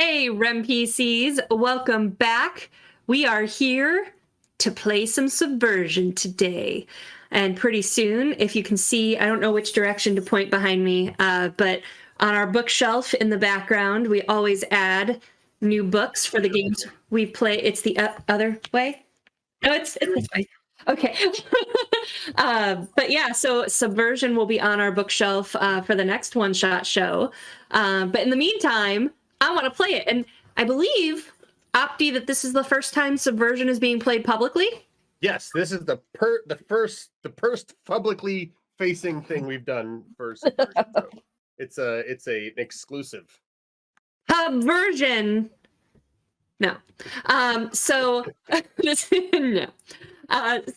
Hey, Rem PCs, welcome back. We are here to play some Subversion today. And pretty soon, if you can see, I don't know which direction to point behind me, but on our bookshelf in the background, we always add new books for the games we play. It's the other way? No, it's this way. Okay. But yeah, so Subversion will be on our bookshelf for the next one-shot show. But in the meantime, I want to play it. And I believe, Opti, that this is the first time Subversion is being played publicly? Yes, this is the first publicly facing thing we've done for Subversion. So it's an exclusive. Subversion. No. So no.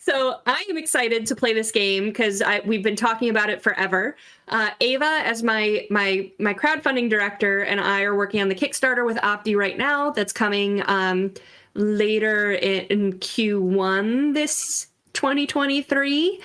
So I am excited to play this game because we've been talking about it forever. Ava, as my crowdfunding director, and I are working on the Kickstarter with Opti right now. That's coming later in Q1 this 2023.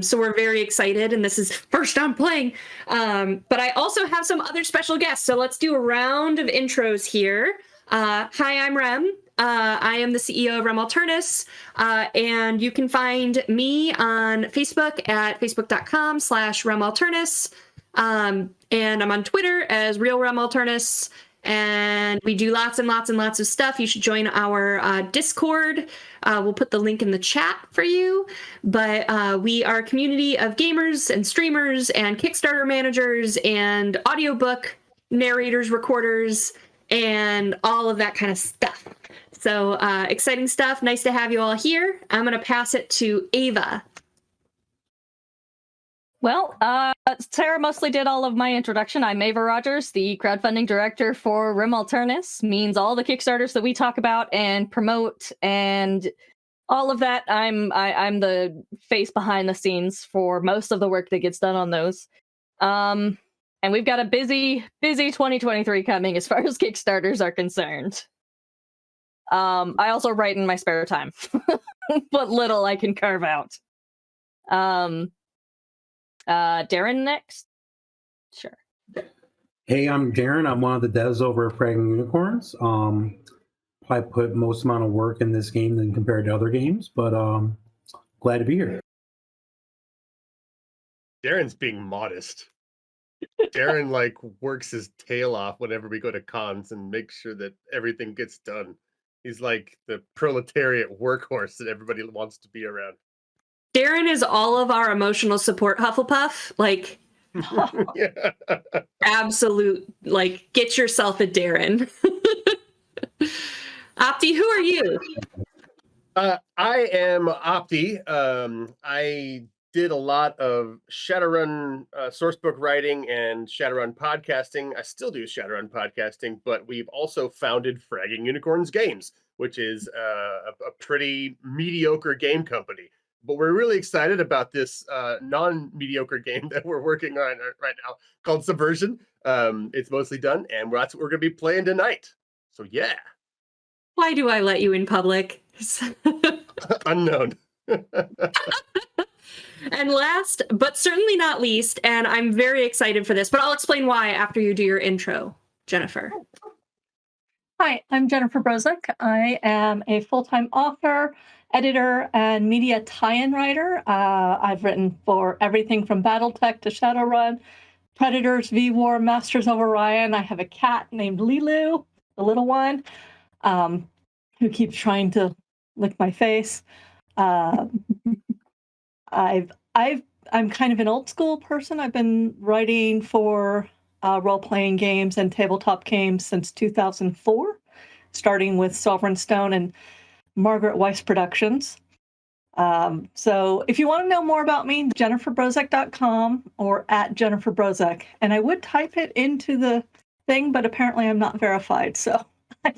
So we're very excited, and this is first I'm playing. But I also have some other special guests. So let's do a round of intros here. Hi, I'm Rem. I am the CEO of Rem Alternis, and you can find me on Facebook at facebook.com/Rem Alternis, and I'm on Twitter as Real Rem Alternis, and we do lots and lots and lots of stuff. You should join our Discord. We'll put the link in the chat for you, but we are a community of gamers and streamers and Kickstarter managers and audiobook narrators, recorders, and all of that kind of stuff. So exciting stuff. Nice to have you all here. I'm going to pass it to Ava. Well, Sarah mostly did all of my introduction. I'm Ava Rogers, the crowdfunding director for Rem Alternis. Means all the Kickstarters that we talk about and promote and all of that. I'm the face behind the scenes for most of the work that gets done on those. And we've got a busy 2023 coming as far as Kickstarters are concerned. I also write in my spare time, what little I can carve out. Darren next? Sure. Hey, I'm Darren. I'm one of the devs over at Fragging Unicorns. I put most amount of work in this game than compared to other games, but glad to be here. Darren's being modest. Darren works his tail off whenever we go to cons and makes sure that everything gets done. He's like the proletariat workhorse that everybody wants to be around. Darren is all of our emotional support Hufflepuff. Yeah. Absolute, get yourself a Darren. Opti, who are you? I am Opti. I did a lot of Shadowrun sourcebook writing and Shadowrun podcasting. I still do Shadowrun podcasting, but we've also founded Fragging Unicorns Games, which is a pretty mediocre game company. But we're really excited about this non-mediocre game that we're working on right now called Subversion. It's mostly done, and that's what we're going to be playing tonight. So yeah. Why do I let you in public? Unknown. And last, but certainly not least, and I'm very excited for this, but I'll explain why after you do your intro, Jennifer. Hi, I'm Jennifer Brozek. I am a full-time author, editor, and media tie-in writer. I've written for everything from Battletech to Shadowrun, Predators, V-War, Masters of Orion. I have a cat named Lilu, the little one, who keeps trying to lick my face. I'm kind of an old school person. I've been writing for role-playing games and tabletop games since 2004, starting with Sovereign Stone and Margaret Weiss Productions. So if you want to know more about me, jenniferbrozek.com or at Jennifer Brozek. And I would type it into the thing, but apparently I'm not verified. So I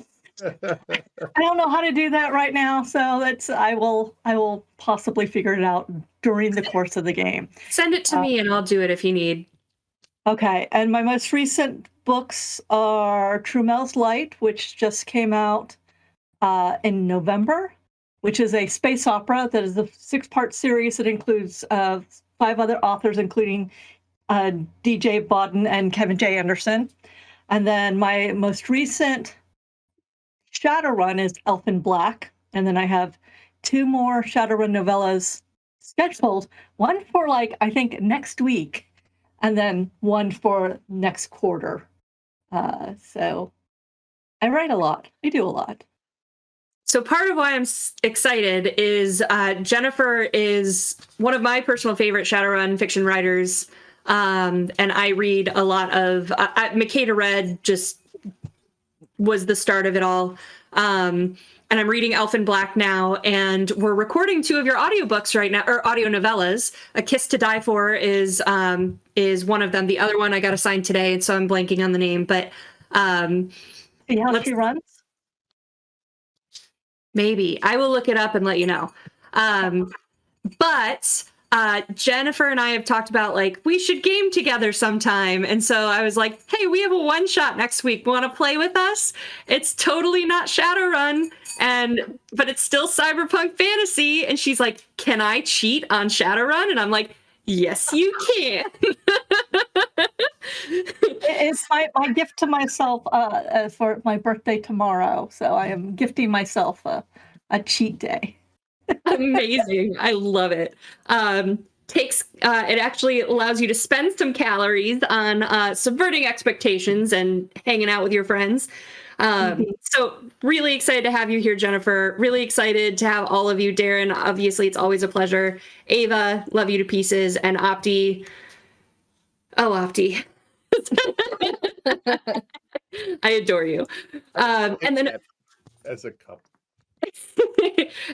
don't know how to do that right now. So I will possibly figure it out during the course of the game. Send it to me and I'll do it if you need. Okay. And my most recent books are Trumel's Light, which just came out in November, which is a space opera that is a 6-part series that includes 5 other authors, including DJ Bodden and Kevin J. Anderson. And then my most recent Shadowrun is Elfin Black. And then I have 2 more Shadowrun novellas scheduled. One for I think next week, and then one for next quarter. So I write a lot. I do a lot. So part of why I'm excited is Jennifer is one of my personal favorite Shadowrun fiction writers, and I read a lot of Makeda Red just was the start of it all. And I'm reading Elfin Black now, and we're recording 2 of your audiobooks right now, or audio novellas. A Kiss to Die For is one of them. The other one I got assigned today, and so I'm blanking on the name. But See how she runs? maybe I will look it up and let you know. But Jennifer and I have talked about we should game together sometime. And so I was like, hey, we have a one-shot next week. Want to play with us? It's totally not Shadowrun, but it's still cyberpunk fantasy. And she's like, can I cheat on Shadowrun? And I'm like, yes, you can. It's my gift to myself for my birthday tomorrow. So I am gifting myself a cheat day. Amazing. I love it. It actually allows you to spend some calories on subverting expectations and hanging out with your friends. So really excited to have you here, Jennifer. Really excited to have all of you. Darren, obviously, it's always a pleasure. Ava, love you to pieces. And Opti. Oh, Opti. I adore you. And then as a couple.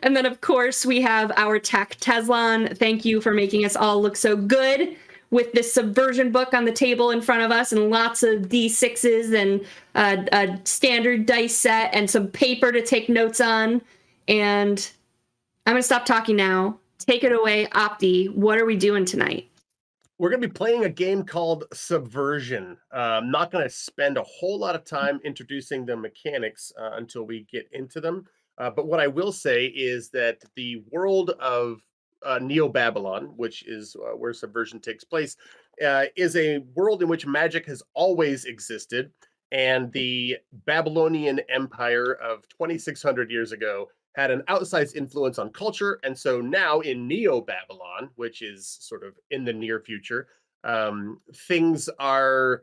And then, of course, we have our tech, Teslan. Thank you for making us all look so good with this Subversion book on the table in front of us, and lots of D6s and a standard dice set and some paper to take notes on. And I'm going to stop talking now. Take it away, Opti. What are we doing tonight? We're going to be playing a game called Subversion. I'm not going to spend a whole lot of time introducing the mechanics until we get into them. But what I will say is that the world of Neo-Babylon, which is where Subversion takes place, is a world in which magic has always existed. And the Babylonian Empire of 2,600 years ago had an outsized influence on culture. And so now in Neo-Babylon, which is sort of in the near future, things are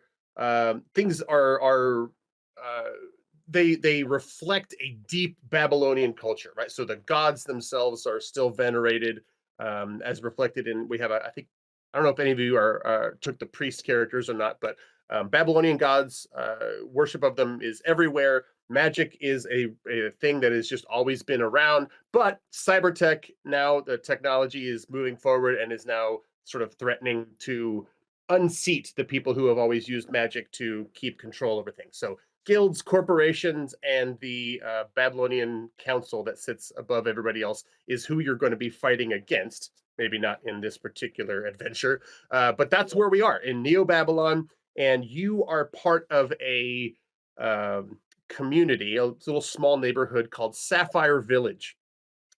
they reflect a deep Babylonian culture, right? So the gods themselves are still venerated, as reflected in, we have I don't know if any of you took the priest characters or not, but Babylonian gods, worship of them is everywhere. Magic is a thing that has just always been around, but cybertech, now the technology is moving forward and is now sort of threatening to unseat the people who have always used magic to keep control over things. So guilds, corporations, and the Babylonian council that sits above everybody else is who you're going to be fighting against. Maybe not in this particular adventure, but that's where we are in Neo-Babylon, and you are part of a community, a little small neighborhood called Sapphire Village.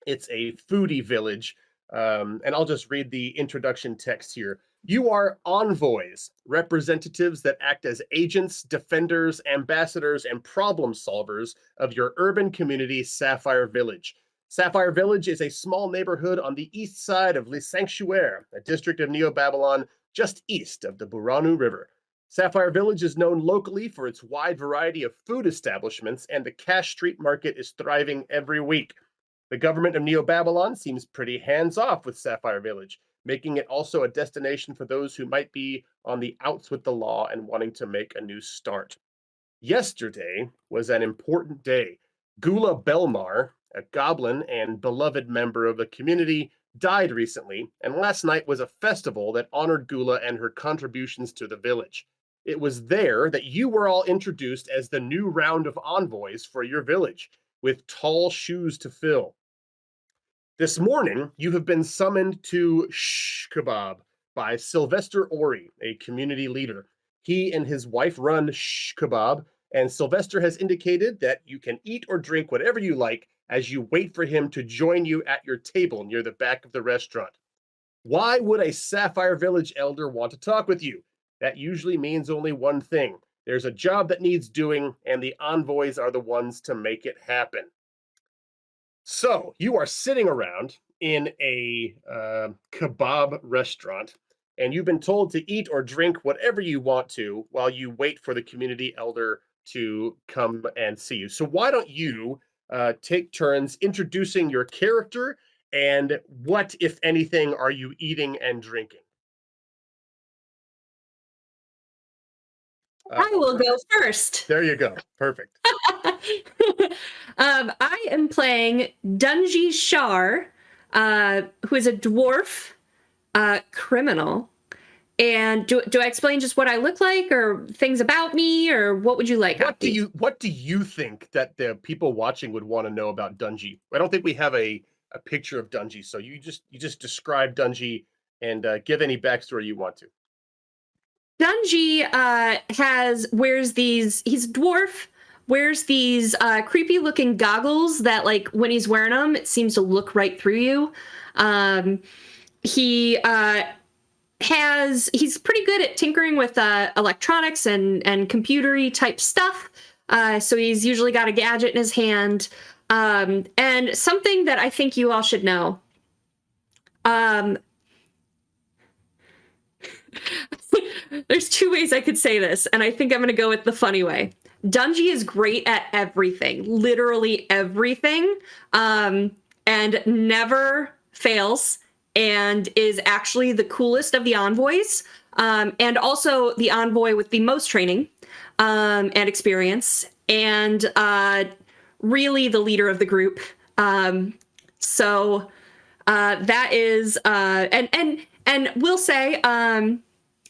It's a foodie village, and I'll just read the introduction text here. You are envoys, representatives that act as agents, defenders, ambassadors, and problem solvers of your urban community, Sapphire Village. Sapphire Village is a small neighborhood on the east side of Le Sanctuaire, a district of Neo-Babylon just east of the Buranu River. Sapphire Village is known locally for its wide variety of food establishments, and the cash street market is thriving every week. The government of Neo-Babylon seems pretty hands-off with Sapphire Village, making it also a destination for those who might be on the outs with the law and wanting to make a new start. Yesterday was an important day. Gula Belmar, a goblin and beloved member of the community, died recently, and last night was a festival that honored Gula and her contributions to the village. It was there that you were all introduced as the new round of envoys for your village, with tall shoes to fill. This morning, you have been summoned to Shh Kebab by Sylvester Ori, a community leader. He and his wife run Shh Kebab, and Sylvester has indicated that you can eat or drink whatever you like as you wait for him to join you at your table near the back of the restaurant. Why would a Sapphire Village elder want to talk with you? That usually means only one thing. There's a job that needs doing, and the envoys are the ones to make it happen. So you are sitting around in a kebab restaurant, and you've been told to eat or drink whatever you want to while you wait for the community elder to come and see you. So why don't you take turns introducing your character and what, if anything, are you eating and drinking? I will go first. There you go. Perfect. I am playing Dungy Shar, who is a dwarf criminal. And do I explain just what I look like, or things about me, or what would you like? What do you think that the people watching would want to know about Dungy? I don't think we have a picture of Dungy, so you just describe Dungy and give any backstory you want to. Dungy he's a dwarf, wears these creepy looking goggles that, like, when he's wearing them, it seems to look right through you. He's pretty good at tinkering with electronics and computery type stuff. So he's usually got a gadget in his hand. And something that I think you all should know. There's two ways I could say this, and I think I'm going to go with the funny way. Dungy is great at everything, literally everything, and never fails, and is actually the coolest of the envoys, and also the envoy with the most training and experience, and really the leader of the group. So that is, and we'll say,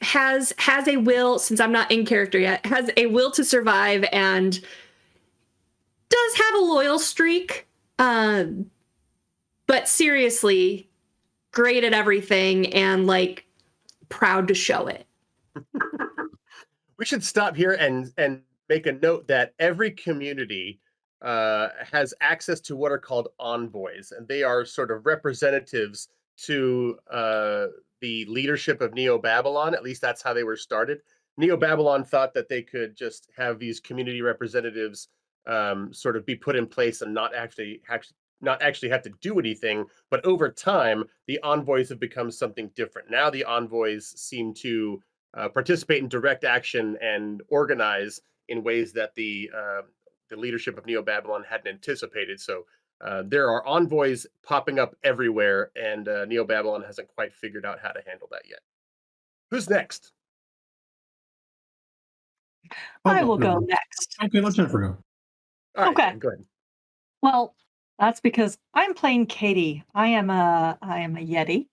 has a will, since I'm not in character yet, has a will to survive and does have a loyal streak. But seriously, great at everything and, like, proud to show it. We should stop here and make a note that every community has access to what are called envoys, and they are sort of representatives to the leadership of Neo-Babylon. At least that's how they were started. Neo-Babylon thought that they could just have these community representatives sort of be put in place and not actually have to do anything. But over time, the envoys have become something different. Now the envoys seem to participate in direct action and organize in ways that the leadership of Neo-Babylon hadn't anticipated. So there are envoys popping up everywhere, and Neo-Babylon hasn't quite figured out how to handle that yet. Who's next? I will go next. Okay, let Jennifer go. All right, Okay. go ahead. Well, that's because I'm playing Katie. I am a Yeti.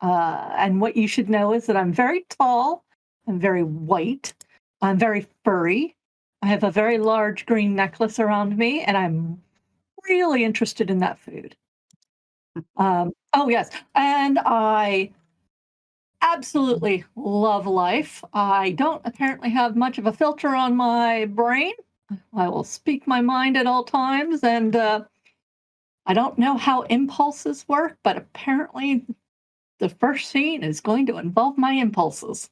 And what you should know is that I'm very tall, I'm very white, I'm very furry. I have a very large green necklace around me, and I'm really interested in that food. Oh, yes. And I absolutely love life. I don't apparently have much of a filter on my brain. I will speak my mind at all times, and I don't know how impulses work, but apparently the first scene is going to involve my impulses.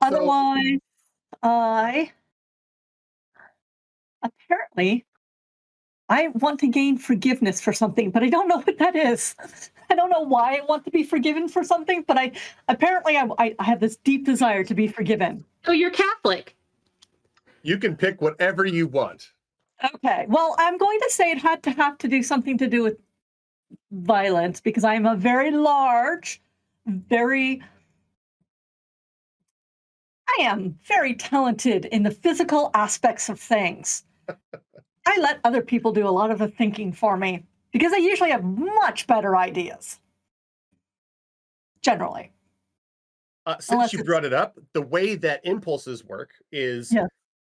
Otherwise, I want to gain forgiveness for something, but I don't know what that is. I don't know why I want to be forgiven for something, but I have this deep desire to be forgiven. Oh, you're Catholic. You can pick whatever you want. Okay. Well, I'm going to say it had to have to do something to do with violence, because I'm a very large, I am very talented in the physical aspects of things. I let other people do a lot of the thinking for me, because I usually have much better ideas. Generally. Since you brought it up, the way that impulses work is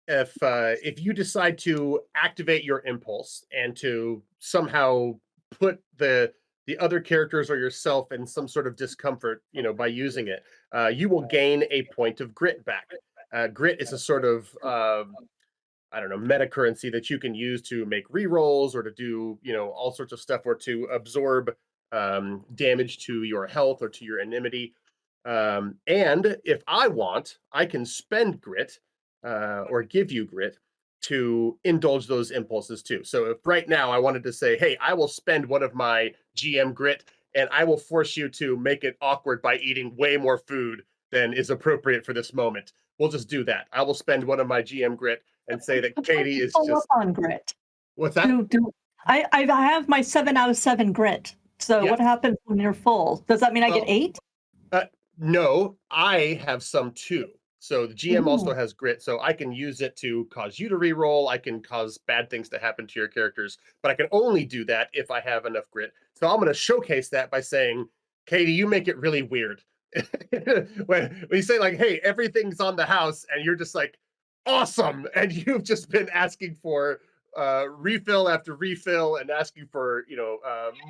if you decide to activate your impulse and to somehow put the other characters or yourself in some sort of discomfort, by using it, you will gain a point of grit back. Grit is a sort of meta currency that you can use to make rerolls or to do all sorts of stuff, or to absorb damage to your health or to your enmity. And if I want, I can spend grit or give you grit to indulge those impulses too. So if right now I wanted to say, hey, I will spend one of my GM grit and I will force you to make it awkward by eating way more food than is appropriate for this moment, we'll just do that. I will spend one of my GM grit and say that Katie is Full just. up on grit. What's that? I have my 7 out of 7 grit. So Yes. what happens when you're full? Does that mean I get 8? No, I have some too. So the GM also Ooh. has grit, so I can use it to cause you to reroll. I can cause bad things to happen to your characters, but I can only do that if I have enough grit. So I'm going to showcase that by saying, Katie, you make it really weird. when you say like, hey, everything's on the house, and you're just like, awesome, and you've just been asking for refill after refill and asking for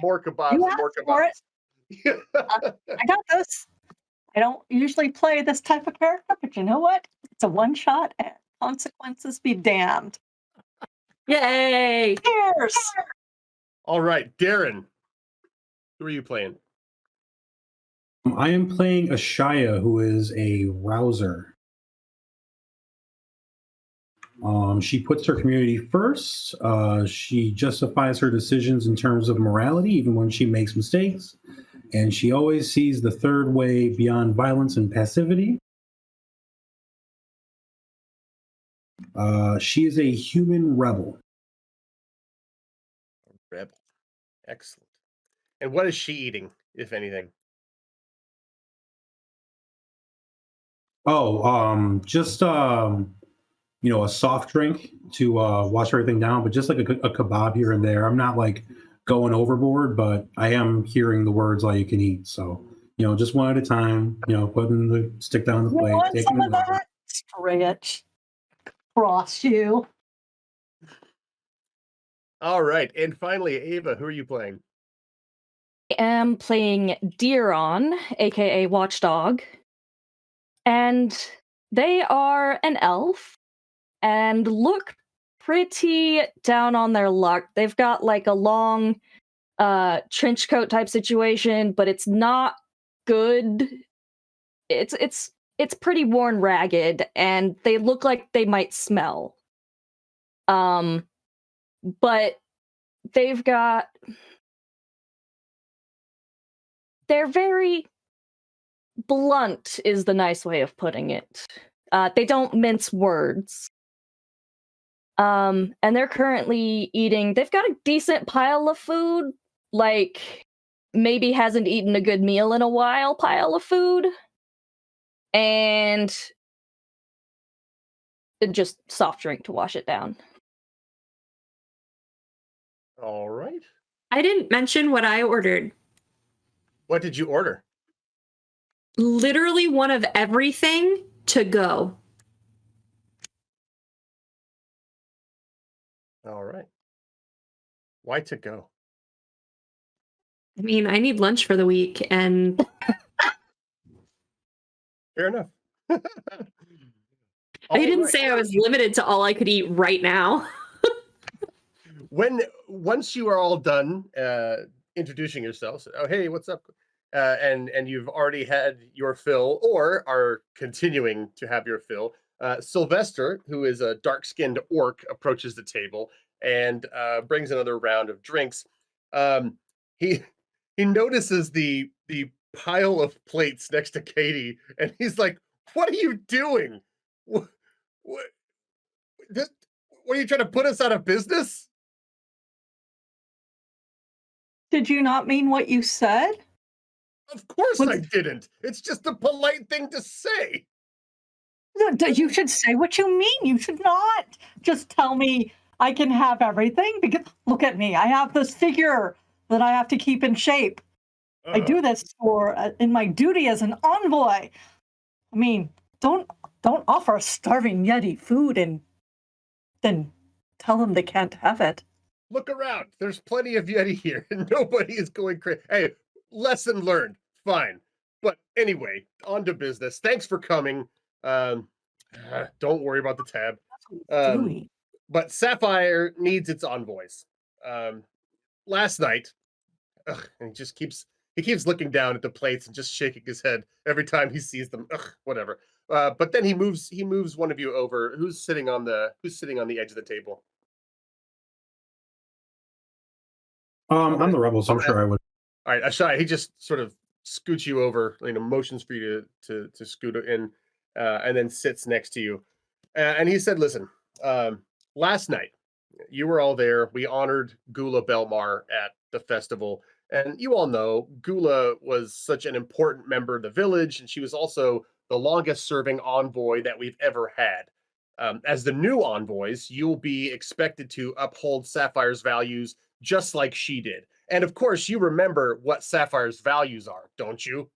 more kebabs You and more asked for kebabs. I got this. I don't usually play this type of character, but you know what? It's a one shot and consequences be damned. Yay! Cheers! All right, Darren, who are you playing? I am playing Ashaya, who is a rouser. She puts her community first. She justifies her decisions in terms of morality, even when she makes mistakes. And she always sees the third way beyond violence and passivity. She is a human rebel. Rebel. Excellent. And what is she eating, if anything? Oh, just a soft drink to wash everything down, but just like a kebab here and there. I'm not like going overboard, but I am hearing the words all you can eat. So, just one at a time, putting the stick down the You plate, want taking some of it. that? Stretch. Cross you. All right. And finally, Ava, who are you playing? I am playing Deeron, aka Watchdog, and they are an elf and look pretty down on their luck. They've got like a long trench coat type situation, but it's not good. It's pretty worn ragged, and they look like they might smell. But they've got they're very blunt is the nice way of putting it. They don't mince words. And they're currently eating, they've got a decent pile of food, like maybe hasn't eaten a good meal in a while pile of food. And just soft drink to wash it down. All right. I didn't mention what I ordered. What did you order? Literally one of everything to go. All right. Why to go? I mean, I need lunch for the week, and Fair enough. I didn't right. say I was limited to all I could eat right now. Once you are all done introducing yourselves, oh hey, what's up? And you've already had your fill or are continuing to have your fill. Sylvester, who is a dark-skinned orc, approaches the table and brings another round of drinks. He notices the pile of plates next to Katie, and he's like, "What are you doing? What, what are you trying to put us out of business?" Did you not mean what you said? Of course I didn't. It's just a polite thing to say. You should say what you mean. You should not just tell me I can have everything, because look at me. I have this figure that I have to keep in shape. I do this for in my duty as an envoy. I mean, don't offer a starving Yeti food and then tell them they can't have it. Look around. There's plenty of Yeti here, and nobody is going crazy. Hey, lesson learned. Fine. But anyway, on to business. Thanks for coming. Don't worry about the tab. But Sapphire needs its envoys. Last night, and he just keeps He keeps looking down at the plates and just shaking his head every time he sees them. Ugh, whatever. But then he moves one of you over. Who's sitting on the edge of the table? I'm the rebel, so I'm Okay. sure I would. All right, Ashai, he just sort of scoots you over, motions for you to scoot in, and then sits next to you. And he said, "Listen, last night you were all there. We honored Gula Belmar at the festival, and you all know Gula was such an important member of the village, and she was also the longest-serving envoy that we've ever had. As the new envoys, you'll be expected to uphold Sapphire's values just like she did." And of course, you remember what Sapphire's values are, don't you?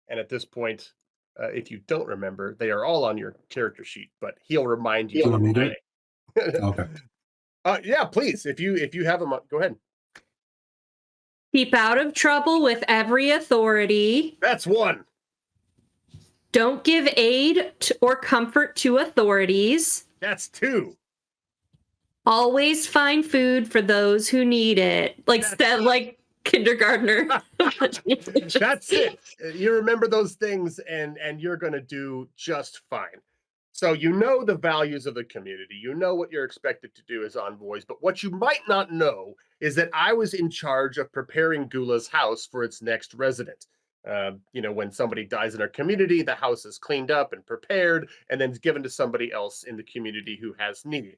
And at this point, if you don't remember, they are all on your character sheet, but he'll remind you. You want me to do it? Okay. Yeah, please. If you have them, go ahead. Keep out of trouble with every authority. That's one. Don't give aid or comfort to authorities. That's two. Always find food for those who need it. Like kindergartner. That's it. You remember those things, and you're gonna do just fine. So you know the values of the community. You know what you're expected to do as envoys, but what you might not know is that I was in charge of preparing Gula's house for its next resident. When somebody dies in our community, the house is cleaned up and prepared, and then given to somebody else in the community who has need.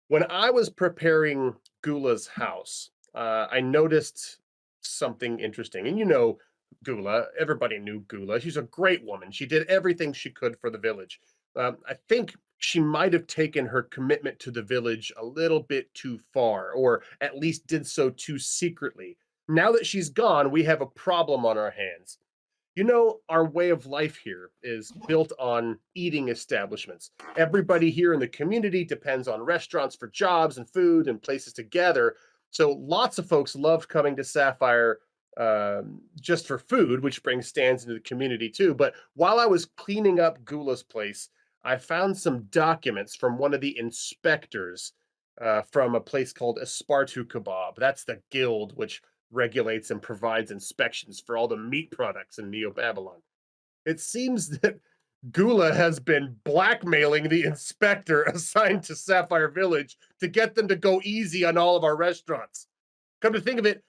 When I was preparing Gula's house, I noticed something interesting. And Gula, everybody knew Gula. She's a great woman. She did everything she could for the village. I think she might have taken her commitment to the village a little bit too far, or at least did so too secretly. Now that she's gone, we have a problem on our hands. Our way of life here is built on eating establishments. Everybody here in the community depends on restaurants for jobs and food and places to gather. So lots of folks loved coming to Sapphire just for food, which brings stands into the community too. But while I was cleaning up Gula's place, I found some documents from one of the inspectors from a place called Espartu Kebab. That's the guild which regulates and provides inspections for all the meat products in Neo-Babylon. It seems that Gula has been blackmailing the inspector assigned to Sapphire Village to get them to go easy on all of our restaurants. Come to think of it,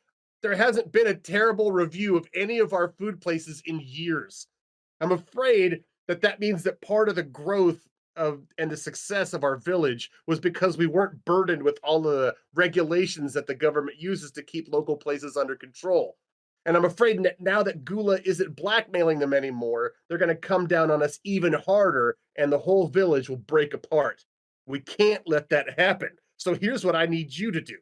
there hasn't been a terrible review of any of our food places in years. I'm afraid that means that part of the growth and the success of our village was because we weren't burdened with all the regulations that the government uses to keep local places under control. And I'm afraid that now that Gula isn't blackmailing them anymore, they're going to come down on us even harder, and the whole village will break apart. We can't let that happen. So here's what I need you to do.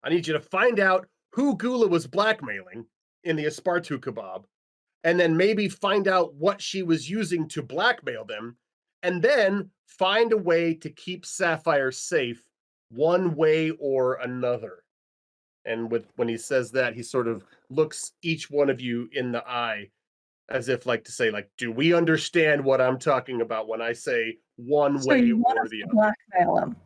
I need you to find out who Gula was blackmailing in the Espartu Kebab, and then maybe find out what she was using to blackmail them, and then find a way to keep Sapphire safe one way or another. And when he says that, he sort of looks each one of you in the eye as if to say, do we understand what I'm talking about when I say one So way you want or us the to other? blackmail him?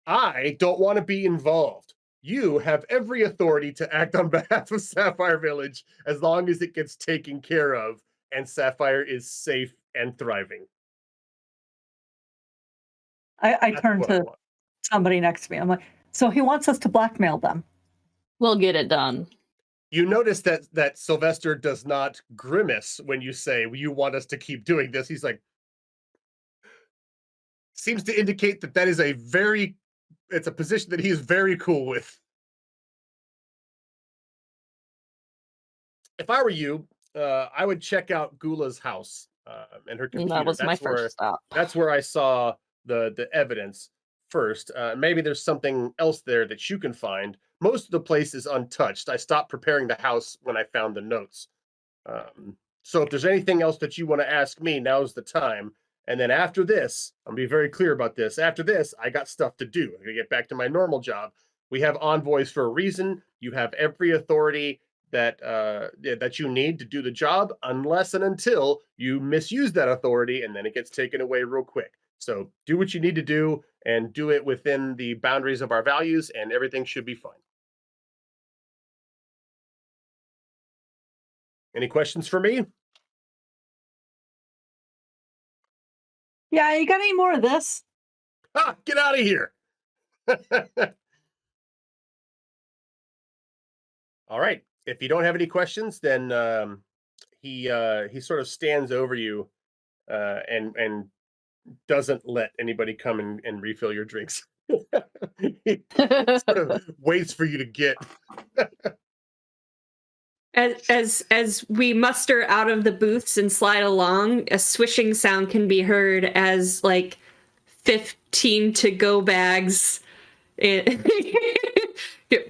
I don't want to be involved. You have every authority to act on behalf of Sapphire Village as long as it gets taken care of and Sapphire is safe and thriving. I That's turn what I to want. somebody next to me. I'm like, so he wants us to blackmail them. We'll get it done. You notice that Sylvester does not grimace when you say you want us to keep doing this. He's like, seems to indicate that is it's a position that he is very cool with. If I were you, I would check out Gula's house and her computer. That was my first stop. That's where I saw the evidence first. Maybe there's something else there that you can find. Most of the place is untouched. I stopped preparing the house when I found the notes. So if there's anything else that you want to ask me, now's the time. And then after this, I'm gonna be very clear about this. After this, I got stuff to do. I'm gonna get back to my normal job. We have envoys for a reason. You have every authority that you need to do the job, unless and until you misuse that authority, and then it gets taken away real quick. So do what you need to do, and do it within the boundaries of our values, and everything should be fine. Any questions for me? Yeah, you got any more of this? Ah, get out of here. All right. If you don't have any questions, then he sort of stands over you and doesn't let anybody come and refill your drinks. He sort of waits for you to get. As we muster out of the booths and slide along, a swishing sound can be heard as like 15 to-go bags get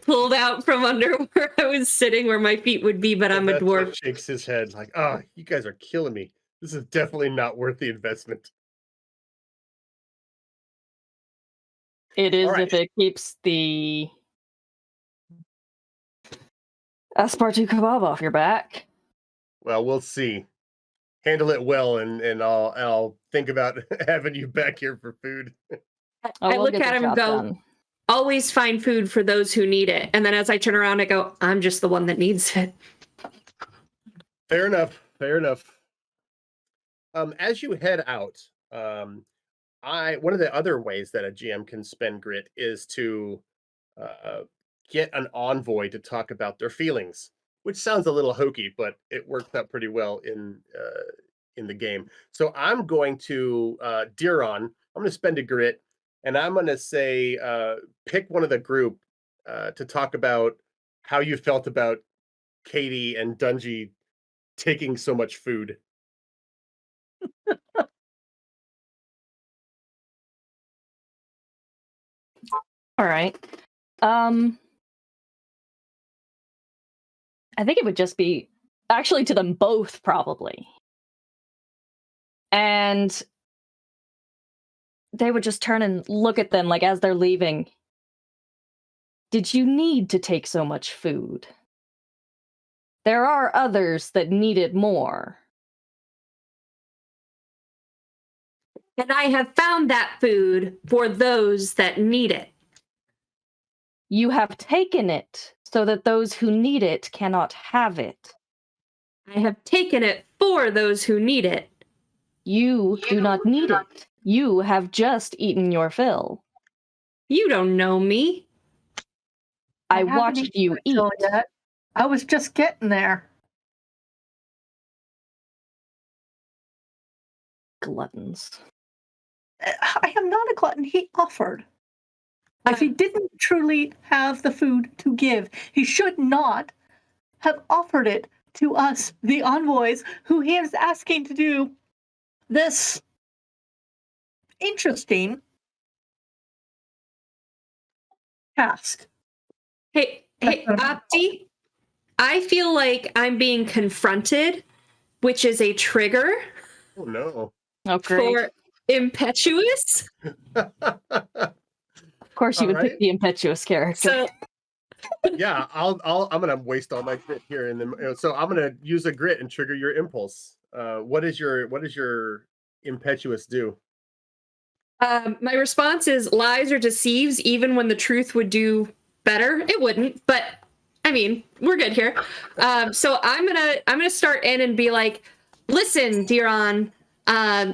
pulled out from under where I was sitting, where my feet would be, but I'm a dwarf. Shakes his head like, "Oh, you guys are killing me. This is definitely not worth the investment." It is right. if it keeps the aspartame kebab off your back. Well, we'll see. Handle it well, and I'll think about having you back here for food. I look at him and go, always find food for those who need it. And then as I turn around, I go, I'm just the one that needs it. Fair enough. Fair enough. As you head out, one of the other ways that a GM can spend grit is to get an envoy to talk about their feelings, which sounds a little hokey, but it works out pretty well in the game. So I'm going to Diron. I'm going to spend a grit, and I'm going to say pick one of the group to talk about how you felt about Katie and Dungy taking so much food. All right. I think it would just be actually to them both, probably. And they would just turn and look at them like as they're leaving. Did you need to take so much food? There are others that need it more. And I have found that food for those that need it. You have taken it so that those who need it cannot have it. I have taken it for those who need it. You do not need it. You have just eaten your fill. You don't know me. I haven't watched eaten you my eat. fill yet. I was just getting there. Gluttons. I am not a glutton. He offered. If he didn't truly have the food to give, he should not have offered it to us, the envoys, who he is asking to do this interesting task. Hey, Opti, I feel like I'm being confronted, which is a trigger Oh no. Oh, great. for impetuous. Of course, you would pick the impetuous character. So Yeah, I'm gonna waste all my grit here, and then so I'm gonna use a grit and trigger your impulse. What does your impetuous do? my response is lies or deceives, even when the truth would do better. It wouldn't, but I mean, we're good here. So I'm gonna start in and be like, listen, Diron,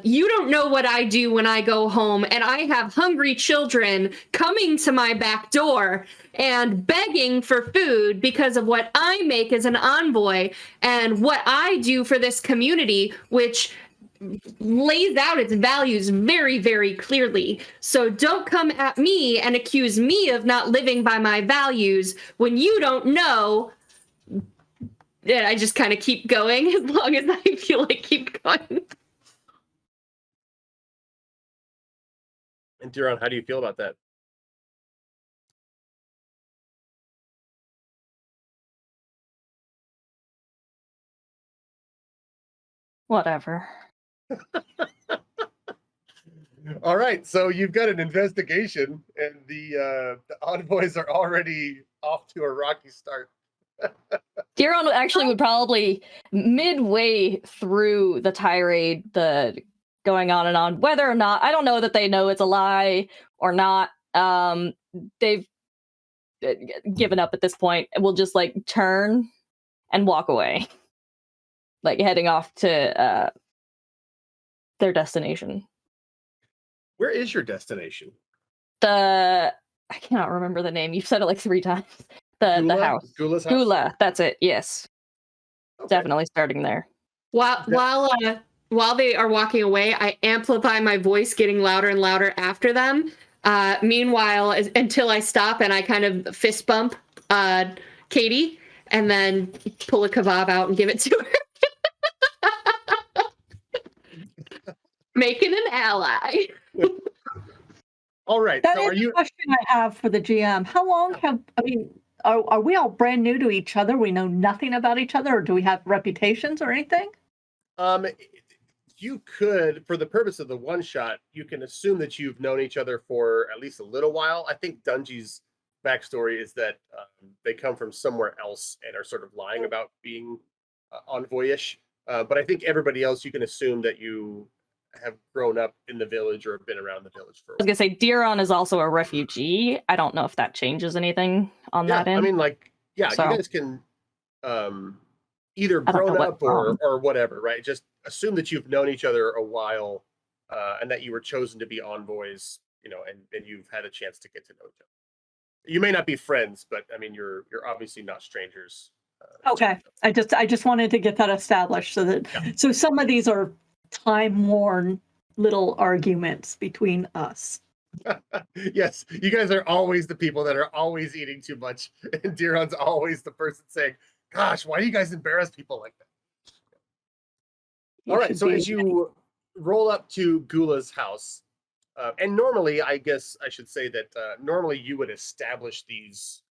you don't know what I do when I go home, and I have hungry children coming to my back door and begging for food because of what I make as an envoy and what I do for this community, which lays out its values very, very clearly. So don't come at me and accuse me of not living by my values when you don't know. Yeah, I just kind of keep going as long as I feel like keep going. And Diron, how do you feel about that? Whatever. All right, so you've got an investigation, and the envoys are already off to a rocky start. Diron actually would probably, midway through the tirade, the going on and on, whether or not, I don't know that they know it's a lie or not. They've given up at this point. We'll just like turn and walk away. like heading off to their destination. Where is your destination? I cannot remember the name. You've said it like 3 times. The Gula? house. Gula's house? Gula, that's it. Yes. Okay. Definitely starting there. While they are walking away, I amplify my voice, getting louder and louder after them. Meanwhile, until I stop and I kind of fist bump Katie, and then pull a kebab out and give it to her. Making an ally. All right. That So is are you? a question I have for the GM. How long are we all brand new to each other? We know nothing about each other, or do we have reputations or anything? You could, for the purpose of the one shot, you can assume that you've known each other for at least a little while. I think Dungy's backstory is that they come from somewhere else and are sort of lying about being envoyish. But I think everybody else, you can assume that you have grown up in the village or been around the village for a I was while. gonna say Diron is also a refugee. I don't know if that changes anything on that end. I mean, like, yeah, So- you guys can either I don't know grown what up or from. whatever, right? Just assume that you've known each other a while, and that you were chosen to be envoys, and you've had a chance to get to know each other. You may not be friends, but I mean, you're obviously not strangers. Okay, I just wanted to get that established so some of these are time-worn little arguments between us. Yes, you guys are always the people that are always eating too much, and Diron's always the person saying, "Gosh, why do you guys embarrass people like that?" All right, so as you roll up to Gula's house, and normally, I guess I should say that normally you would establish these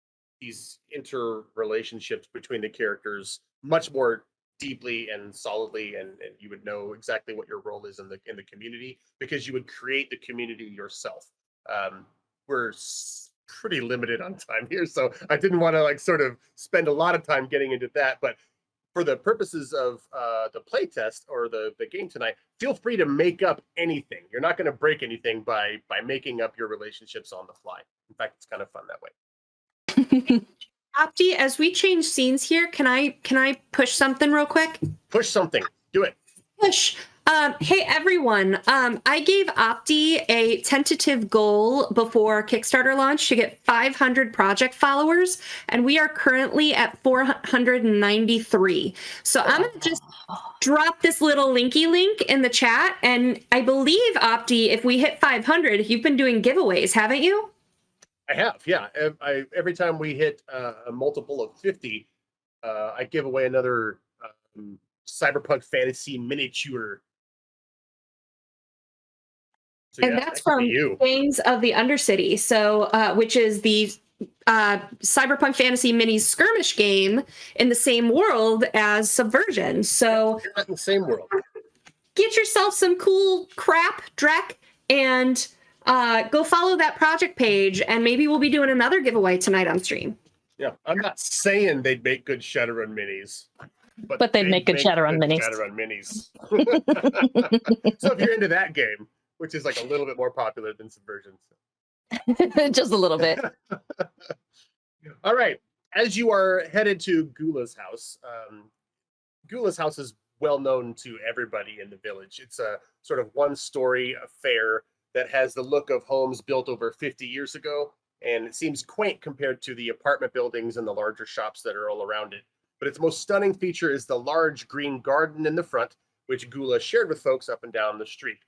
interrelationships between the characters much more deeply and solidly, and you would know exactly what your role is in the community, because you would create the community yourself. We're pretty limited on time here, so I didn't want to sort of spend a lot of time getting into that, but for the purposes of the play test or the game tonight, feel free to make up anything. You're not going to break anything by making up your relationships on the fly. In fact, it's kind of fun that way. Opti, as we change scenes here, can I push something real quick? Push something. Do it. Push. Hey everyone, I gave Opti a tentative goal before Kickstarter launch to get 500 project followers, and we are currently at 493. So I'm gonna just drop this little linky link in the chat, and I believe, Opti, if we hit 500, you've been doing giveaways, haven't you? I have, yeah. Every time we hit a multiple of 50, I give away another cyberpunk fantasy miniature. So, And that's from Gangs of the Undercity, so which is the cyberpunk fantasy mini skirmish game in the same world as Subversion. So you're not in the same world. Get yourself some cool crap, Drek, and go follow that project page, and maybe we'll be doing another giveaway tonight on stream. Yeah, I'm not saying they'd make good Shadowrun minis, but they'd make good Shadowrun minis. Shadowrun minis. So if you're into that game, which is like a little bit more popular than Subversion. Just a little bit. All right. As you are headed to Gula's house is well known to everybody in the village. It's a sort of one-story affair that has the look of homes built over 50 years ago, and it seems quaint compared to the apartment buildings and the larger shops that are all around it. But its most stunning feature is the large green garden in the front, which Gula shared with folks up and down the street.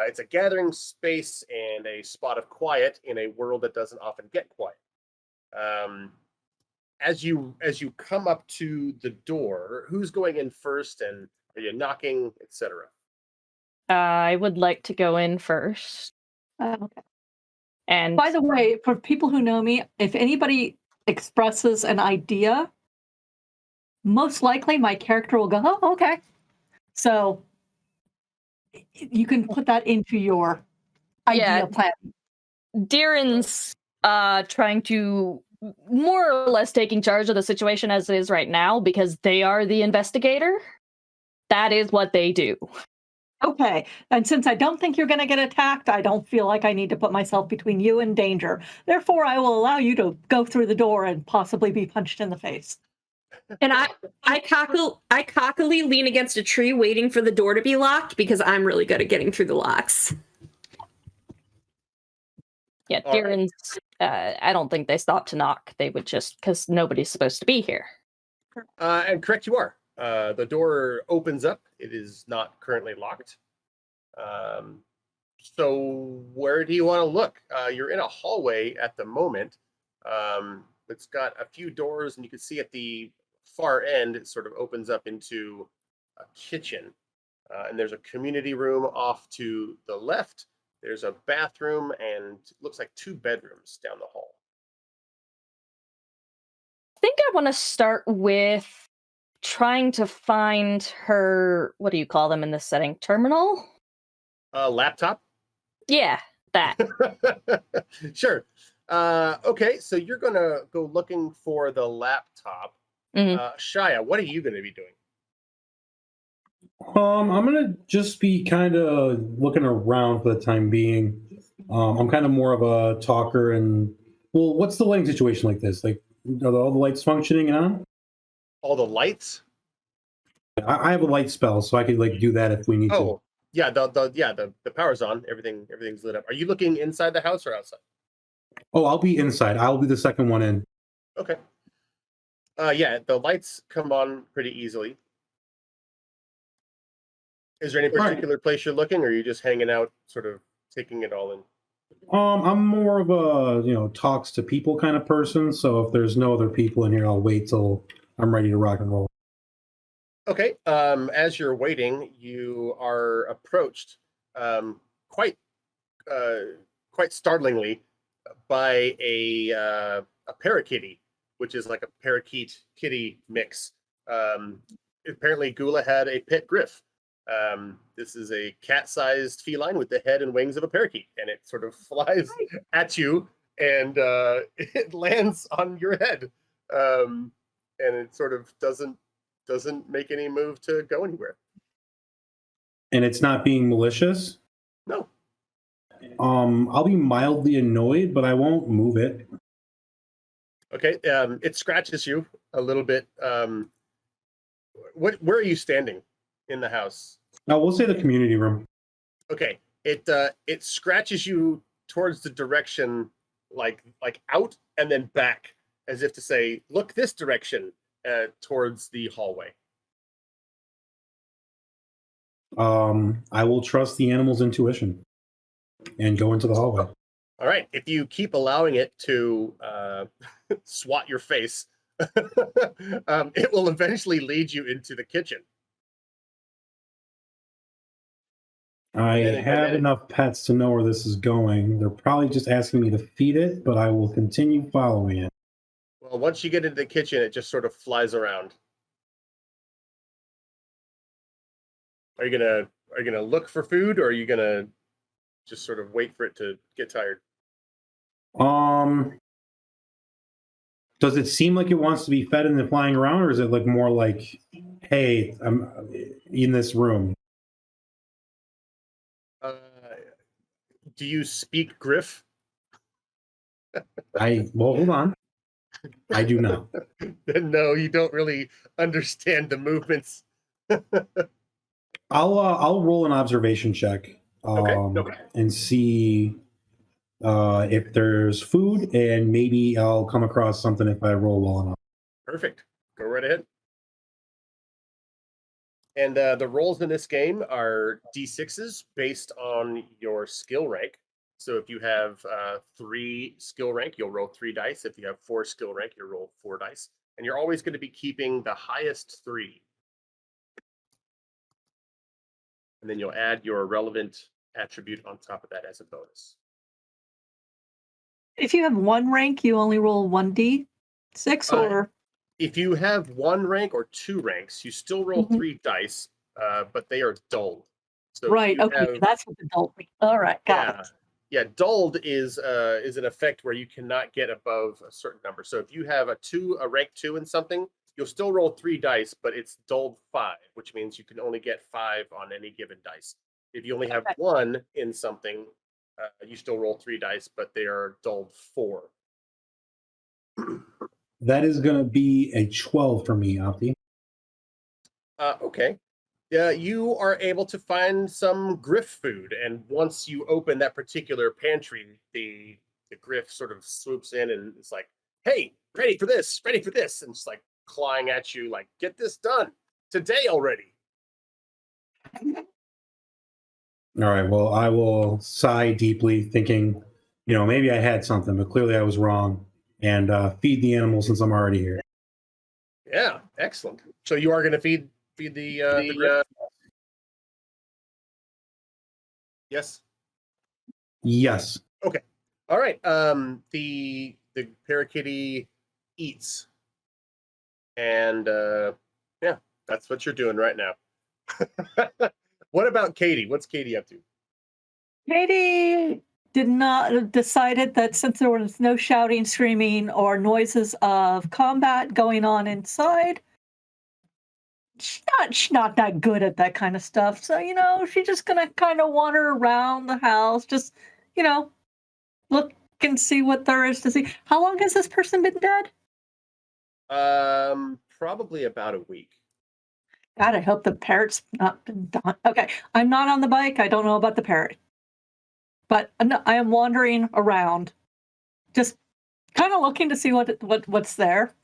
It's a gathering space and a spot of quiet in a world that doesn't often get quiet. As you come up to the door, who's going in first, and are you knocking, etc.? I would like to go in first. Okay. And by the way, for people who know me, if anybody expresses an idea, most likely my character will go, "Oh, okay." So you can put that into your idea plan. Darren's trying to more or less taking charge of the situation as it is right now, because they are the investigator. That is what they do. Okay, and since I don't think you're going to get attacked, I don't feel like I need to put myself between you and danger. Therefore, I will allow you to go through the door and possibly be punched in the face. And I cockily lean against a tree waiting for the door to be locked because I'm really good at getting through the locks. Yeah, All right. Darren's. I don't think they stopped to knock. They would just because nobody's supposed to be here. And correct you are. The door opens up. It is not currently locked. So where do you want to look? You're in a hallway at the moment. It's got a few doors, and you can see at the far end, it sort of opens up into a kitchen. And there's a community room off to the left. There's a bathroom and it looks like 2 bedrooms down the hall. I think I want to start with trying to find her. What do you call them in this setting? Terminal? Laptop? Yeah, that. Sure. Okay, so you're going to go looking for the laptop. Mhm. Shia, what are you going to be doing? I'm gonna just be kind of looking around for the time being. I'm kind of more of a talker, and well, what's the lighting situation like this? Like, are all the lights functioning and on? All the lights? I have a light spell, so I could like do that if we need to. Oh, yeah, the power's on. Everything's lit up. Are you looking inside the house or outside? Oh, I'll be inside. I'll be the second one in. Okay. Yeah, the lights come on pretty easily. Is there any Right. particular place you're looking, or are you just hanging out, sort of taking it all in? I'm more of a talks to people kind of person. So if there's no other people in here, I'll wait till I'm ready to rock and roll. Okay. As you're waiting, you are approached quite quite startlingly by a parakeety, which is like a parakeet kitty mix. Apparently, Gula had a pet griff. This is a cat-sized feline with the head and wings of a parakeet, and it sort of flies at you, and it lands on your head, and it sort of doesn't make any move to go anywhere. And it's not being malicious. No. I'll be mildly annoyed, but I won't move it. Okay. It scratches you a little bit. Where are you standing in the house? Now we'll say the community room. Okay. It scratches you towards the direction, like out and then back, as if to say, look this direction, towards the hallway. I will trust the animal's intuition and go into the hallway. All right. If you keep allowing it to swat your face, it will eventually lead you into the kitchen. I have enough pets to know where this is going. They're probably just asking me to feed it, but I will continue following it. Well, once you get into the kitchen, it just sort of flies around. Are you gonna look for food, or are you gonna just sort of wait for it to get tired? Does it seem like it wants to be fed and then flying around, or is it like more like, hey, I'm in this room? Do you speak Griff? Well, hold on. I do not. No, you don't really understand the movements. I'll roll an observation check Okay. and see if there's food, and maybe I'll come across something if I roll well enough. Perfect. Go right ahead. And the rolls in this game are D6s based on your skill rank. So if you have 3 skill rank, you'll roll 3 dice. If you have 4 skill rank, you'll roll 4 dice. And you're always going to be keeping the highest 3. And then you'll add your relevant attribute on top of that as a bonus. If you have 1 rank, you only roll 1d6, or if you have 1 rank or 2 ranks, you still roll 3 dice, but they are dulled. So right? Okay, that's what the dull means. All right, got it. Yeah, dulled is an effect where you cannot get above a certain number. So if you have a rank 2 in something, you'll still roll 3 dice, but it's dulled 5, which means you can only get 5 on any given dice. If you only have 1 in something, you still roll 3 dice, but they are dulled 4. That is going to be a 12 for me, Opti. Okay. You are able to find some griff food, and once you open that particular pantry, the griff sort of swoops in and it's like, "Hey, ready for this? Ready for this?" And it's like clawing at you, like, "Get this done today already." All right. Well, I will sigh deeply, thinking, maybe I had something, but clearly I was wrong, and feed the animal since I'm already here. Yeah, excellent. So you are going to feed the griff? Yes. Yes. Okay. All right. The parakeety eats, and yeah, that's what you're doing right now. What about Katie? What's Katie up to? Katie decided that since there was no shouting, screaming, or noises of combat going on inside, she's not that good at that kind of stuff. So, she's just gonna kind of wander around the house, just, look and see what there is to see. How long has this person been dead? Probably about a week. God, I hope the parrot's not been done. Okay, I'm not on the bike. I don't know about the parrot, but I am wandering around, just kind of looking to see what's there.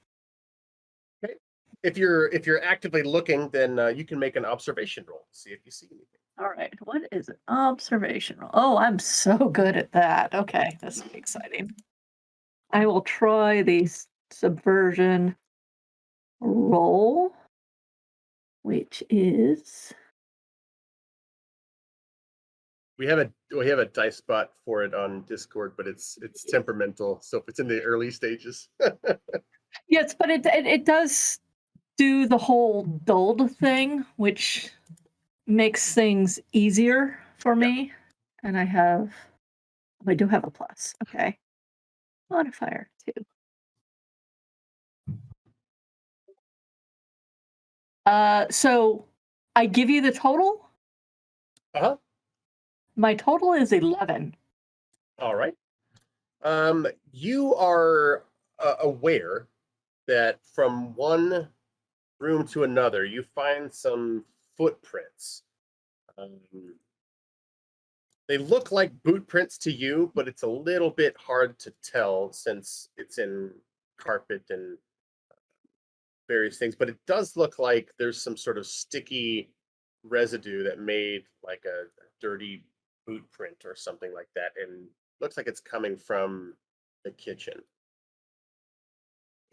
Okay. If you're actively looking, then you can make an observation roll to see if you see anything. All right, what is it? Observation roll. Oh, I'm so good at that. Okay, this will be exciting. I will try the subversion roll, which is We have a dice bot for it on Discord, but it's temperamental, so if it's in the early stages. yes, but it does do the whole dulled thing, which makes things easier for me. And I do have a plus. Okay. Modifier 2. So I give you the total. Uh-huh. My total is 11. All right. You are aware that from one room to another, you find some footprints. They look like boot prints to you, but it's a little bit hard to tell since it's in carpet and various things. But it does look like there's some sort of sticky residue that made like a dirty boot print or something like that, and looks like it's coming from the kitchen.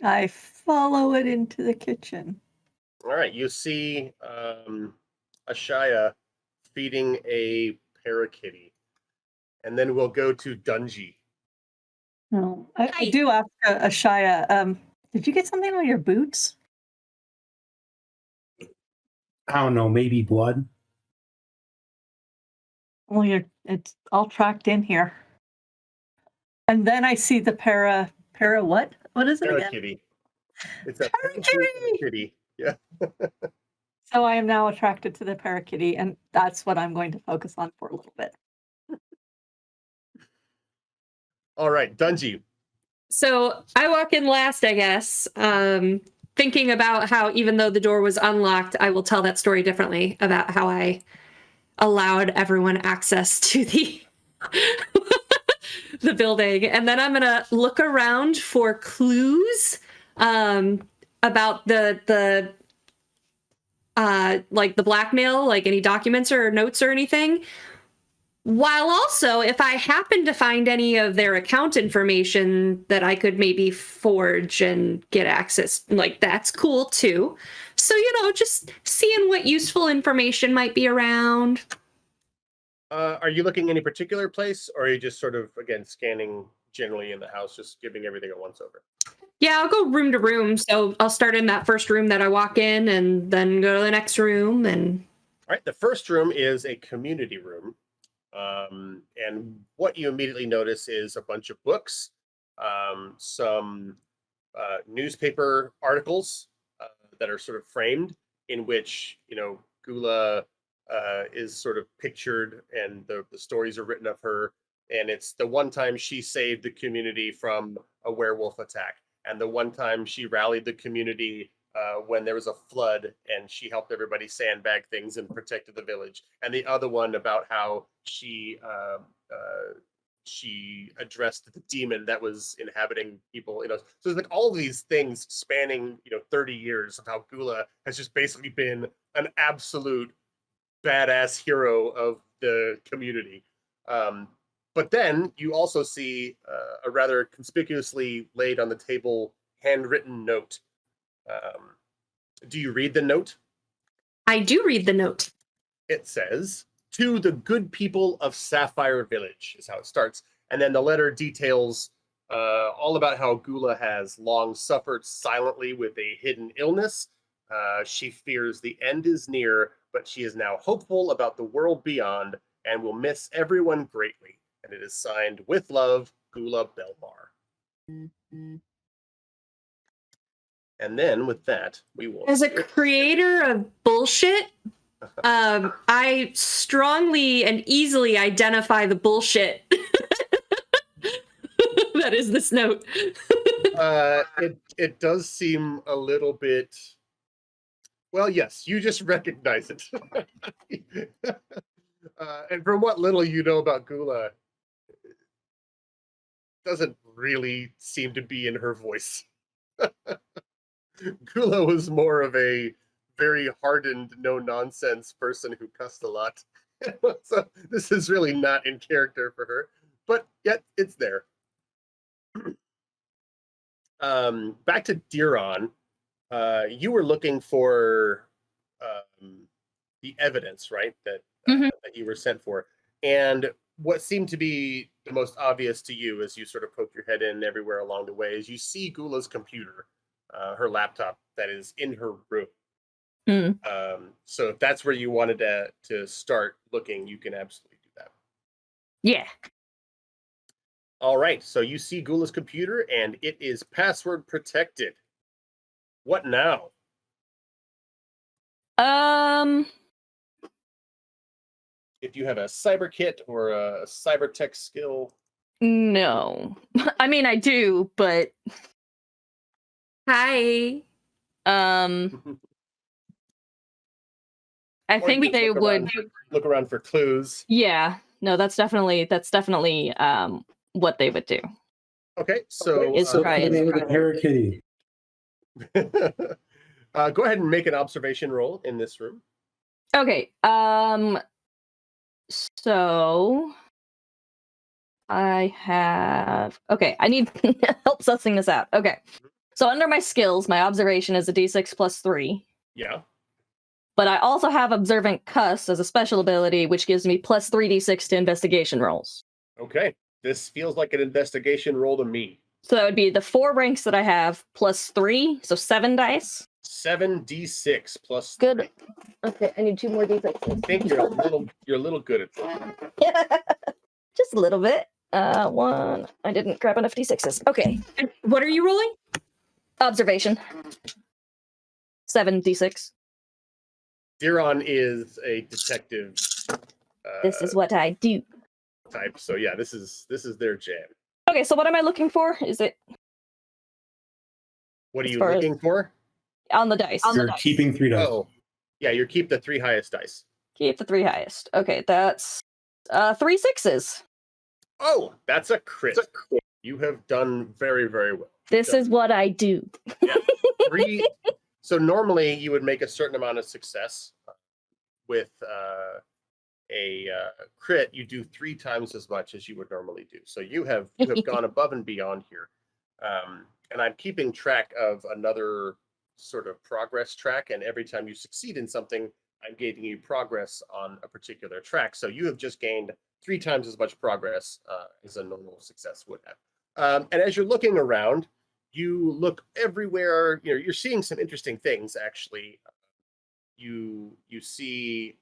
I follow it into the kitchen. All right, you see Ashaya feeding a parakeety, and then we'll go to Dungy. No, I Hi. do ask Ashaya, did you get something on your boots? I don't know, maybe blood. Well, it's all tracked in here. And then I see the para what? What is it again? Parakeety. It's a Parakeety! kitty. Yeah. So I am now attracted to the parakeety, and that's what I'm going to focus on for a little bit. All right, Dungy. So I walk in last, I guess, thinking about how even though the door was unlocked, I will tell that story differently about how I allowed everyone access to the the building. And then I'm gonna look around for clues about the like the blackmail, like any documents or notes or anything. While also, if I happen to find any of their account information that I could maybe forge and get access, like that's cool too. So, just seeing what useful information might be around. Are you looking any particular place, or are you just sort of, again, scanning generally in the house, just giving everything a once over? Yeah, I'll go room to room. So I'll start in that first room that I walk in and then go to the next room. And All right, the first room is a community room. And what you immediately notice is a bunch of books, some newspaper articles that are sort of framed, in which Gula is sort of pictured, and the stories are written of her, and it's the one time she saved the community from a werewolf attack. and the one time she rallied the community when there was a flood, and she helped everybody sandbag things and protected the village. And the other one about how she addressed the demon that was inhabiting people. So it's like all these things spanning 30 years of how Gula has just basically been an absolute badass hero of the community. But then you also see a rather conspicuously laid on the table handwritten note. Do you read the note? I do read the note. It says, "To the good people of Sapphire Village," is how it starts. And then the letter details all about how Gula has long suffered silently with a hidden illness. She fears the end is near, but she is now hopeful about the world beyond and will miss everyone greatly. And it is signed, "With love, Gula Belmar." And then with that, we will... As a creator of bullshit, I strongly and easily identify the bullshit that is this note. It does seem a little bit... Well, yes, you just recognize it. And from what little you know about Gula, it doesn't really seem to be in her voice. Gula was more of a very hardened, no-nonsense person who cussed a lot. So this is really not in character for her, but yet it's there. Back to Diron. You were looking for the evidence, right? That you were sent for. And what seemed to be the most obvious to you as you sort of poked your head in everywhere along the way is you see Gula's computer, her laptop that is in her room. So if that's where you wanted to start looking, you can absolutely do that. Yeah. All right, so you see Gula's computer, and it is password protected. What now? If you have a cyber kit or a cyber tech skill. No. I mean, I do, but Hi. I think they would look around for clues. Yeah. No, that's definitely what they would do. Okay, so Is try the name of the parrot kitty. Go ahead and make an observation roll in this room. Okay. So I need help sussing this out. Okay. So under my skills, my observation is a d6 plus 3. Yeah. But I also have observant cuss as a special ability, which gives me plus 3d6 to investigation rolls. Okay. This feels like an investigation roll to me. So that would be the 4 ranks that I have plus 3, so 7 dice. 7d6 plus 3. Good. Okay, I need 2 more d6s. I think you're a little good at that. Just a little bit. 1. I didn't grab enough d6s. Okay. What are you rolling? Observation. 7d6. Diron is a detective. This is what I do. Type. So yeah, this is their jam. Okay, so what am I looking for? Is it? What are you looking for? On the dice. You're keeping 3 dice. Oh, yeah, you keep the 3 highest dice. Keep the 3 highest. Okay, that's 3 6s. Oh, that's a crit. You have done very, very well. This is what I do. Yeah. 3. So normally you would make a certain amount of success with a crit. You do 3 times as much as you would normally do. So you have gone above and beyond here. And I'm keeping track of another sort of progress track. And every time you succeed in something, I'm giving you progress on a particular track. So you have just gained 3 times as much progress as a normal success would have. And as you're looking around, you look everywhere. You're seeing some interesting things. Actually, you see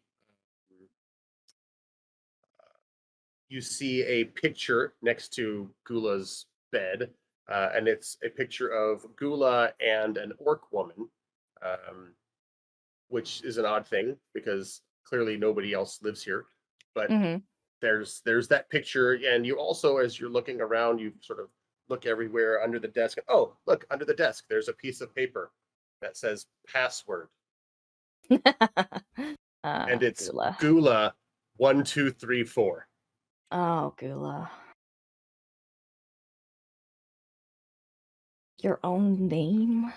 a picture next to Gula's bed, and it's a picture of Gula and an orc woman, which is an odd thing because clearly nobody else lives here. But there's that picture, and you also, as you're looking around, you sort of look everywhere under the desk. Oh, look, under the desk, there's a piece of paper that says password. And it's Gula. Gula 1234. Oh, Gula. Your own name?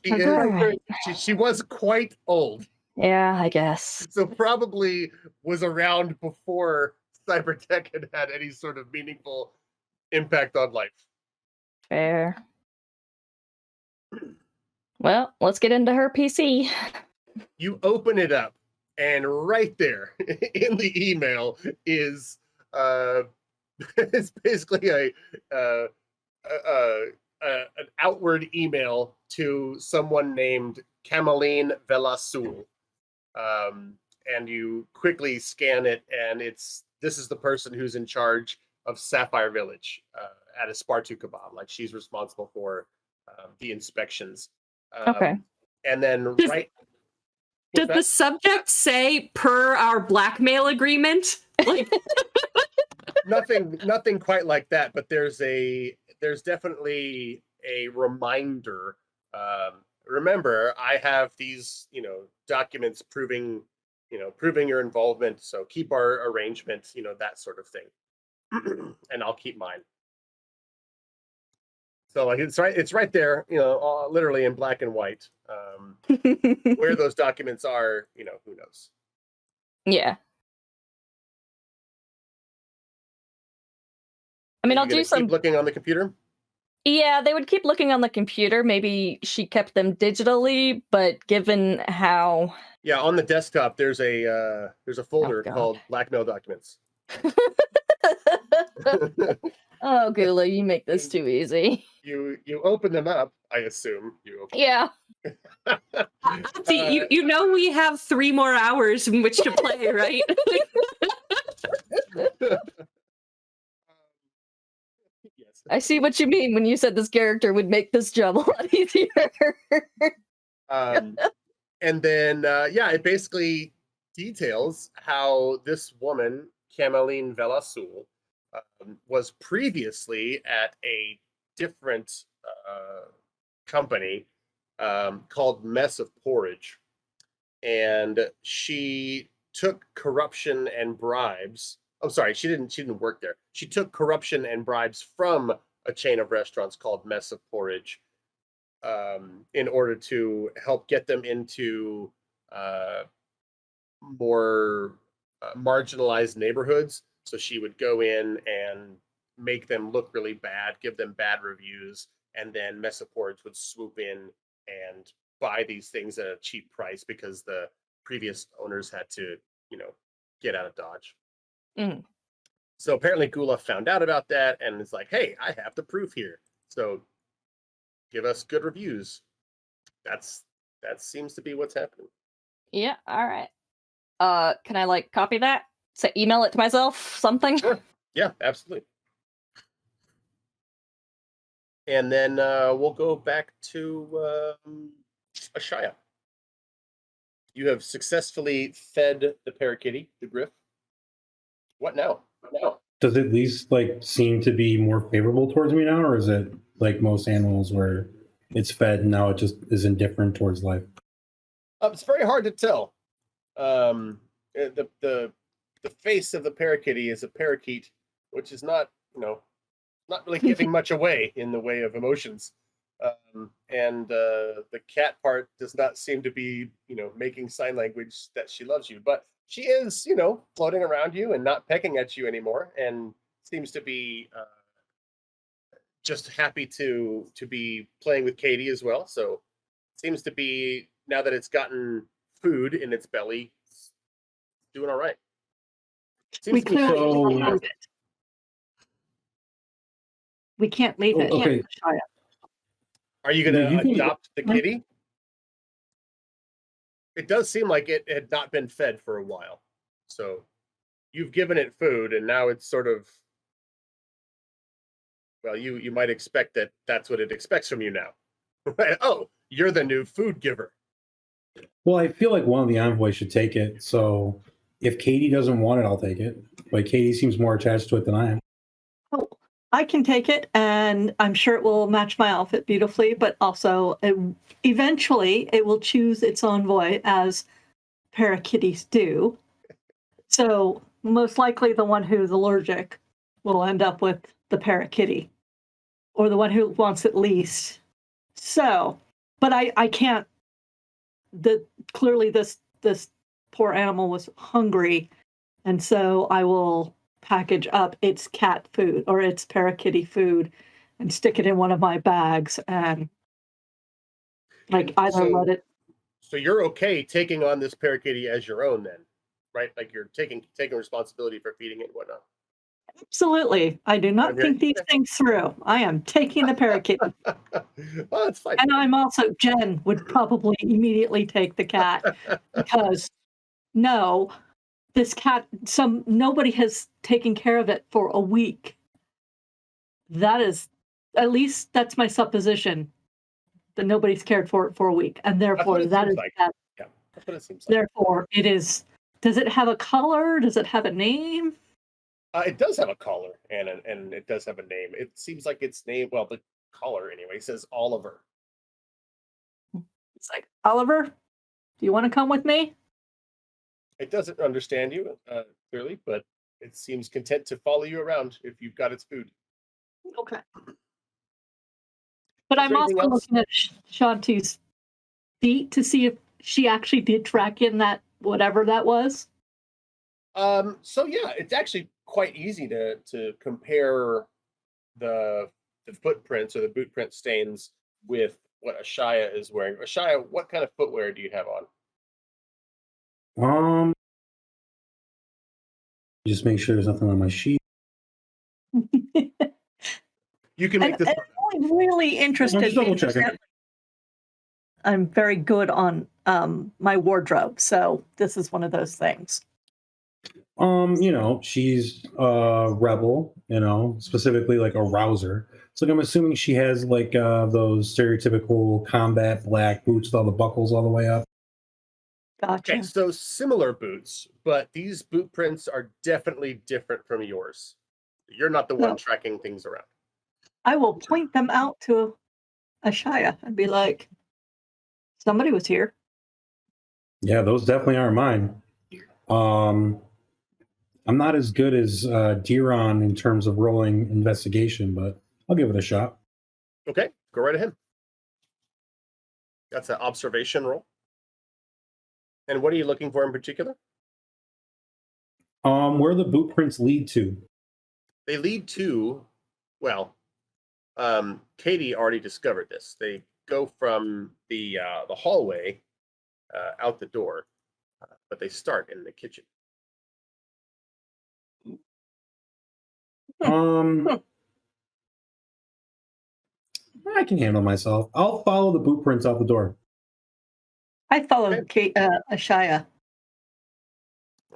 She, is, Alright. she was quite old, Yeah, I guess. so probably was around before cybertech had any sort of meaningful impact on life. Fair. Well, let's get into her PC. You open it up, and right there in the email is it's basically an outward email to someone named Cameline Velasul. And you quickly scan it, and this is the person who's in charge of Sapphire Village at Espartu Kebab. Like, she's responsible for the inspections. Okay. And then Does the subject say per our blackmail agreement? Like, nothing quite like that, but there's definitely a reminder. Remember, I have these, documents proving your involvement. So keep our arrangement, that sort of thing. And I'll keep mine. So like it's right there, literally in black and white. Where those documents are, who knows? Yeah. I mean, I'll do some. Keep looking on the computer. Yeah, they would keep looking on the computer. Maybe she kept them digitally, but given how. Yeah, on the desktop, there's a folder God. called Blackmail Documents. Oh, Gula, you make this too easy. You open them up, I assume. Yeah. See, we have 3 more hours in which to play, right? Yes. I see what you mean when you said this character would make this job a lot easier. And then, it basically details how this woman, Cameline Velasul, was previously at a different company called Mess of Porridge. And she took corruption and bribes. I'm sorry, she didn't work there. She took corruption and bribes from a chain of restaurants called Mess of Porridge in order to help get them into more marginalized neighborhoods. So she would go in and make them look really bad, give them bad reviews, and then Mess of Porridge would swoop in and buy these things at a cheap price because the previous owners had to, get out of Dodge. Mm. So apparently Gula found out about that and is like, hey, I have the proof here. So give us good reviews. That seems to be what's happening. Yeah, all right. Can I copy that? So email it to myself, something? Sure. Yeah, absolutely. And then we'll go back to Ashaya. You have successfully fed the parakeety, the griff. What now? Does it at least seem to be more favorable towards me now, or is it like most animals where it's fed and now it just is indifferent towards life? It's very hard to tell. The face of the parakeety is a parakeet, which is not really giving much away in the way of emotions. And the cat part does not seem to be, making sign language that she loves you, but she is, floating around you and not pecking at you anymore, and seems to be just happy to be playing with Katie as well. So seems to be, now that it's gotten food in its belly, it's doing all right. We clearly can't leave it. We can't leave it. Okay. Shia. Are you going to adopt the kitty? It does seem like it had not been fed for a while. So you've given it food, and now it's sort of, well, you might expect that that's what it expects from you now. Oh, you're the new food giver. Well, I feel like one of the envoys should take it. So if Katie doesn't want it, I'll take it. But Katie seems more attached to it than I am. I can take it, and I'm sure it will match my outfit beautifully, but also eventually it will choose its envoy, as parakitties do. So most likely the one who's allergic will end up with the parakitty, or the one who wants it least. So, but I can't. Clearly this poor animal was hungry, and so I will package up its cat food or its parakitty food and stick it in one of my bags and either let it. So you're okay taking on this parakitty as your own then, right? Like you're taking responsibility for feeding it and whatnot. Absolutely. I do not think these things through. I am taking the parakeet. Well, that's fine. And I'm also, Jen would probably immediately take the cat because no, this cat, nobody has taken care of it for a week. That is, at least that's my supposition, that nobody's cared for it for a week. And therefore that is, yeah, that's what it seems like. Therefore it is, does it have a color? Does it have a name? It does have a collar and it does have a name. It seems like its name, well, the collar anyway, says Oliver. It's like, Oliver, do you want to come with me? It doesn't understand you clearly, but it seems content to follow you around if you've got its food. Okay. But I'm also looking at Shanti's feet to see if she actually did track in that whatever that was. So yeah, it's actually quite easy to compare the footprints or the boot print stains with what Ashaya is wearing. Ashaya, what kind of footwear do you have on? Just make sure there's nothing on my sheet. You can make this. I'm really interested. I'm just double checking. I'm very good on my wardrobe, so this is one of those things. She's a rebel, specifically like a rouser. So I'm assuming she has like those stereotypical combat black boots with all the buckles all the way up. Gotcha. Okay, so similar boots, but these boot prints are definitely different from yours. You're not the one tracking things around. I will point them out to Ashaya and be like, somebody was here. Yeah, those definitely aren't mine. I'm not as good as Diron in terms of rolling investigation, but I'll give it a shot. Okay, go right ahead. That's an observation roll. And what are you looking for in particular? Where the boot prints lead to? They lead to, well, Katie already discovered this. They go from the hallway out the door, but they start in the kitchen. I can handle myself. I'll follow the boot prints out the door. I followed Ashaya.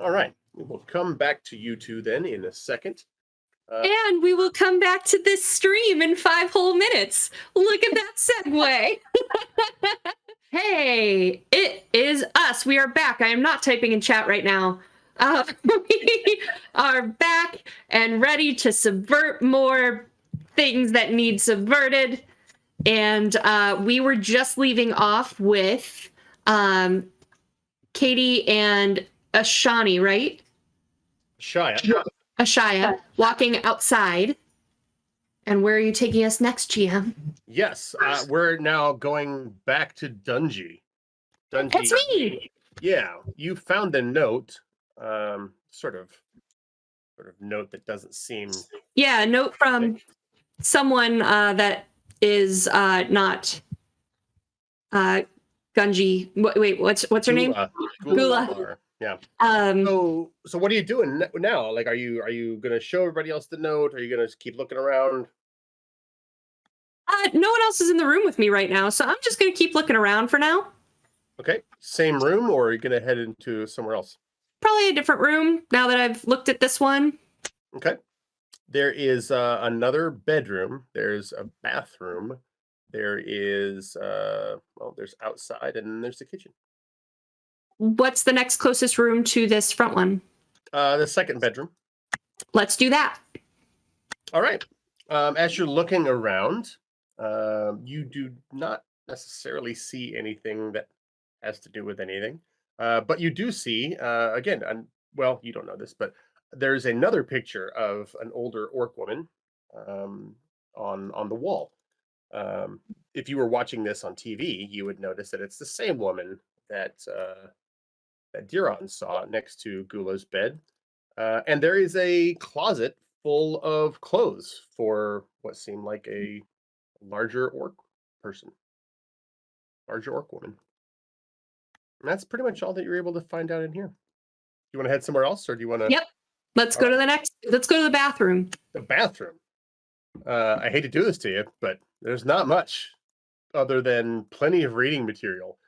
All right. We'll come back to you two then in a second. And we will come back to this stream in 5 whole minutes. Look at that segue. Hey, it is us. We are back. I am not typing in chat right now. We are back and ready to subvert more things that need subverted. And we were just leaving off with Katie and Ashani, right? Ashaya, walking outside. And where are you taking us next, GM? Yes, we're now going back to Dungy. That's me. Yeah, you found a note, sort of note that doesn't seem. Yeah, a note from someone that is not Gunji. Wait, what's her name? Gula. Yeah. So what are you doing now? Like, are you gonna show everybody else the note? Are you gonna keep looking around? No one else is in the room with me right now, so I'm just gonna keep looking around for now. Okay. Same room, or are you gonna head into somewhere else? Probably a different room now that I've looked at this one. Okay. There is another bedroom. There's a bathroom. There is there's outside, and then there's the kitchen. What's the next closest room to this front one? The second bedroom. Let's do that. All right. As you're looking around, you do not necessarily see anything that has to do with anything. But you do see, again, well, you don't know this, but there's another picture of an older orc woman on the wall. If you were watching this on TV, you would notice that it's the same woman that Diron saw next to Gula's bed. And there is a closet full of clothes for what seemed like a larger orc person, larger orc woman. And that's pretty much all that you're able to find out in here. You want to head somewhere else, or do you want to? Yep. Let's go to the next. Let's go to the bathroom. The bathroom. I hate to do this to you, but there's not much other than plenty of reading material.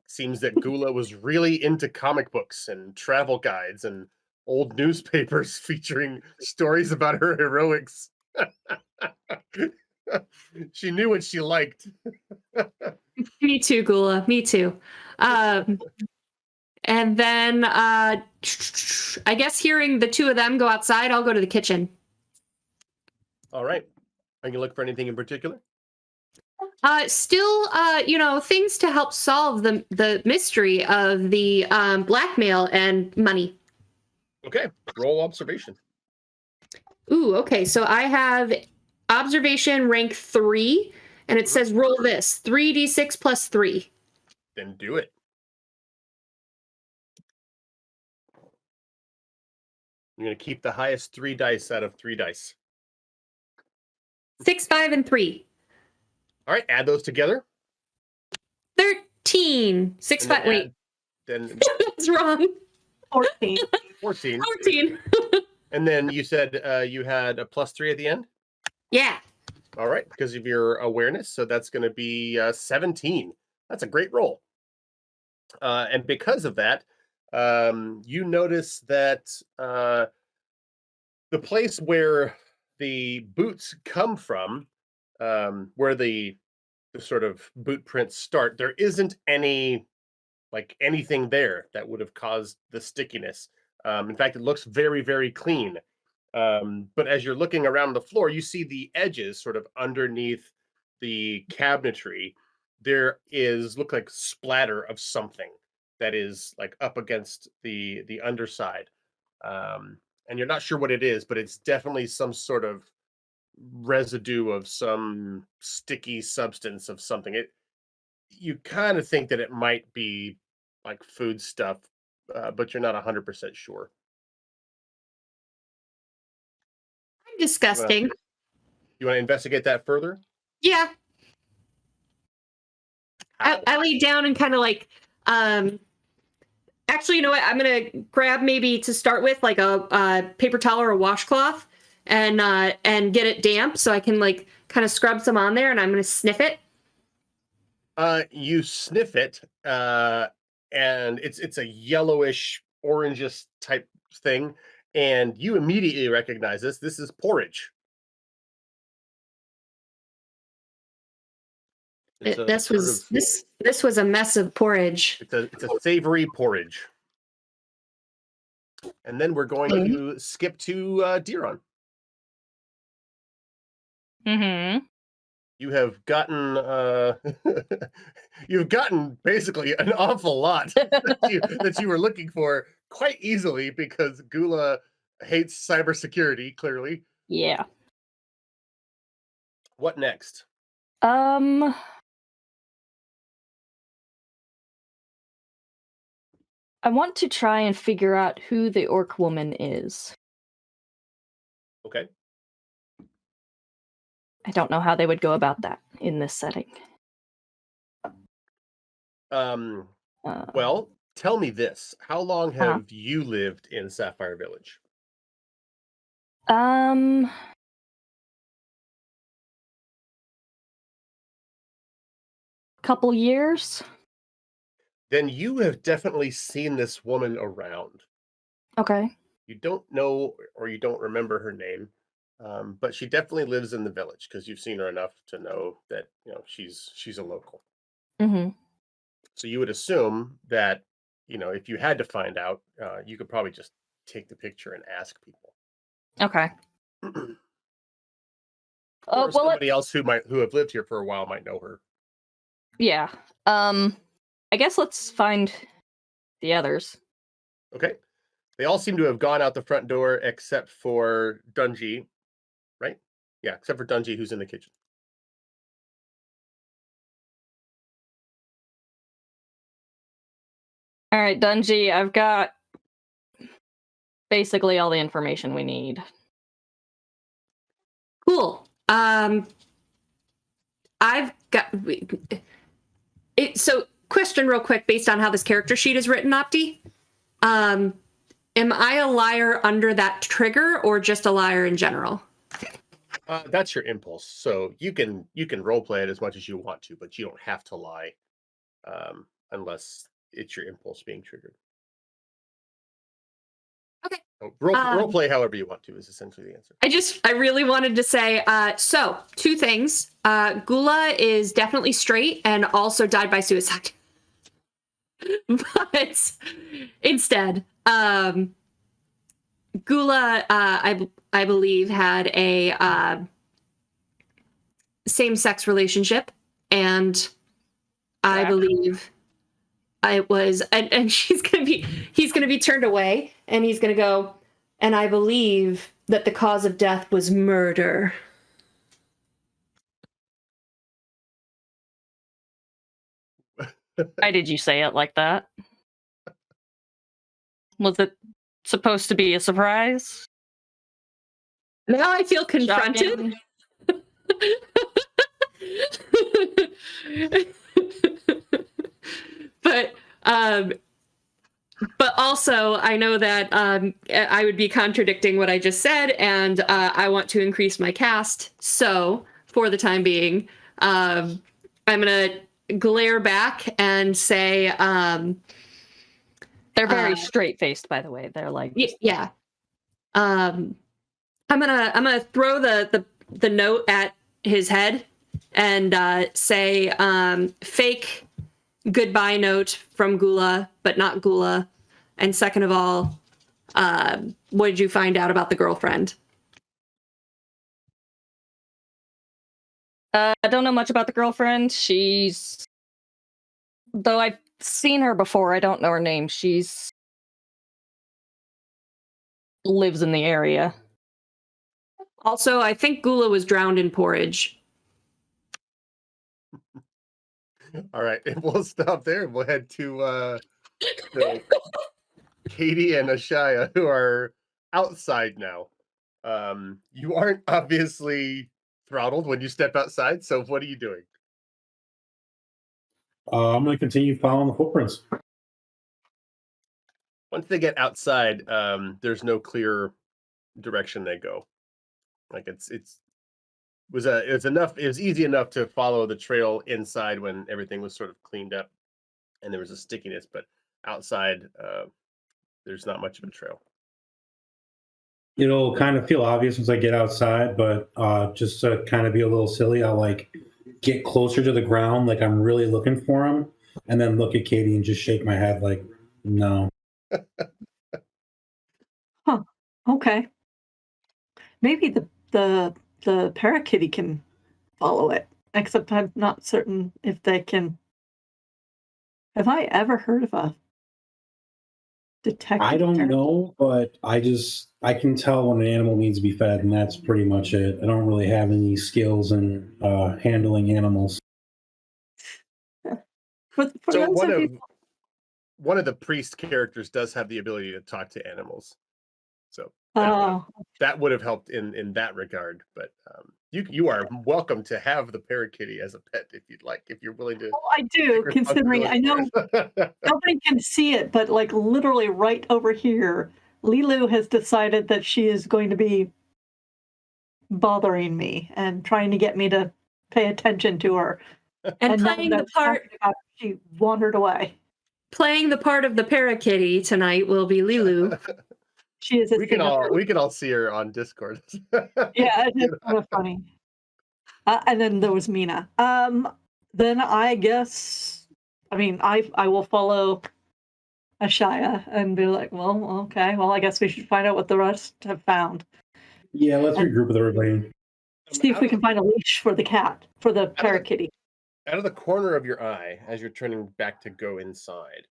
Seems that Gula was really into comic books and travel guides and old newspapers featuring stories about her heroics. She knew what she liked. Me too, Gula. Me too. And then I guess hearing the two of them go outside, I'll go to the kitchen. All right. Are you looking for anything in particular? Still, things to help solve the mystery of the blackmail and money. Okay. Roll observation. Ooh, okay. So I have observation rank 3, and it says roll this 3d6 plus 3. Then do it. I'm going to keep the highest 3 dice out of 3 dice. 6, 5, and 3. All right. Add those together. 13. 6, 5. Wait. Then That's wrong. 14. 14. 14. And then you said you had a +3 at the end? Yeah. All right, because of your awareness. So that's going to be 17. That's a great roll. And because of that, you notice that the place where the boots come from, where the sort of boot prints start, there isn't anything there that would have caused the stickiness. In fact, it looks very, very clean. But as you're looking around the floor, you see the edges sort of underneath the cabinetry. There look like splatter of something that is like up against the underside. And you're not sure what it is, but it's definitely some sort of residue of some sticky substance of something. You kind of think that it might be like food stuff, but you're not 100% sure. Disgusting. You want to investigate that further? Yeah. I lay down and kind of like, actually, you know what? I'm going to grab maybe to start with like a paper towel or a washcloth and get it damp so I can like kind of scrub some on there, and I'm going to sniff it. You sniff it, and it's a yellowish, orangish type thing, and you immediately recognize this. This is porridge. This was a mess of porridge. It's a savory porridge. And then we're going to skip to Diron. Mm-hmm. You have gotten you've gotten basically an awful lot that you were looking for quite easily, because Gula hates cybersecurity, clearly. Yeah. What next? I want to try and figure out who the orc woman is. Okay. I don't know how they would go about that in this setting. Well, tell me this. How long have you lived in Sapphire Village? Couple years. Then you have definitely seen this woman around. Okay. You don't know, or you don't remember her name, but she definitely lives in the village, because you've seen her enough to know that she's a local. Mm-hmm. So you would assume that if you had to find out, you could probably just take the picture and ask people. Okay. Oh, Or somebody else who have lived here for a while might know her. yeah. I guess let's find the others. Okay. They all seem to have gone out the front door except for Dungy, right? Yeah, except for Dungy, who's in the kitchen. All right, Dungy, I've got basically all the information we need. Cool. I've got it. So, question real quick, based on how this character sheet is written, Opti. Am I a liar under that trigger, or just a liar in general? That's your impulse. So you can role play it as much as you want to, but you don't have to lie, unless it's your impulse being triggered. Okay. So role play however you want to is essentially the answer. I really wanted to say, so 2 things. Gula is definitely straight and also died by suicide. But instead, Gula, I believe, had a same-sex relationship, and I believe it was, and he's gonna be turned away, and he's gonna go, and I believe that the cause of death was murder. Why did you say it like that? Was it supposed to be a surprise? Now I feel confronted. But also I know that I would be contradicting what I just said, and I want to increase my cast. So for the time being, I'm gonna glare back and say, they're very straight-faced, by the way. They're like, yeah. I'm gonna throw the note at his head and say, fake goodbye note from Gula, but not Gula. And second of all, what did you find out about the girlfriend? I don't know much about the girlfriend. Though I've seen her before, I don't know her name. Lives in the area. Also, I think Gula was drowned in porridge. All right, and we'll stop there. We'll head to Katie and Ashaya, who are outside now. You aren't obviously throttled when you step outside, so what are you doing? I'm going to continue following the footprints. Once they get outside, there's no clear direction they go. Like it was easy enough to follow the trail inside when everything was sort of cleaned up and there was a stickiness, but outside there's not much of a trail. It'll kind of feel obvious once I get outside, but just to kind of be a little silly, I'll like get closer to the ground, like I'm really looking for him, and then look at Katie and just shake my head like, no. Huh. Okay. Maybe the parakeety can follow it. Except I'm not certain if they can. Have I ever heard of a detective? I don't know, but I can tell when an animal needs to be fed, and that's pretty much it. I don't really have any skills in handling animals. For So those one of the priest characters does have the ability to talk to animals, so that would have helped in that regard. But you are welcome to have the parakeety as a pet if you'd like, if you're willing to. Oh, I do, considering I know nobody can see it, but like literally right over here, Lilu has decided that she is going to be bothering me and trying to get me to pay attention to her. And now playing that the part she wandered away. playing the part of the parakeety tonight will be Lilu. She is. We can all see her on Discord. Yeah, it's kind of funny. And then there was Mina. Then I guess, I mean, I will follow Ashaya and be like, well, okay, well, I guess we should find out what the rest have found. Yeah, let's regroup with everybody. See if we can find a leash for the cat, for the parakeetie. Out of the corner of your eye, as you're turning back to go inside,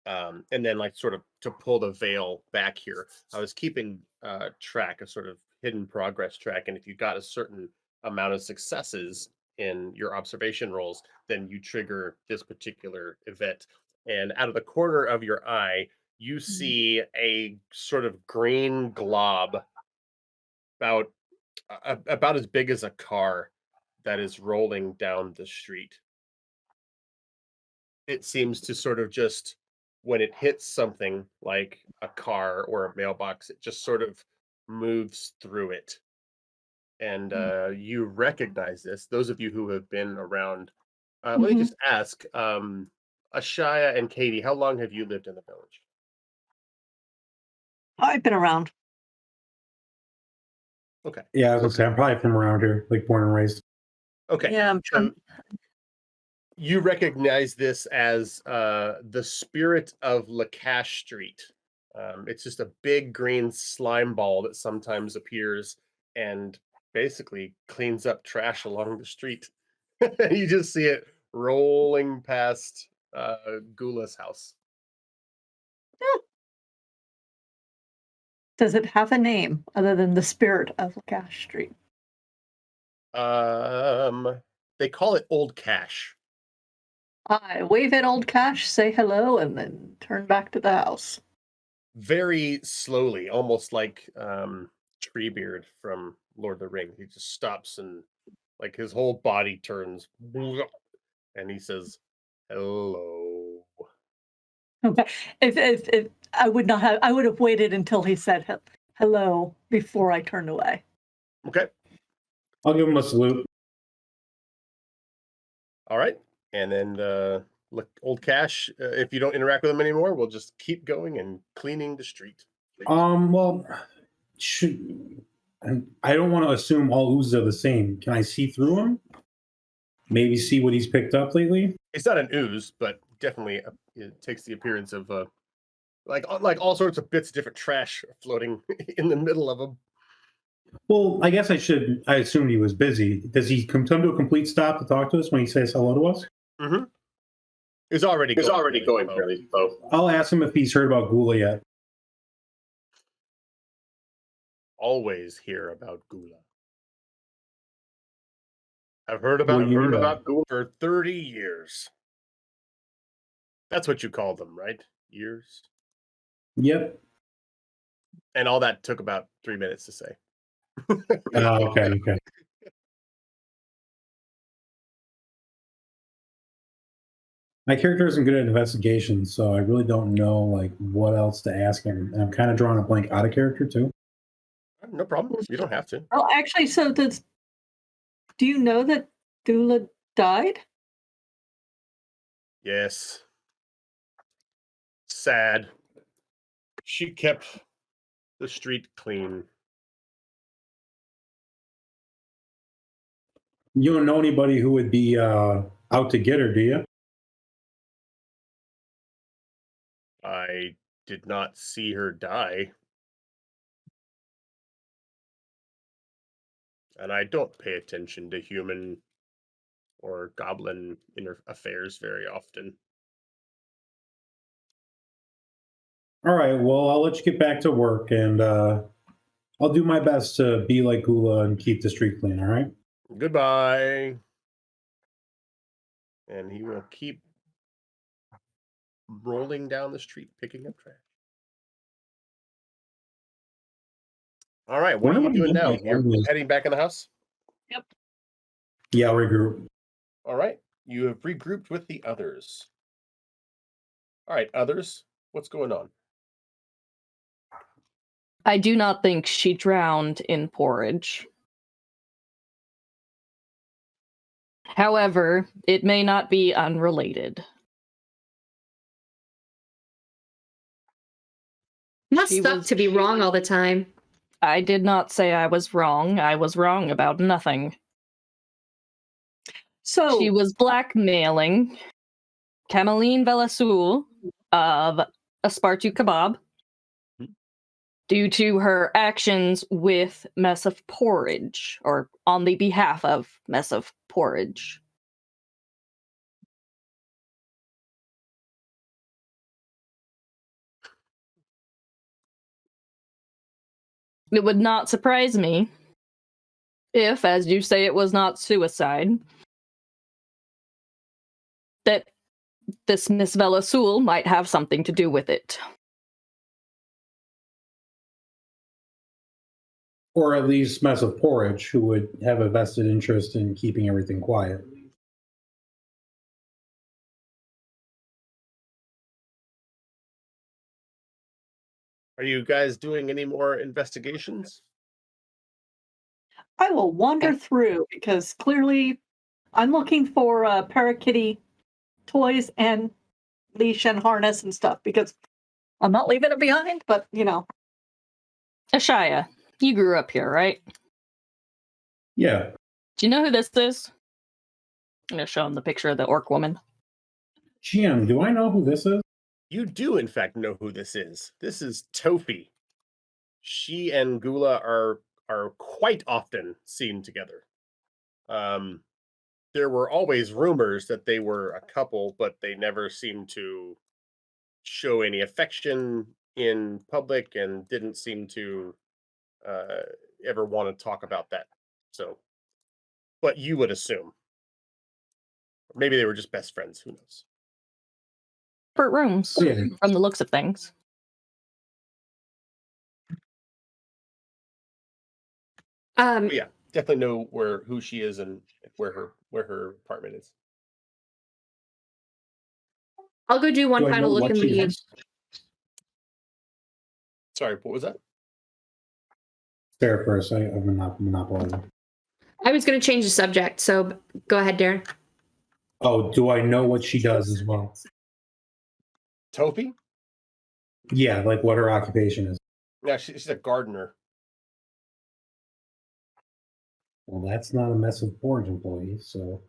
and then like sort of to pull the veil back here, I was keeping track, a sort of hidden progress track, and if you got a certain amount of successes in your observation rolls, then you trigger this particular event. And out of the corner of your eye, you see a sort of green glob about about as big as a car that is rolling down the street. It seems to sort of just, when it hits something like a car or a mailbox, it just sort of moves through it. And you recognize this. Those of you who have been around, let me just ask, Ashaya and Katie, how long have you lived in the village? I've been around. Okay. Yeah, I was gonna say I'm probably from around here, like born and raised. Okay. Yeah, I'm So you recognize this as the spirit of Lakash Street. It's just a big green slime ball that sometimes appears and basically cleans up trash along the street. You just see it rolling past Gula's house. Does it have a name other than the spirit of Lakash Street? They call it Old Cash. I wave at Old Cash, say hello, and then turn back to the house. Very slowly, almost like Treebeard from Lord of the Rings. He just stops and like his whole body turns and he says, "Hello." Okay. If I would not have, I would have waited until he said hello before I turned away. Okay. I'll give him a salute. All right. And then look, Old Cash, if you don't interact with him anymore, we'll just keep going and cleaning the street. Well, I don't want to assume all oozes are the same. Can I see through them? Maybe see what he's picked up lately? It's not an ooze, but definitely it takes the appearance of like all sorts of bits of different trash floating in the middle of them. Well, I guess I assumed he was busy. Does he come to a complete stop to talk to us when he says hello to us? Mm-hmm. It's already going fairly slow. I'll ask him if he's heard about Gula yet. Always hear about Gula. I've heard about Gula for 30 years. That's what you call them, right? Years? Yep. And all that took about 3 minutes to say. Okay. My character isn't good at investigation, so I really don't know like what else to ask him. And I'm kind of drawing a blank out of character too. No problem. You don't have to. Oh, actually, so do you know that Dula died? Yes. Sad. She kept the street clean. You don't know anybody who would be out to get her, do you? I did not see her die. And I don't pay attention to human or goblin affairs very often. All right, well, I'll let you get back to work, and I'll do my best to be like Gula and keep the street clean, all right? Goodbye. And he will keep rolling down the street, picking up trash. All right, what are you doing now? You're heading back in the house? Yep. Yeah, I'll regroup. All right, you have regrouped with the others. All right, others, what's going on? I do not think she drowned in porridge. However, it may not be unrelated. Not She stuck was- to be wrong all the time. I did not say I was wrong. I was wrong about nothing. So She was blackmailing Cameline Velasul of Aspartu Kebab due to her actions with Mess of Porridge, or on the behalf of Mess of Porridge. It would not surprise me if, as you say, it was not suicide, that this Miss Velasul might have something to do with it. Or at least Mess of Porridge, who would have a vested interest in keeping everything quiet. Are you guys doing any more investigations? I will wander through because clearly I'm looking for Parakitty toys and leash and harness and stuff because I'm not leaving it behind, but you know. Ashaya, you grew up here, right? Yeah. Do you know who this is? I'm going to show him the picture of the orc woman. GM, do I know who this is? You do, in fact, know who this is. This is Tofi. She and Gula are quite often seen together. There were always rumors that they were a couple, but they never seemed to show any affection in public and didn't seem to ever want to talk about that. So, but you would assume. Maybe they were just best friends. Who knows? Separate rooms, Yeah. from the looks of things. But yeah, definitely know who she is and where her apartment is. I'll go do one Do I final know look what in she the. is? Sorry, what was that? Sarah first. I'm not monopolizing. I was going to change the subject, so go ahead, Darren. Oh, do I know what she does as well? Tofi? Yeah, like what her occupation is. Yeah, she's a gardener. Well, that's not a Mess of Porridge employee, so.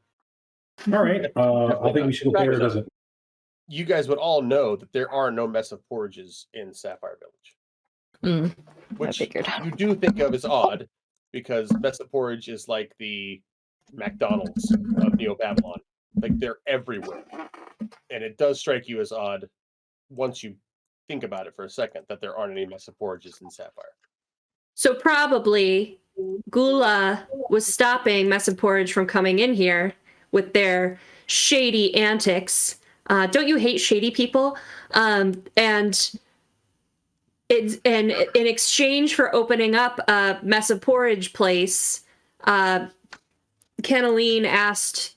All right. I think we should go pay her a visit. You guys would all know that there are no Mess of Porridges in Sapphire Village. Which figured. you do think of as odd, because Mess of Porridge is like the McDonald's of Neo Babylon. Like they're everywhere. And it does strike you as odd once you think about it for a second that there aren't any Mess of Porridges in Sapphire. So probably Gula was stopping Mess of Porridge from coming in here with their shady antics. Don't you hate shady people? And in exchange for opening up a Mess of Porridge place, Kenneline asked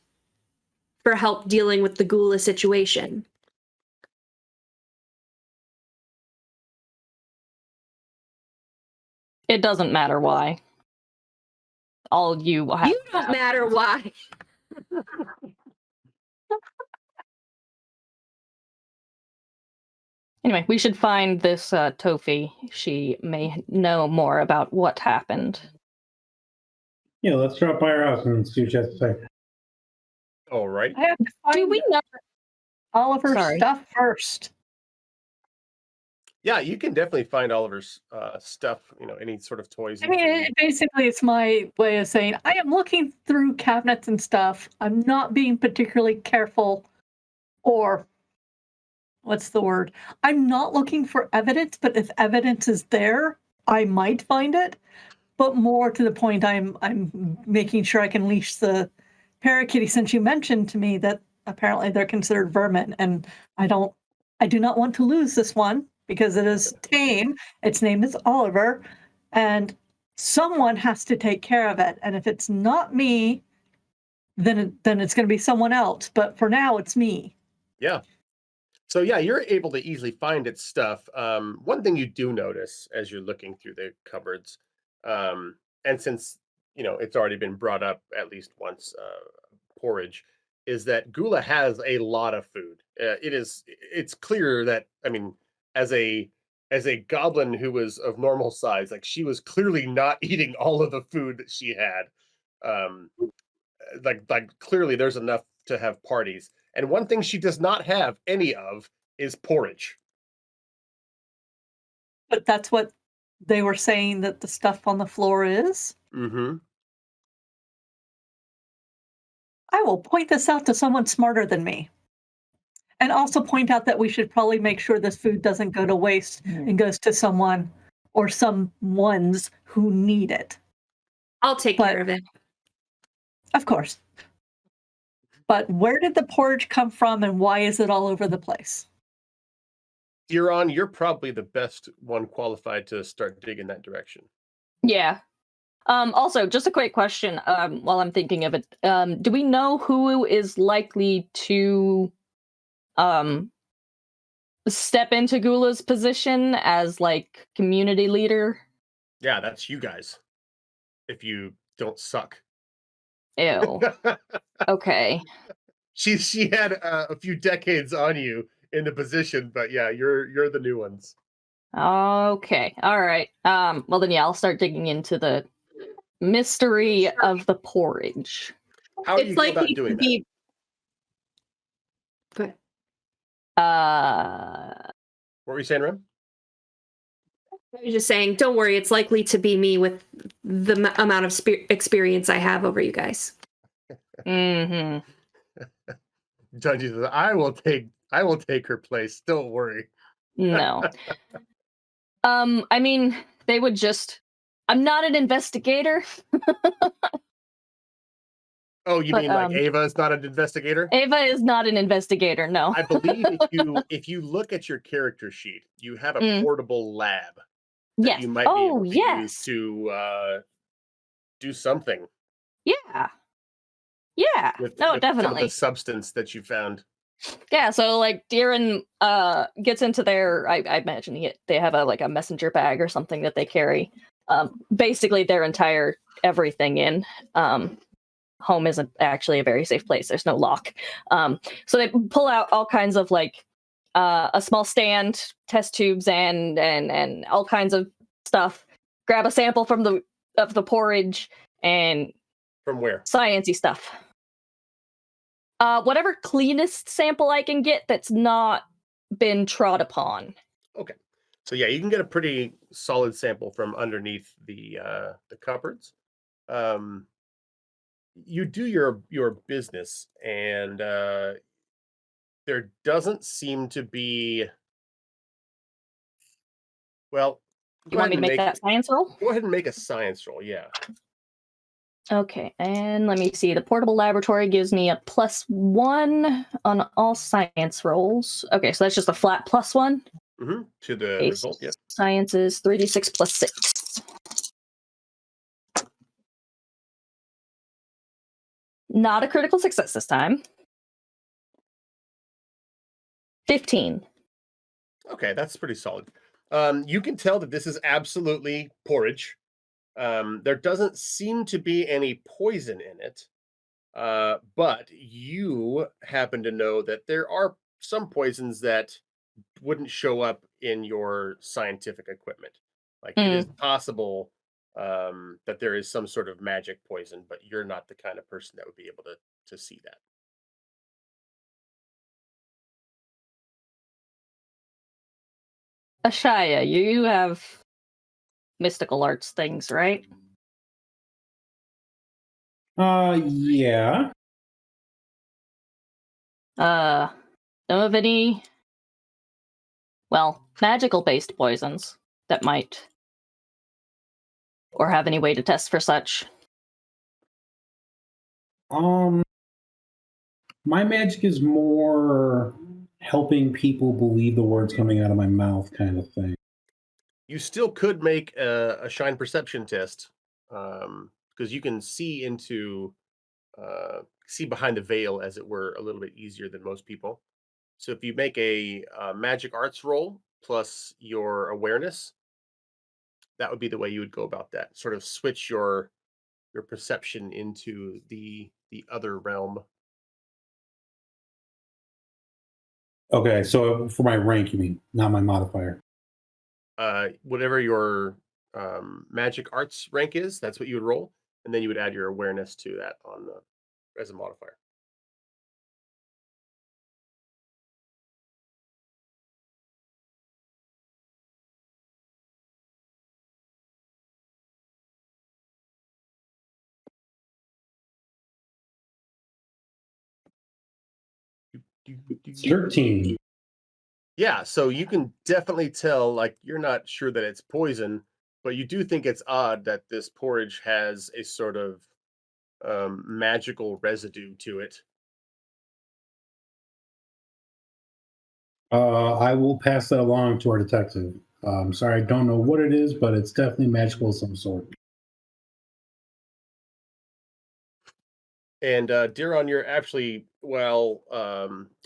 for help dealing with the Gula situation. It doesn't matter why. All you have. You don't matter why. Anyway, we should find this Tofi. She may know more about what happened. Yeah, let's drop by her house and see what she has to say. All right. I have to Do find we know? Oliver's Sorry. stuff first. Yeah, you can definitely find Oliver's stuff, any sort of toys. I mean, basically, it's my way of saying I am looking through cabinets and stuff. I'm not being particularly careful, or what's the word? I'm not looking for evidence, but if evidence is there, I might find it. But more to the point, I'm making sure I can leash the Parakitty, since you mentioned to me that apparently they're considered vermin, and I do not want to lose this one because it is tame. Its name is Oliver, and someone has to take care of it. And if it's not me, then it's going to be someone else. But for now, it's me. Yeah. So yeah, you're able to easily find its stuff. One thing you do notice as you're looking through the cupboards, and since it's already been brought up at least once, porridge, is that Gula has a lot of food. It's clear that, I mean, as a goblin who was of normal size, like she was clearly not eating all of the food that she had. Like clearly there's enough to have parties. And one thing she does not have any of is porridge. But that's what they were saying that the stuff on the floor is, Mm-hmm. I will point this out to someone smarter than me. And also point out that we should probably make sure this food doesn't go to waste and goes to someone or some ones who need it. I'll take But- care of it. Of course. But where did the porridge come from and why is it all over the place? You're probably the best one qualified to start digging that direction. Yeah. Also, just a quick question. While I'm thinking of it, do we know who is likely to step into Gula's position as like community leader? Yeah, that's you guys. If you don't suck. Ew. Okay. She had a few decades on you in the position, but yeah, you're the new ones. Okay. All right. Well then, yeah, I'll start digging into the mystery of the porridge. How are you It's go about likely doing to that? be. But What were you saying, Rem? I was just saying, don't worry. It's likely to be me with the amount of experience I have over you guys. Mm-hmm. Dungeons. I will take her place. Don't worry. No. I mean, they would just. I'm not an investigator. Oh, you But, mean like Ava is not an investigator? Ava is not an investigator. No. I believe if you look at your character sheet, you have a Mm. portable lab that Yes. you might be Oh, able to use yes. to do something Yeah. Yeah. with No, some of definitely. the substance that you found. Yeah, so like Deeren gets into their I imagine they have a messenger bag or something that they carry basically their entire everything in. Home isn't actually a very safe place. There's no lock. So they pull out all kinds of like a small stand, test tubes and all kinds of stuff. Grab a sample from the porridge and From where? sciencey stuff. Whatever cleanest sample I can get that's not been trod upon. Okay. So yeah, you can get a pretty solid sample from underneath the cupboards. You do your business, and there doesn't seem to be. Well, You want me to make that science roll? Go ahead and make a science roll. Yeah. Okay, and let me see. The portable laboratory gives me a +1 on all science rolls. Okay, so that's just a flat +1. Mm-hmm. To the Okay, result. Yep. science is 3d6 + 6. Not a critical success this time. 15. Okay, that's pretty solid. You can tell that this is absolutely porridge. There doesn't seem to be any poison in it, but you happen to know that there are some poisons that wouldn't show up in your scientific equipment. Like it is possible that there is some sort of magic poison, but you're not the kind of person that would be able to see that. Ashaya, you have mystical arts things, right? Yeah. Know of any, well, magical based poisons that might, or have any way to test for such? My magic is more helping people believe the words coming out of my mouth, kind of thing. You still could make a shine perception test because you can see into see behind the veil, as it were, a little bit easier than most people. So if you make a magic arts roll plus your awareness, that would be the way you would go about that. Sort of switch your perception into the other realm. Okay, so for my rank, you mean, not my modifier. Whatever your magic arts rank is, that's what you would roll, and then you would add your awareness to that on the as a modifier. 13. Yeah, so you can definitely tell, like, you're not sure that it's poison, but you do think it's odd that this porridge has a sort of magical residue to it. I will pass that along to our detective. Sorry, I don't know what it is, but it's definitely magical of some sort. And Diron, you're actually, while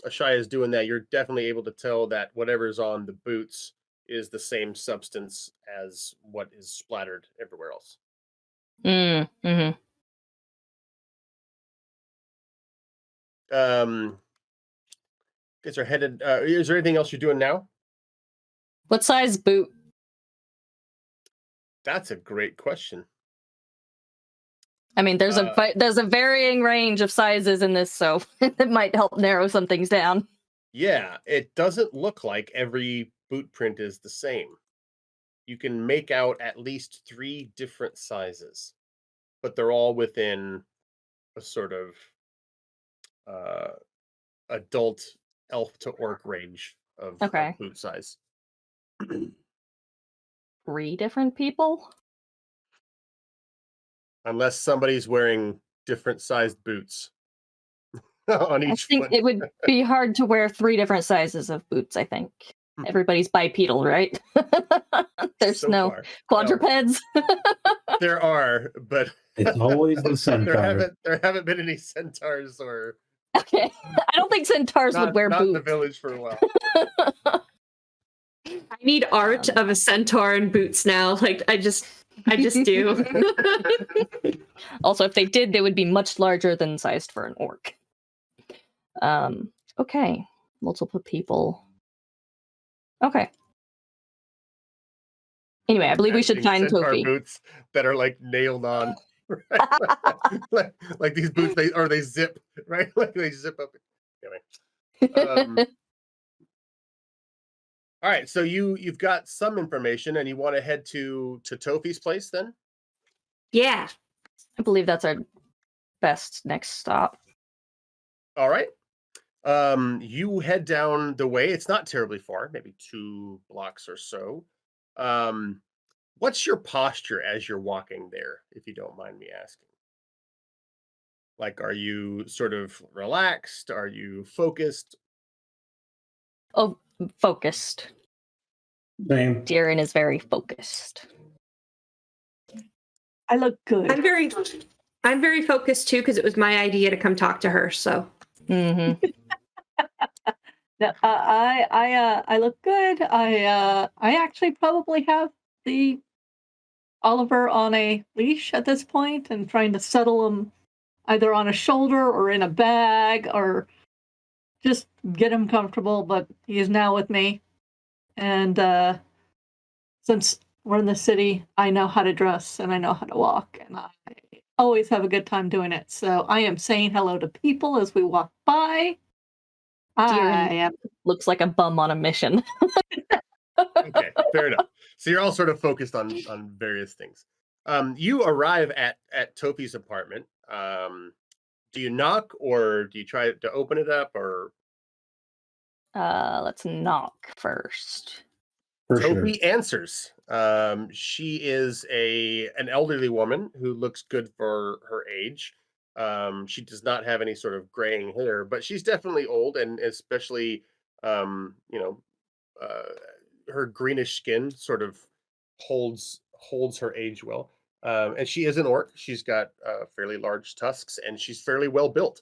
Ashaya is doing that, you're definitely able to tell that whatever's on the boots is the same substance as what is splattered everywhere else. Mm-hmm. Guys are headed. Is there anything else you're doing now? What size boot? That's a great question. I mean, there's a varying range of sizes in this, so it might help narrow some things down. Yeah, it doesn't look like every boot print is the same. You can make out at least 3 different sizes, but they're all within a sort of adult elf to orc range of boot size. 3 different people? Unless somebody's wearing different sized boots on each I think foot. it would be hard to wear 3 different sizes of boots, I think. Everybody's bipedal, right? There's So no far. quadrupeds. There are, but It's always the centaur. there haven't been any centaurs or Okay. I don't think centaurs would wear not boots. in the village for a while. I need art of a centaur in boots now. Like I just do. Also, if they did, they would be much larger than sized for an orc. Okay. Multiple people. Okay. Anyway, I believe we should find centaur Tofi. boots that are like nailed on. Right? like these boots, they zip, right? Like they zip up. Anyway. All right, so you've got some information, and you want to head to Tofi's place, then? Yeah. I believe that's our best next stop. All right. You head down the way. It's not terribly far, maybe 2 blocks or so. What's your posture as you're walking there, if you don't mind me asking? Like, are you sort of relaxed? Are you focused? Oh, focused. Same. Darren is very focused. I look good. I'm very focused too because it was my idea to come talk to her. So. Mm-hmm. No, I look good. I actually probably have the Oliver on a leash at this point and trying to settle him either on a shoulder or in a bag or just get him comfortable. But he is now with me, and since we're in the city, I know how to dress and I know how to walk, and I always have a good time doing it. So I am saying hello to people as we walk by. Looks like a bum on a mission. Okay, fair enough. So you're all sort of focused on various things. You arrive at Tofi's apartment. Do you knock or do you try to open it up, or Let's knock first. For sure. Tofi answers. She is an elderly woman who looks good for her age. She does not have any sort of graying hair, but she's definitely old, and especially her greenish skin sort of holds her age well. And she is an orc. She's got fairly large tusks, and she's fairly well built.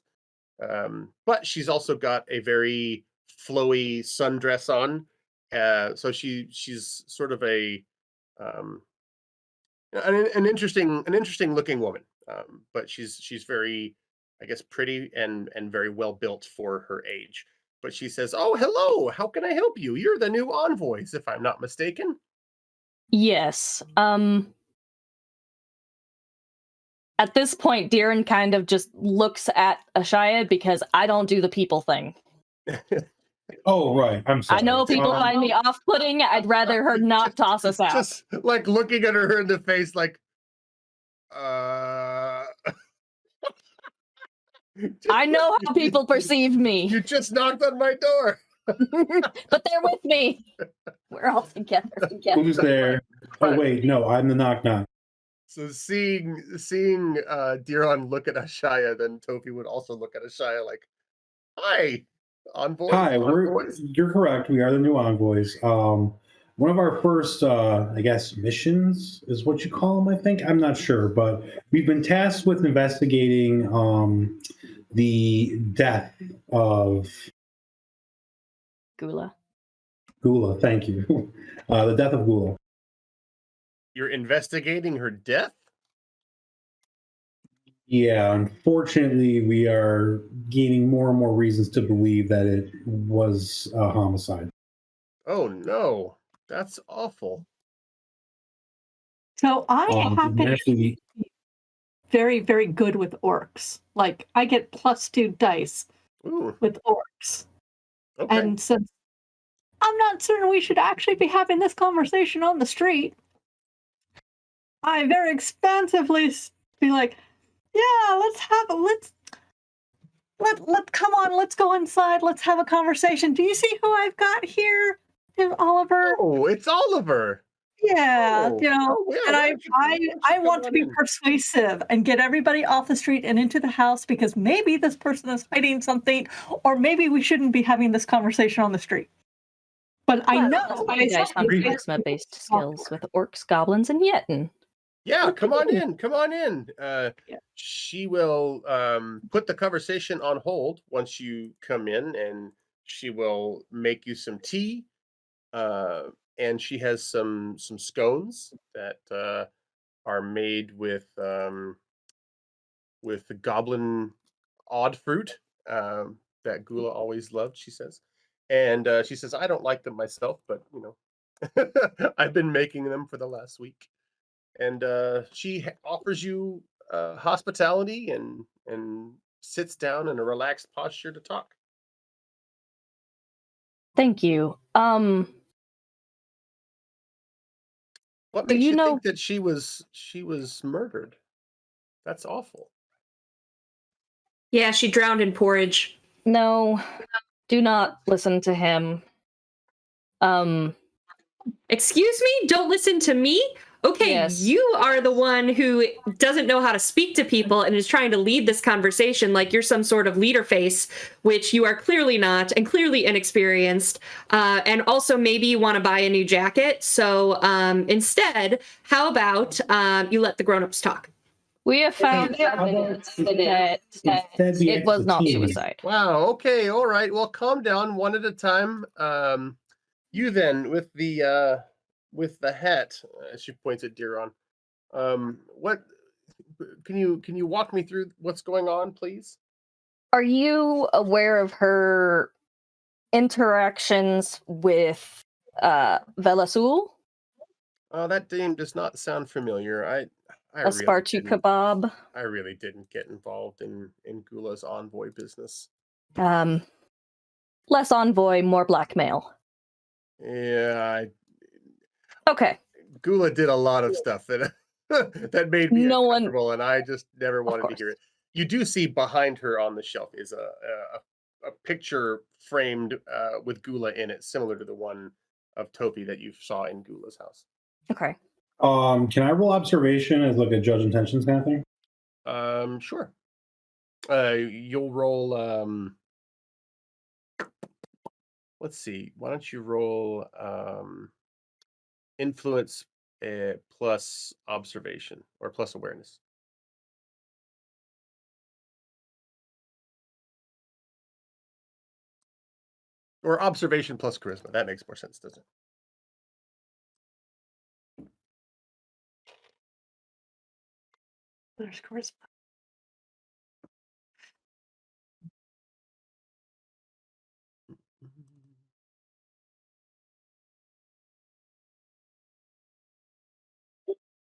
But she's also got a very flowy sundress on. So she's sort of an interesting looking woman. But she's very, I guess, pretty and very well built for her age. But she says, "Oh, hello. How can I help you? You're the new envoys, if I'm not mistaken." Yes. At this point, Darren kind of just looks at Ashaya because I don't do the people thing. Oh, right. I'm sorry. I know people find me off-putting. I'd rather her not toss us out. Just like looking at her in the face, like, I know how people perceive me, You just knocked on my door. but they're with me. We're all together. Who's there? Oh wait, no, I'm the knock knock. So seeing Diron look at Ashaya, then Tofi would also look at Ashaya like, "Hi, envoy." Hi, envoys." you're correct. We are the new envoys. One of our first, I guess, missions is what you call them. I think I'm not sure, but we've been tasked with investigating the death of Gula. Gula. Thank you. The death of Gula. You're investigating her death? Yeah, unfortunately, we are gaining more and more reasons to believe that it was a homicide. Oh no, that's awful. So I happen to Actually, be very, very good with orcs. Like I get +2 dice Ooh, with orcs. okay. And since I'm not certain we should actually be having this conversation on the street, I very expansively be like, yeah, let come on, let's go inside, let's have a conversation. Do you see who I've got here? Oliver? Oh, it's Oliver. Yeah, Oh, you know, oh, yeah, and why don't you I come want to on be in? persuasive and get everybody off the street and into the house because maybe this person is hiding something, or maybe we shouldn't be having this conversation on the street. But I Well, know that's why you guys have Agreed. charisma-based skills with orcs, goblins, and Yetin. Yeah, come on in. Come on in. Yeah. She will put the conversation on hold once you come in, and she will make you some tea. And she has some scones that are made with the goblin odd fruit that Gula always loved. She says, and she says, "I don't like them myself, but you know, I've been making them for the last week." And she offers you hospitality and sits down in a relaxed posture to talk. Thank you. What Do makes you you know- think that she was murdered? That's awful. Yeah, she drowned in porridge. No, do not listen to him. Excuse me? Don't listen to me? Okay, Yes. you are the one who doesn't know how to speak to people and is trying to lead this conversation like you're some sort of leader face, which you are clearly not and clearly inexperienced. And also, maybe you want to buy a new jacket. So instead, how about you let the grown-ups talk? We have found How about evidence that instead we it was not execute? suicide. Wow. Okay. All right. Well, calm down one at a time. You then with the hat. She points at Diron. What can you walk me through what's going on, please? Are you aware of her interactions with Velasul? That name does not sound familiar. I Aspartu didn't- Kebab? I really didn't get involved in Gula's envoy business. Less envoy, more blackmail. Yeah, Okay. Gula did a lot of stuff that that made me No one- uncomfortable, and I just never wanted to course. hear it. You do see behind her on the shelf is a picture framed with Gula in it, similar to the one of Topi that you saw in Gula's house. Okay. Can I roll observation as like a judge intentions kind of thing? Sure. You'll roll. Let's see. Why don't you roll influence plus observation or plus awareness? Or observation plus charisma. That makes more sense, doesn't it? There's charisma.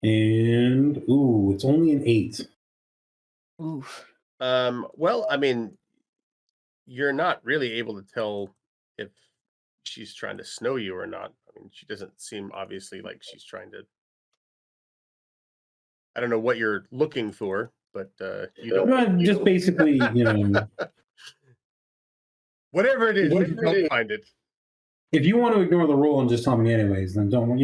And ooh, it's only an 8. Oof. Well, I mean, you're not really able to tell if she's trying to snow you or not. I mean, she doesn't seem obviously like she's trying to. I don't know what you're looking for, but you don't. Well, just basically, Whatever it is, you don't find it. if you want to ignore the rule and just tell me anyways, then don't.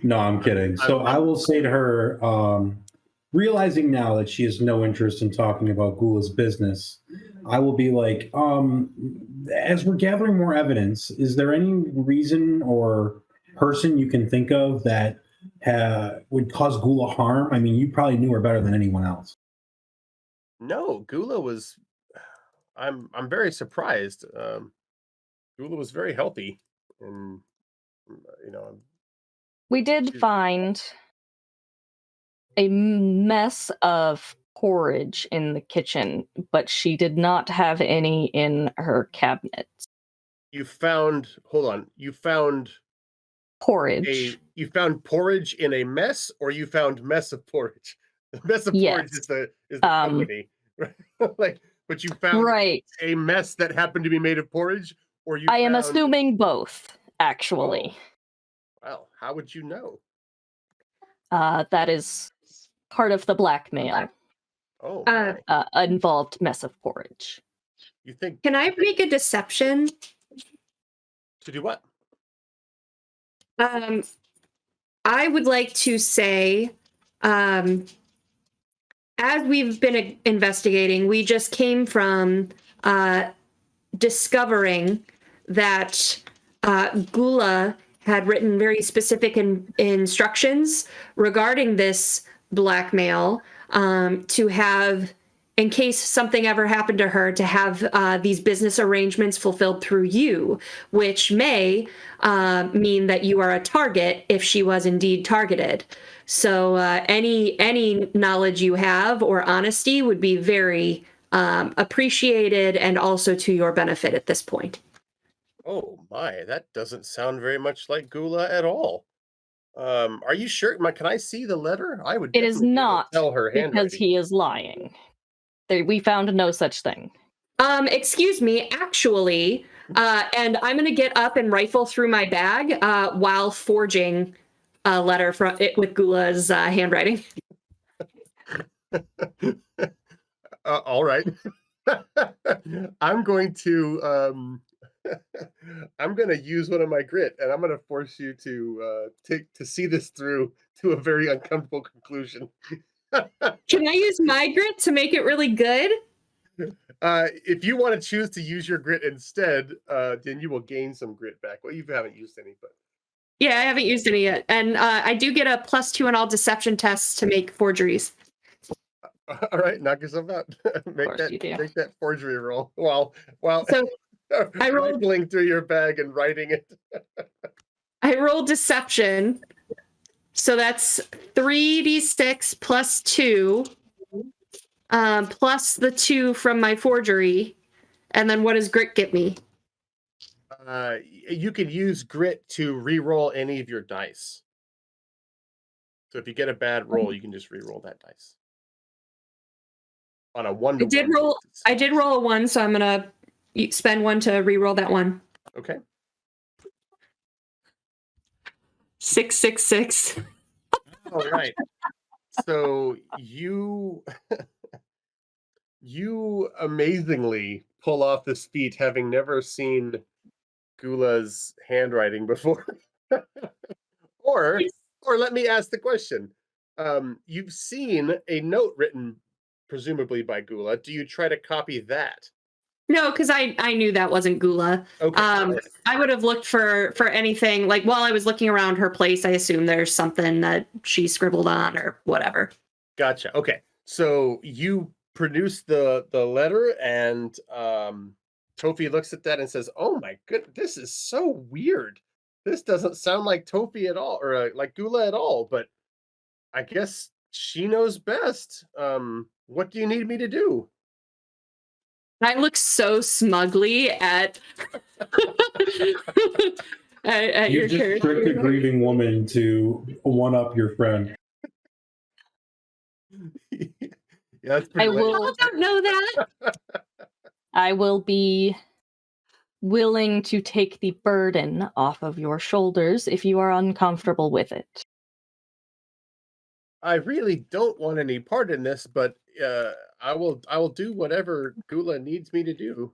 No, I'm kidding. So I will say to her, realizing now that she has no interest in talking about Gula's business, I will be like, as we're gathering more evidence, is there any reason or person you can think of that would cause Gula harm? I mean, you probably knew her better than anyone else. No, Gula was. I'm very surprised. Gula was very healthy, and We did find a mess of porridge in the kitchen, but she did not have any in her cabinet. you found. Hold on. You found Porridge. You found porridge in a mess, or you found mess of porridge. The mess of porridge is the company, right? But you found a mess that happened to be made of porridge, or you. I am assuming both, actually. Oh. Well, how would you know? That is part of the blackmail. Oh, involved mess of porridge. You think? Can I make a deception? To do what? I would like to say, as we've been investigating, we just came from discovering that Gula had written very specific instructions regarding this blackmail, to have, in case something ever happened to her, to have these business arrangements fulfilled through you, which may mean that you are a target if she was indeed targeted. So any knowledge you have or honesty would be very appreciated, and also to your benefit at this point. Oh my, that doesn't sound very much like Gula at all. Are you sure? Can I see the letter? I would. It is not tell her handwriting. because he is lying. We found no such thing. Excuse me, actually, and I'm going to get up and rifle through my bag while forging a letter from it with Gula's handwriting. All right. I'm going to use one of my grit, and I'm going to force you to see this through to a very uncomfortable conclusion. Can I use my grit to make it really good? If you want to choose to use your grit instead, then you will gain some grit back. Well, you haven't used any, but yeah, I haven't used any yet, and I do get a +2 in all deception tests to make forgeries. All right, knock yourself out. make that forgery roll while so I rolled rifling through your bag and writing it. I rolled deception, so that's 3d6 +2, plus the 2 from my forgery, and then what does grit get me? You can use grit to re-roll any of your dice. So if you get a bad roll, you can just re-roll that dice. On a 1 to I did roll a 1, so I'm gonna spend 1 to re-roll that 1. Okay. 6, 6, 6. All right. So you amazingly pull off this feat, having never seen Gula's handwriting before. or let me ask the question. You've seen a note written presumably by Gula. Do you try to copy that? No, because I knew that wasn't Gula. Okay. I would have looked for anything, like while I was looking around her place, I assume there's something that she scribbled on or whatever. Gotcha. Okay. So you produce the letter, and Tofi looks at that and says, "Oh my goodness, this is so weird. This doesn't sound like Tofi at all, or like Gula at all, but I guess she knows best. What do you need me to do?" I look so smugly at You your just character. tricked a grieving woman to one up your friend. Yeah, that's pretty I don't know that. I will be willing to take the burden off of your shoulders if you are uncomfortable with it. I really don't want any part in this, but I will do whatever Gula needs me to do.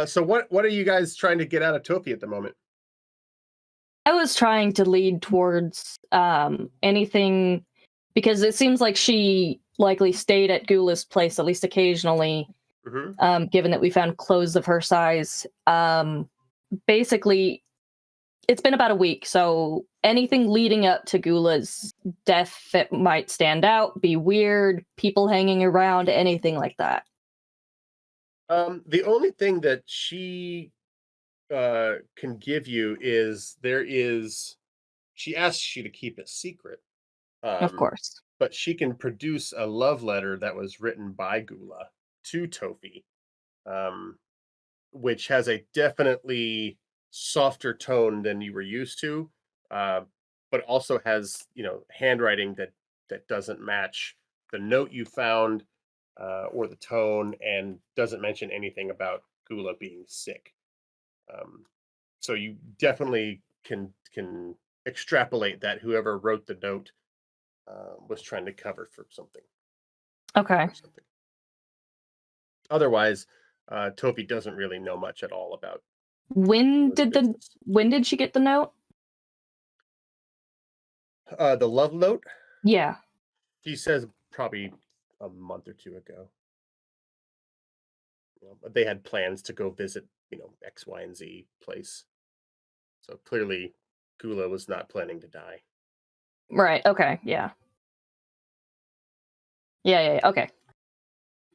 So what are you guys trying to get out of Tofi at the moment? I was trying to lead towards anything because it seems like she likely stayed at Gula's place at least occasionally, given that we found clothes of her size. Basically, it's been about a week, so anything leading up to Gula's death that might stand out, be weird, people hanging around, anything like that. The only thing that she can give you is she asks you to keep it secret. Of course. But she can produce a love letter that was written by Gula to Tofi, which has a definitely softer tone than you were used to, but also has handwriting that doesn't match the note you found or the tone, and doesn't mention anything about Gula being sick. So you definitely can extrapolate that whoever wrote the note was trying to cover for something. Okay. Otherwise, Tofi doesn't really know much at all about. When did she get the note? The love note? Yeah. He says probably a month or two ago. But they had plans to go visit, X, Y, and Z place. So clearly, Gula was not planning to die. Right. Okay. Yeah. Yeah. Okay.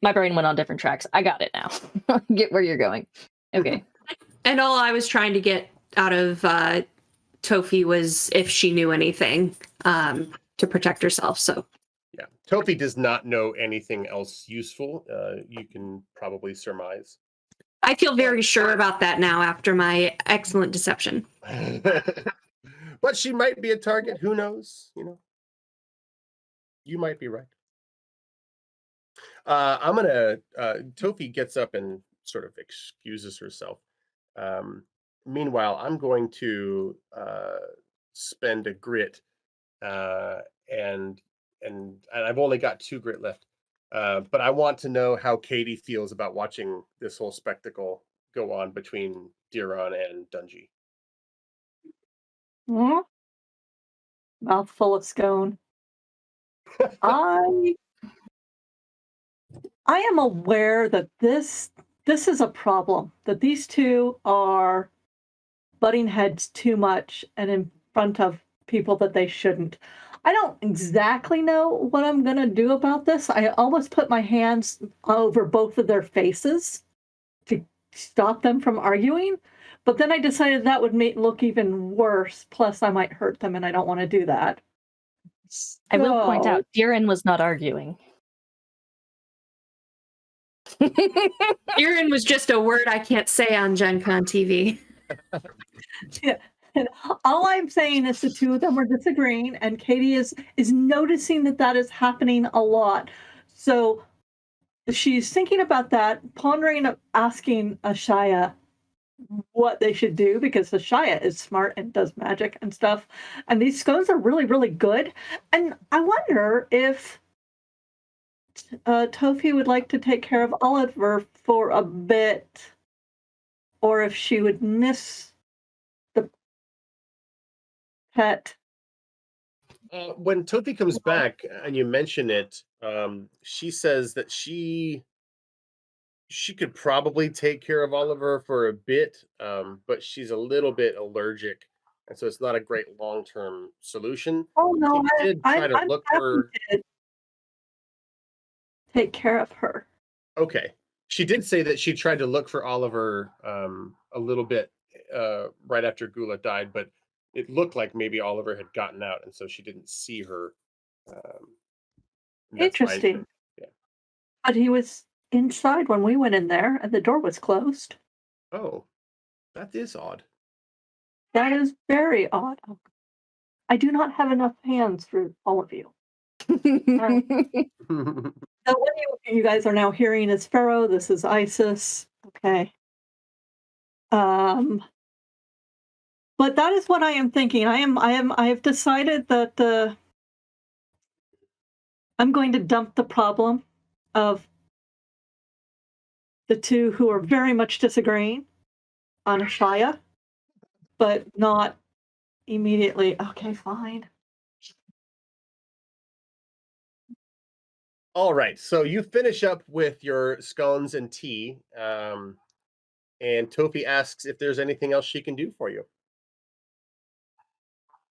My brain went on different tracks. I got it now. Get where you're going. Okay. And all I was trying to get out of Tofi was if she knew anything to protect herself. So yeah, Tofi does not know anything else useful. You can probably surmise. I feel very sure about that now after my excellent deception. But she might be a target. Who knows? You might be right. I'm gonna. Tofi gets up and sort of excuses herself. Meanwhile, I'm going to spend a grit, and I've only got 2 grit left. But I want to know how Katie feels about watching this whole spectacle go on between Diron and Dungy. Mouthful of scone. I am aware that this is a problem, that these two are butting heads too much and in front of people that they shouldn't. I don't exactly know what I'm going to do about this. I almost put my hands over both of their faces to stop them from arguing, but then I decided that would make look even worse. Plus, I might hurt them, and I don't want to do that. I will point out, Diron was not arguing. Diron was just a word I can't say on Gen Con TV. Yeah. And all I'm saying is the two of them are disagreeing, and Katie is noticing that is happening a lot. So she's thinking about that, pondering, asking Ashaya what they should do, because Ashaya is smart and does magic and stuff. And these scones are really, really good. And I wonder if Tofi would like to take care of Oliver for a bit, or if she would miss the pet. When Tofi comes back and you mention it, she says that she could probably take care of Oliver for a bit, but she's a little bit allergic, and so it's not a great long-term solution. Oh no, She did try to look for. Take care of her. Okay, she did say that she tried to look for Oliver a little bit right after Gula died, but it looked like maybe Oliver had gotten out, and so she didn't see her. Interesting. Yeah. But he was inside when we went in there, and the door was closed. Oh, that is odd. That is very odd. I do not have enough hands for all of you. So what you guys are now hearing is Pharaoh. This is Isis. Okay. But that is what I am thinking. I have decided that I'm going to dump the problem of the two who are very much disagreeing on Ashaya, but not immediately. Okay, fine. All right, so you finish up with your scones and tea, and Tofi asks if there's anything else she can do for you.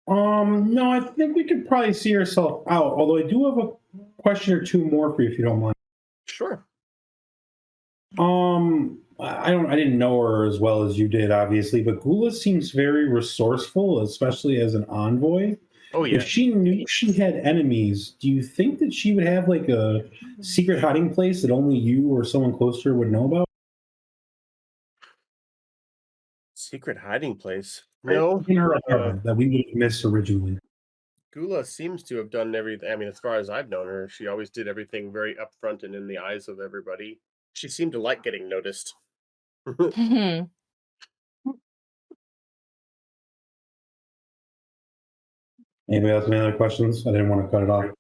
No, I think we could probably see herself out. Although I do have a question or two more for you, if you don't mind. Sure. I didn't know her as well as you did, obviously, but Gula seems very resourceful, especially as an envoy. Oh yeah. If she knew she had enemies, do you think that she would have like a secret hiding place that only you or someone close to her would know about? Secret hiding place. No. In her apartment that we would have missed originally. Gula seems to have done everything. I mean, as far as I've known her, she always did everything very upfront and in the eyes of everybody. She seemed to like getting noticed. Mhm. Anybody else have any other questions? I didn't want to cut it off.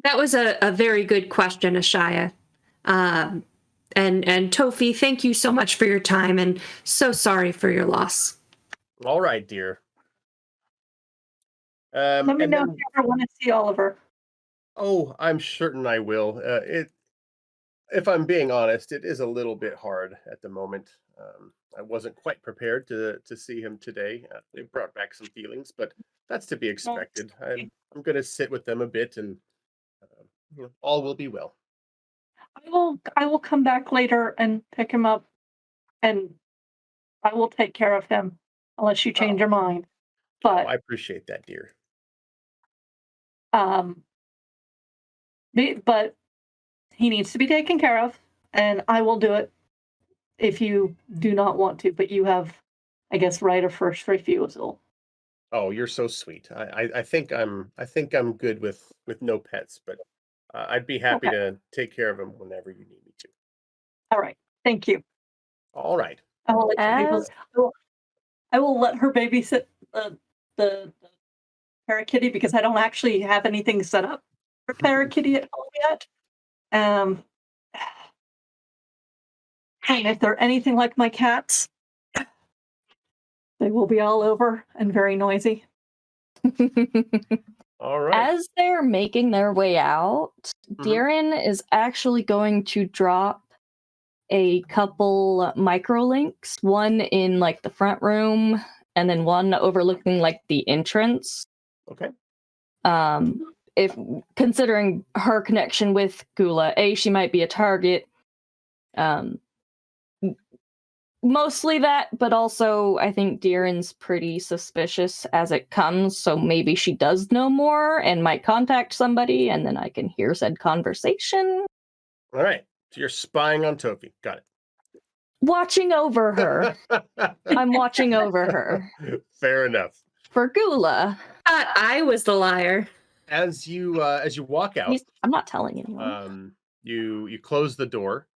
That was a very good question, Ashaya. And Tofi, thank you so much for your time, and so sorry for your loss. All right, dear. Let me and know then- if you ever want to see Oliver. Oh, I'm certain I will. If I'm being honest, it is a little bit hard at the moment. I wasn't quite prepared to see him today. It brought back some feelings, but that's to be expected. I'm going to sit with them a bit, and all will be well. I will come back later and pick him up, and I will take care of him unless you change your mind. But I appreciate that, dear. But he needs to be taken care of, and I will do it if you do not want to. But you have, I guess, right of first refusal. Oh, you're so sweet. I think I'm good with no pets, but I'd be happy to take care of him whenever you need me to. All right, thank you. All right. I will let her babysit the Parakitty because I don't actually have anything set up for Parakitty at home yet. And if they're anything like my cats, they will be all over and very noisy. All right. As they're making their way out, Darren is actually going to drop a couple microlinks, one in like the front room and then one overlooking like the entrance. Okay. If considering her connection with Gula, she might be a target. Mostly that, but also I think Darren's pretty suspicious as it comes, so maybe she does know more and might contact somebody, and then I can hear said conversation. All right. So you're spying on Tofi. Got it. Watching over her. I'm watching over her. Fair enough. For Gula. I was the liar. As you walk out, I'm not telling anyone. you close the door.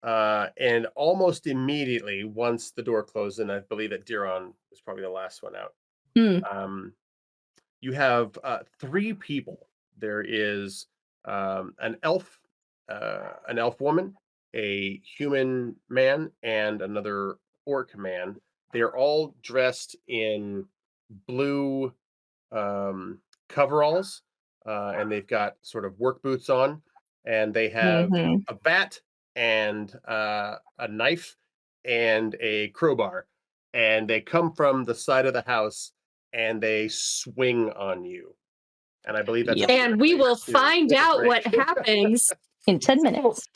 And almost immediately, once the door closed, and I believe that Diron was probably the last one out, you have three people. There is an elf woman, a human man, and another orc man. They're all dressed in blue coveralls, and they've got sort of work boots on, and they have a bat and a knife and a crowbar, and they come from the side of the house and they swing on you. And I believe that's And we will find out what happens in 10 minutes.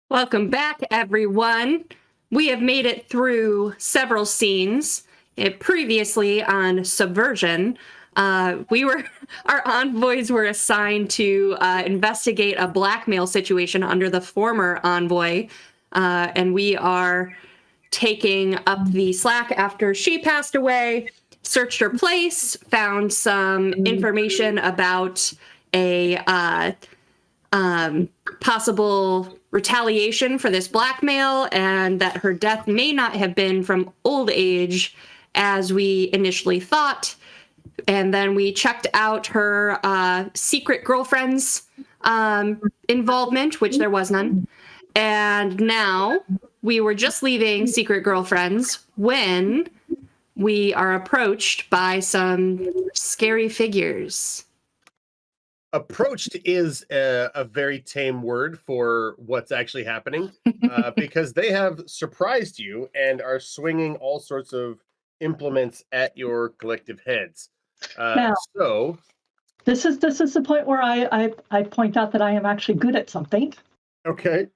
Welcome back, everyone. We have made it through several scenes. Previously on Subversion, our envoys were assigned to investigate a blackmail situation under the former envoy, and we are taking up the slack after she passed away. Searched her place, found some information about a possible retaliation for this blackmail, and that her death may not have been from old age as we initially thought. And then we checked out her secret girlfriend's involvement, which there was none. And now we were just leaving secret girlfriends when we are approached by some scary figures. Approached is a very tame word for what's actually happening, because they have surprised you and are swinging all sorts of implements at your collective heads. Now, So this is the point where I point out that I am actually good at something. okay,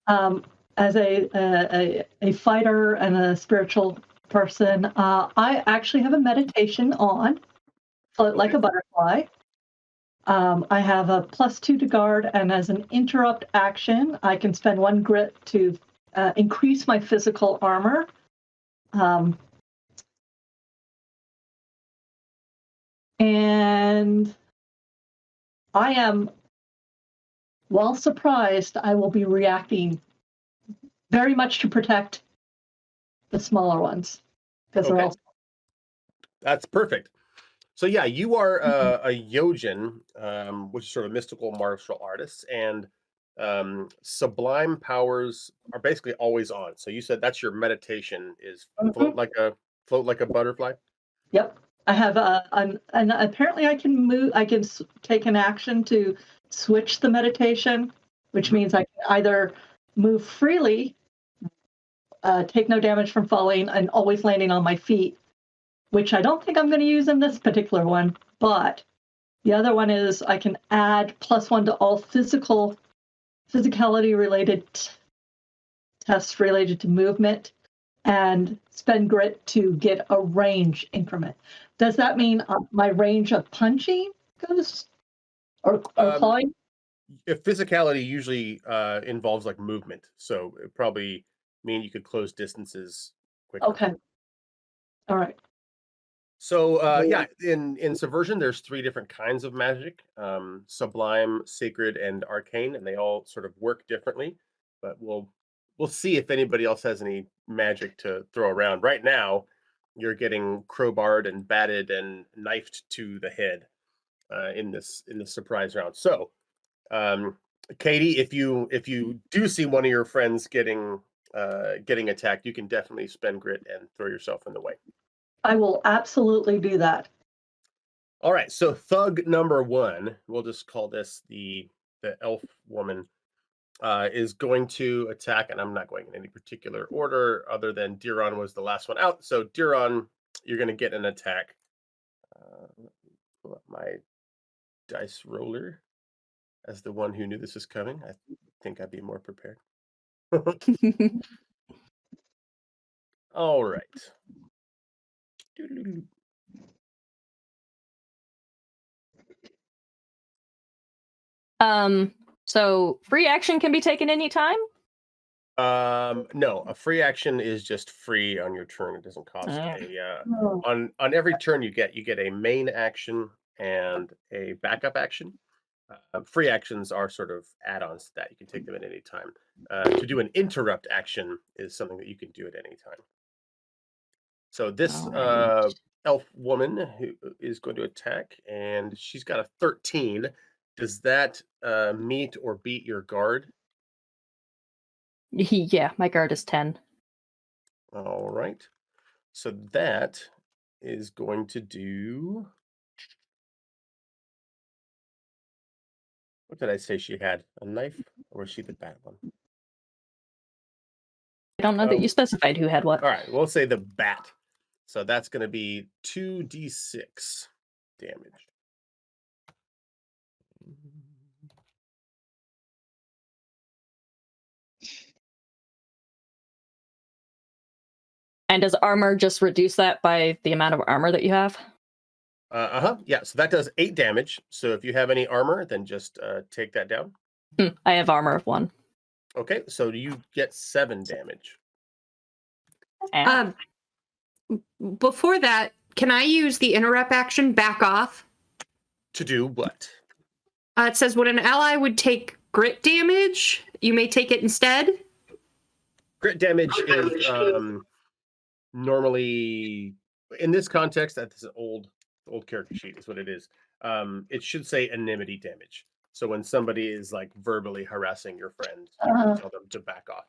As a fighter and a spiritual person, I actually have a meditation on, float like a butterfly. I have a +2 to guard, and as an interrupt action, I can spend 1 grit to increase my physical armor. And I am, while surprised, I will be reacting very much to protect the smaller ones, because they're Okay. all. That's perfect. So yeah, you are a Yojin, which is sort of mystical martial artists, and sublime powers are basically always on. So you said that's your meditation is float like a butterfly. Yep. I have and apparently I can move. I can take an action to switch the meditation, which means I can either move freely, take no damage from falling, and always landing on my feet, which I don't think I'm going to use in this particular one. But the other one is I can add +1 to all physicality related tests related to movement, and spend grit to get a range increment. Does that mean my range of punching goes, or clawing? If physicality usually involves like movement, so it probably mean you could close distances quicker. Okay. All right. So yeah, in Subversion, there's 3 different kinds of magic: sublime, sacred, and arcane, and they all sort of work differently. But we'll see if anybody else has any magic to throw around. Right now, you're getting crowbarred and batted and knifed to the head in this surprise round. So, Katie, if you do see one of your friends getting attacked, you can definitely spend grit and throw yourself in the way. I will absolutely do that. All right, so thug number 1, we'll just call this the elf woman, is going to attack, and I'm not going in any particular order other than Diron was the last one out. So Diron, you're going to get an attack. Let me pull up my dice roller as the one who knew this was coming. I think I'd be more prepared. All right. So free action can be taken anytime? No, a free action is just free on your turn. It doesn't cost on every turn you get a main action and a backup action. Free actions are sort of add-ons to that. You can take them at any time. To do an interrupt action is something that you can do at any time. So this elf woman who is going to attack, and she's got a 13. Does that meet or beat your guard? Yeah, my guard is 10. All right. So that is going to do. What did I say she had? A knife? Or was she the bad one? I don't know that you specified who had what. All right, we'll say the bat. So that's going to be 2d6 damage. And does armor just reduce that by the amount of armor that you have? Yeah, so that does 8 damage. So if you have any armor, then just take that down. I have armor of 1. Okay, so you get 7 damage. Before that, can I use the interrupt action, back off? To do what? It says, when an ally would take grit damage. You may take it instead. Crit damage is normally, in this context, that's an old character sheet is what it is. It should say enmity damage. So when somebody is like verbally harassing your friend, you can tell them to back off.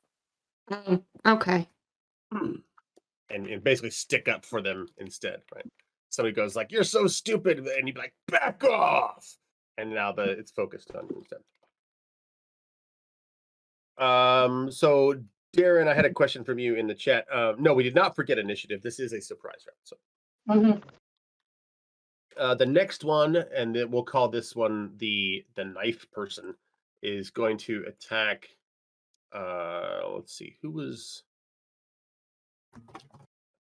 Okay. And basically stick up for them instead, right? Somebody goes like, "You're so stupid," and you'd be like, "Back off!" And now it's focused on you instead. So Darren, I had a question from you in the chat. No, we did not forget initiative. This is a surprise round. So the next one, and we'll call this one the knife person, is going to attack. Let's see, who was.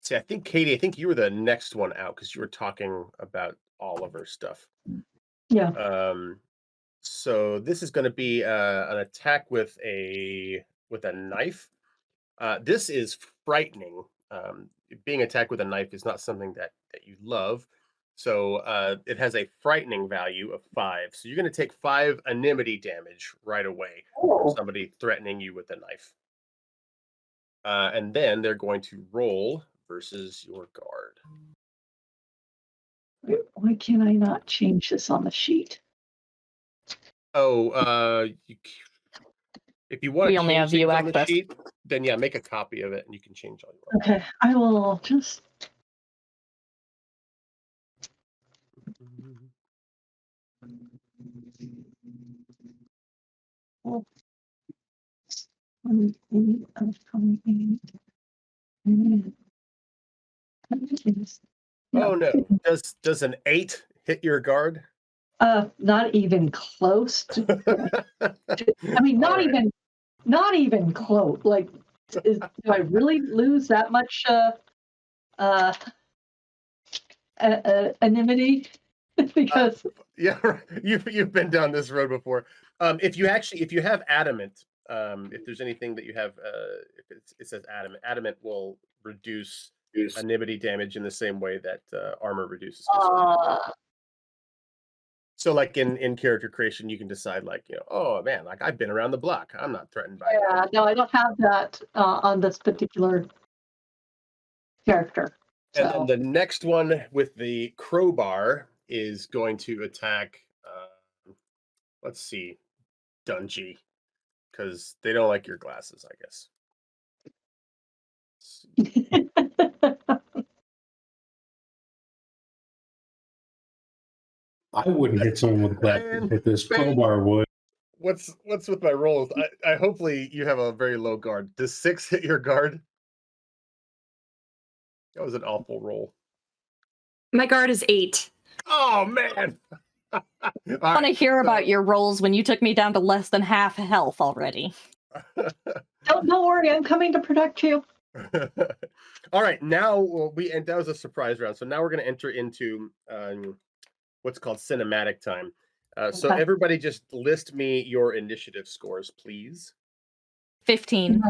See, I think Katie, I think you were the next one out because you were talking about Oliver stuff. Yeah. So this is going to be an attack with a knife. This is frightening. Being attacked with a knife is not something that you love. So it has a frightening value of 5. So you're going to take 5 enmity damage right away from somebody threatening you with a knife. And then they're going to roll versus your guard. Why can I not change this on the sheet? Oh, if you want We to only have change view things on the access. sheet, then yeah, make a copy of it and you can change all you want. Okay, I will just. Oh. Oh no! Does an 8 hit your guard? Not even close to. I mean, not even close. Like, do I really lose that much enmity? Because yeah, you've been down this road before. If you have adamant, if there's anything that you have, if it says adamant will reduce enmity damage in the same way that armor reduces. So like in character creation, you can decide like, oh man, like I've been around the block. I'm not threatened by it. Yeah, no, I don't have that on this particular character. And then the next one with the crowbar is going to attack, let's see, Dungy, because they don't like your glasses, I guess. I wouldn't hit someone with glasses, but this crowbar would. What's with my rolls? I hopefully you have a very low guard. Does 6 hit your guard? That was an awful roll. My guard is 8. Oh man! I want to hear about your rolls when you took me down to less than half health already. Don't worry, I'm coming to protect you. All right, now and that was a surprise round. So now we're going to enter into what's called cinematic time. So everybody just list me your initiative scores, please. 15.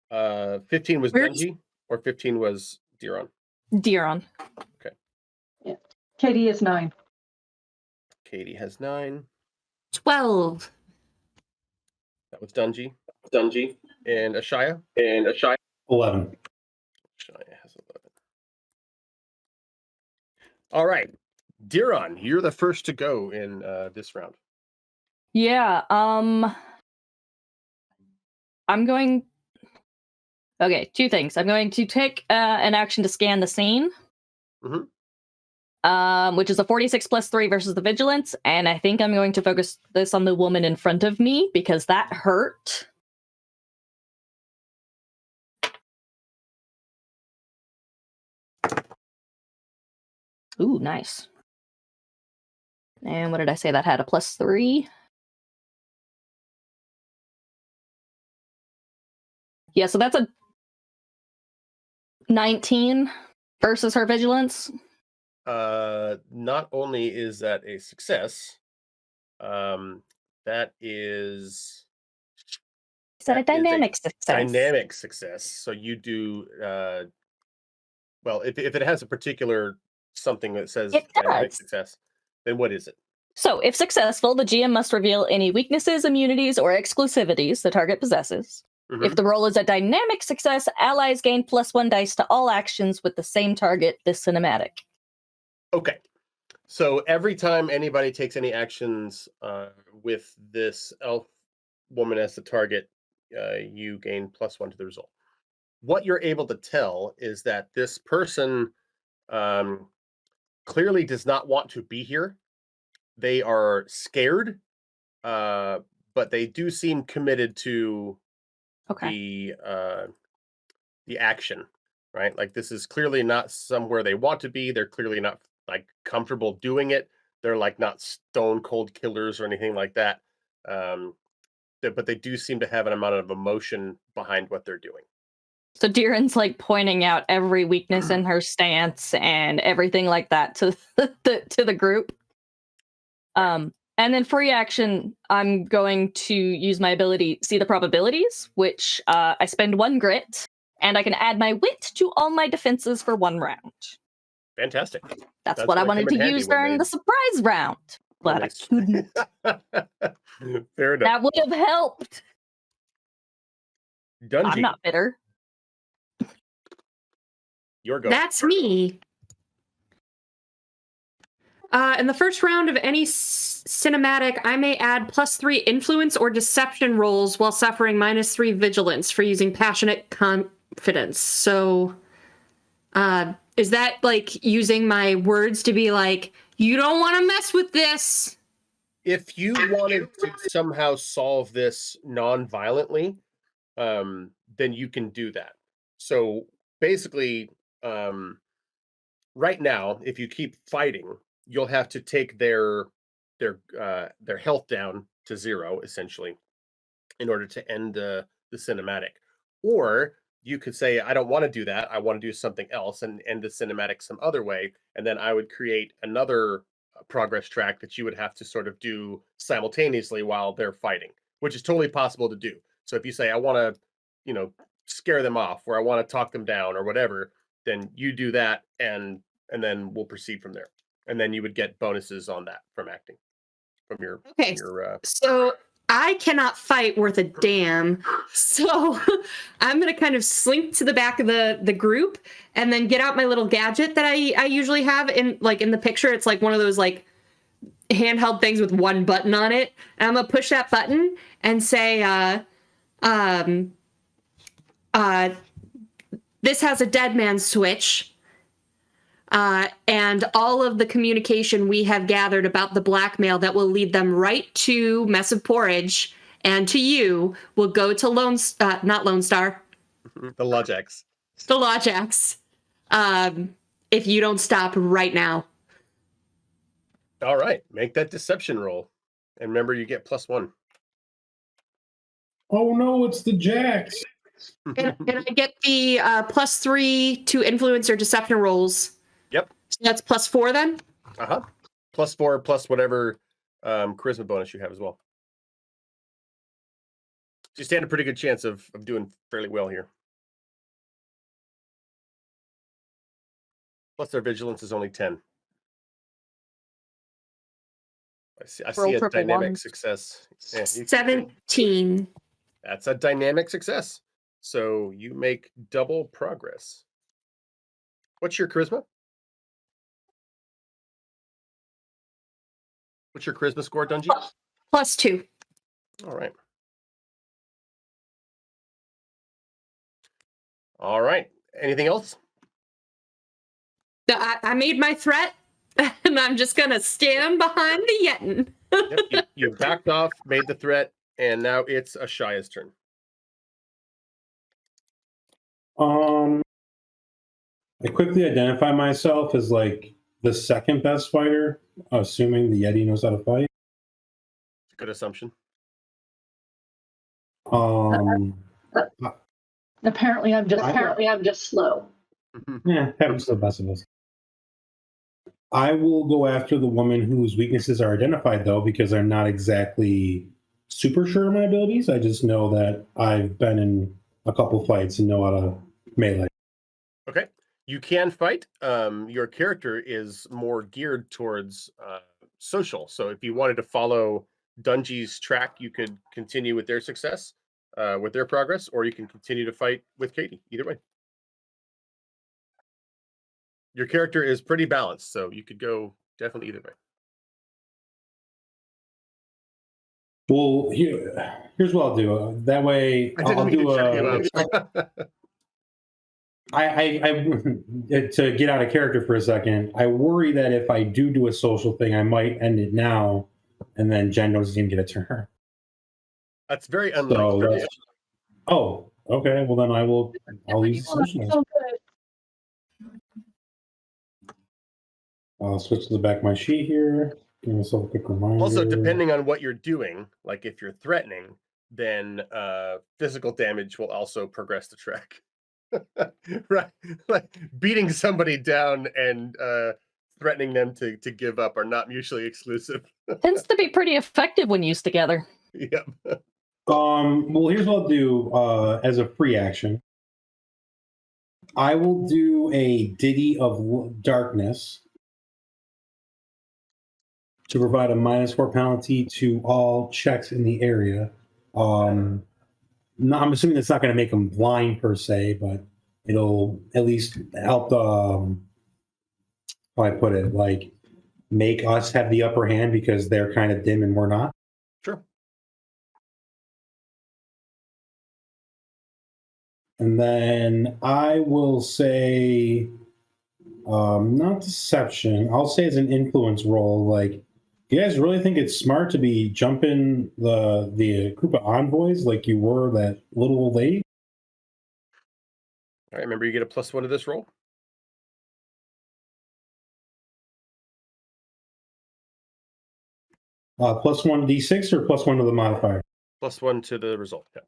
15 was Dungy, or 15 was Diron? Diron. Okay. Yeah. Katie is 9. Katie has 9. 12. That was Dungy. And Ashaya? 11. Ashaya has 11. All right. Diron, you're the first to go in this round. Yeah, I'm going... Okay, 2 things. I'm going to take an action to scan the scene. Which is a 46 plus 3 versus the vigilance, and I think I'm going to focus this on the woman in front of me because that hurt. Ooh, nice. And what did I say that had? A plus 3? Yeah, so that's a 19 versus her vigilance. Not only is that a success, that is... Is that a dynamic success? Dynamic success. So you do... well, if it has a particular something that says dynamic success, then what is it? So, if successful, the GM must reveal any weaknesses, immunities, or exclusivities the target possesses. Mhm. If the roll is a dynamic success, allies gain +1 dice to all actions with the same target this cinematic. Okay. So every time anybody takes any actions with this elf woman as the target, you gain +1 to the result. What you're able to tell is that this person clearly does not want to be here. They are scared, but they do seem committed to Okay. the action, right? Like this is clearly not somewhere they want to be. They're clearly not like comfortable doing it. They're like not stone cold killers or anything like that. But they do seem to have an amount of emotion behind what they're doing. So Diren's like pointing out every weakness in her stance and everything like that to the group. And then free action, I'm going to use my ability See the Probabilities, which I spend 1 grit, and I can add my wit to all my defenses for 1 round. Fantastic. That's what I gonna wanted come in to handy use when during they- the surprise round, but I couldn't. Fair enough. That would have helped. I'm Dungy, not bitter. your go. That's me. In the first round of any cinematic, I may add +3 influence or deception rolls while suffering -3 vigilance for using passionate confidence. So, is that like using my words to be like, you don't want to mess with this? If you wanted to somehow solve this non-violently, then you can do that. So basically, right now, if you keep fighting, you'll have to take their health down to 0 essentially in order to end the cinematic. Or you could say, I don't want to do that. I want to do something else and end the cinematic some other way. And then I would create another progress track that you would have to sort of do simultaneously while they're fighting, which is totally possible to do. So if you say, I want to, scare them off, or I want to talk them down or whatever, then you do that and then we'll proceed from there. And then you would get bonuses on that from acting from your Okay. So I cannot fight worth a damn. So I'm going to kind of slink to the back of the group and then get out my little gadget that I usually have in the picture. It's like one of those like handheld things with 1 button on it. And I'm going to push that button and say, this has a dead man switch. And all of the communication we have gathered about the blackmail that will lead them right to Mess of Porridge and to you will go to not Lone Star. The Lojax. The Lojax. If you don't stop right now. All right. Make that deception roll. And remember, you get +1. Oh no, it's the Jacks. And I get the +3 to influence or deception rolls. Yep. So that's +4 then? Uh-huh. +4 plus whatever charisma bonus you have as well. So you stand a pretty good chance of doing fairly well here. Plus their vigilance is only 10. I see Roll a triple dynamic ones. success. Yeah, 17. that's a dynamic success. So you make double progress. What's your charisma? What's your charisma score, Dungy? +2. All right. All right. Anything else? I made my threat, and I'm just going to stand behind the Yetin. Yep, you backed off, made the threat, and now it's Ashaya's turn. I quickly identify myself as like the second best fighter, assuming the Yeti knows how to fight. Good assumption. Apparently, I'm just slow. Yeah, happens to the best of us. I will go after the woman whose weaknesses are identified, though, because I'm not exactly super sure of my abilities. I just know that I've been in a couple fights and know how to melee. Okay. You can fight. Your character is more geared towards social. So if you wanted to follow Dungy's track, you could continue with their success, with their progress, or you can continue to fight with Katie. Either way. Your character is pretty balanced, so you could go definitely either way. Well, here's what I'll do. That way, I didn't I'll mean do to check you out. I to get out of character for a second. I worry that if I do a social thing, I might end it now, and then Jen doesn't even get a turn. That's very So unlikely. oh, okay. Well, then I'll use social. So good. I'll switch to the back of my sheet here. Give myself a quick reminder. Also, depending on what you're doing, like if you're threatening, then physical damage will also progress the track. Right, like beating somebody down and threatening them to give up are not mutually exclusive. Tends to be pretty effective when used together. Yep. Well, here's what I'll do as a free action. I will do a Ditty of Darkness to provide a -4 penalty to all checks in the area. I'm assuming that's not going to make them blind per se, but it'll at least help how I put it, like make us have the upper hand because they're kind of dim and we're not. Sure. And then I will say, not deception. I'll say it's an influence roll. Like, do you guys really think it's smart to be jumping the group of envoys like you were that little old lady? All right. Remember, you get a +1 to this roll. +1 d6 or +1 to the modifier? +1 to the result. Yeah.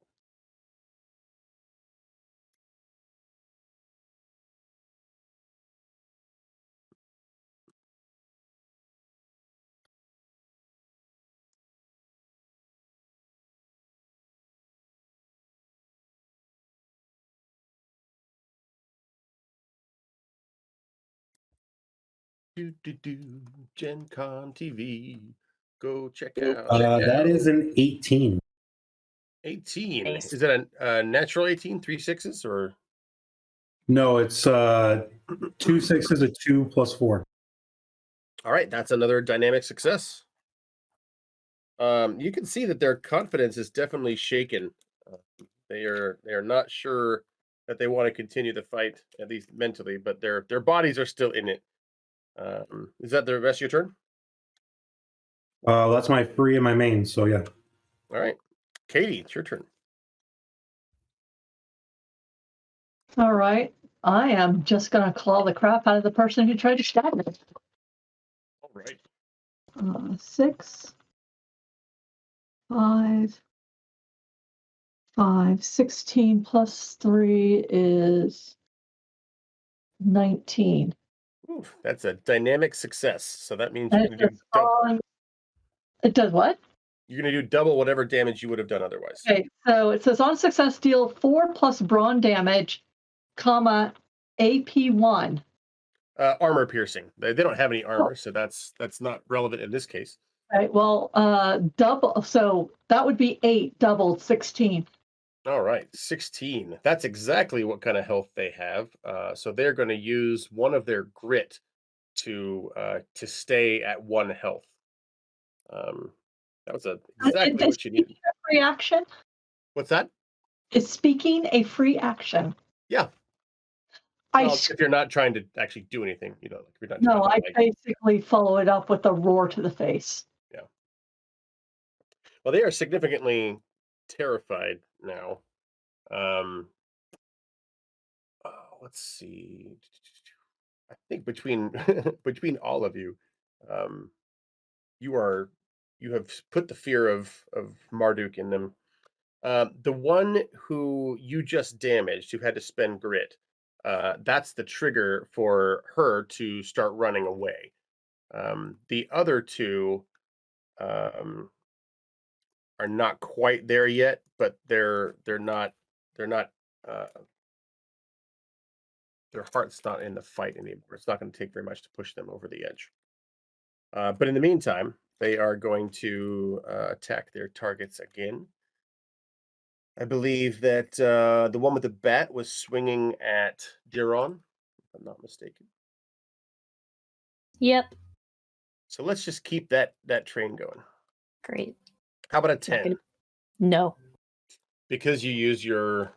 Gen Con TV. Go check out. That is an 18. 18. Nice. Is it a natural 18? 3 6s or? No, it's 2 6s, a 2 +4. All right, that's another dynamic success. You can see that their confidence is definitely shaken. They are not sure that they want to continue the fight, at least mentally, but their bodies are still in it. Is that the rest of your turn? That's my free and my main, so yeah. All right, Katie, it's your turn. All right. I am just going to claw the crap out of the person who tried to stab me. All right. 6, 5, 5, 16 plus 3 is 19. Oof, that's a dynamic success. So that means And you're going to do double. It does what? You're going to do double whatever damage you would have done otherwise. Okay, so it says on success deal 4 plus brawn damage, comma, AP1. Armor piercing. They don't have any armor, so that's not relevant in this case. Right, well, double, so that would be 8 doubled 16. All right, 16. That's exactly what kind of health they have. So they're going to use one of their grit to stay at 1 health. That was exactly what you needed. Free action? What's that? Is speaking a free action? Yeah. Well, if you're not trying to actually do anything, like if you're not. No, I basically follow it up with a roar to the face. Yeah. Well, they are significantly terrified now. Let's see. I think between between all of you, you have put the fear of Marduk in them. The one who you just damaged, who had to spend grit, that's the trigger for her to start running away. The other two are not quite there yet, but they're not their heart's not in the fight anymore. It's not going to take very much to push them over the edge. But in the meantime, they are going to attack their targets again. I believe that the one with the bat was swinging at Diron, if I'm not mistaken. Yep. So let's just keep that train going. Great. How about a Not 10? gonna- No, Because you use your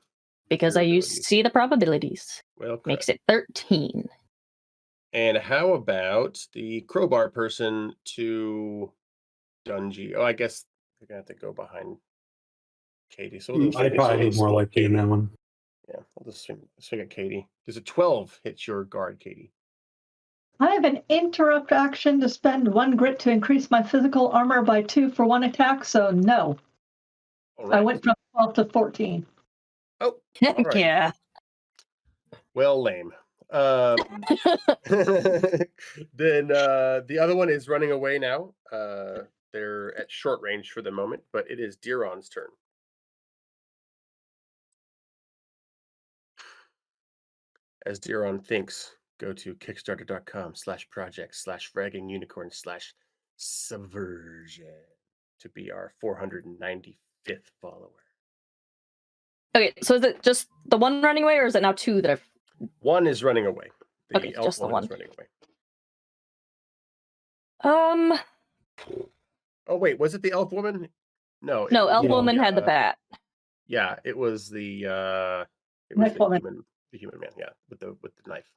because Your I use abilities. see the probabilities. well, correct. Makes it 13. And how about the crowbar person to Dungy? Oh, I guess they're gonna have to go behind Katie. So we'll I'd probably be more likely in that one. Yeah, I'll just swing at Katie. Does a 12 hit your guard, Katie? I have an interrupt action to spend 1 grit to increase my physical armor by 2 for 1 attack, so no. All right. I went from 12 to 14. Oh, all right. Yeah. Well, lame. Then the other one is running away now. They're at short range for the moment, but it is Diron's turn. As Diron thinks, go to kickstarter.com/project/fragging unicorn/subversion to be our 495th follower. Okay, so is it just the one running away, or is it now 2 that I've... One is running away. The Okay, elf just the one is one. running away. Oh wait, was it the elf woman? No. No, Elf Yeah. Woman had the bat. Yeah, it was the Knife woman. the human man. Yeah, with the knife.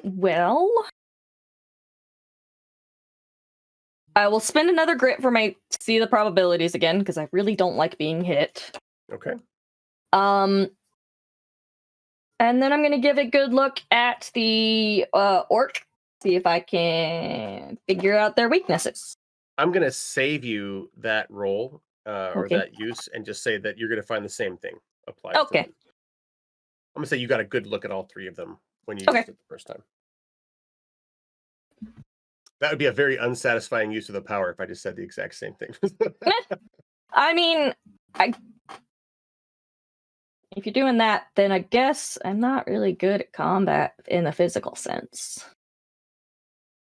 Well, I will spend another grit for my see the probabilities again, because I really don't like being hit. Okay. And then I'm gonna give a good look at the orc, see if I can figure out their weaknesses. I'm gonna save you that roll or Okay. that use, and just say that you're gonna find the same thing applies. to Okay. them. I'm gonna say you got a good look at all 3 of them when you Okay. used it the first time. That would be a very unsatisfying use of the power if I just said the exact same thing. I mean, if you're doing that, then I guess I'm not really good at combat in the physical sense.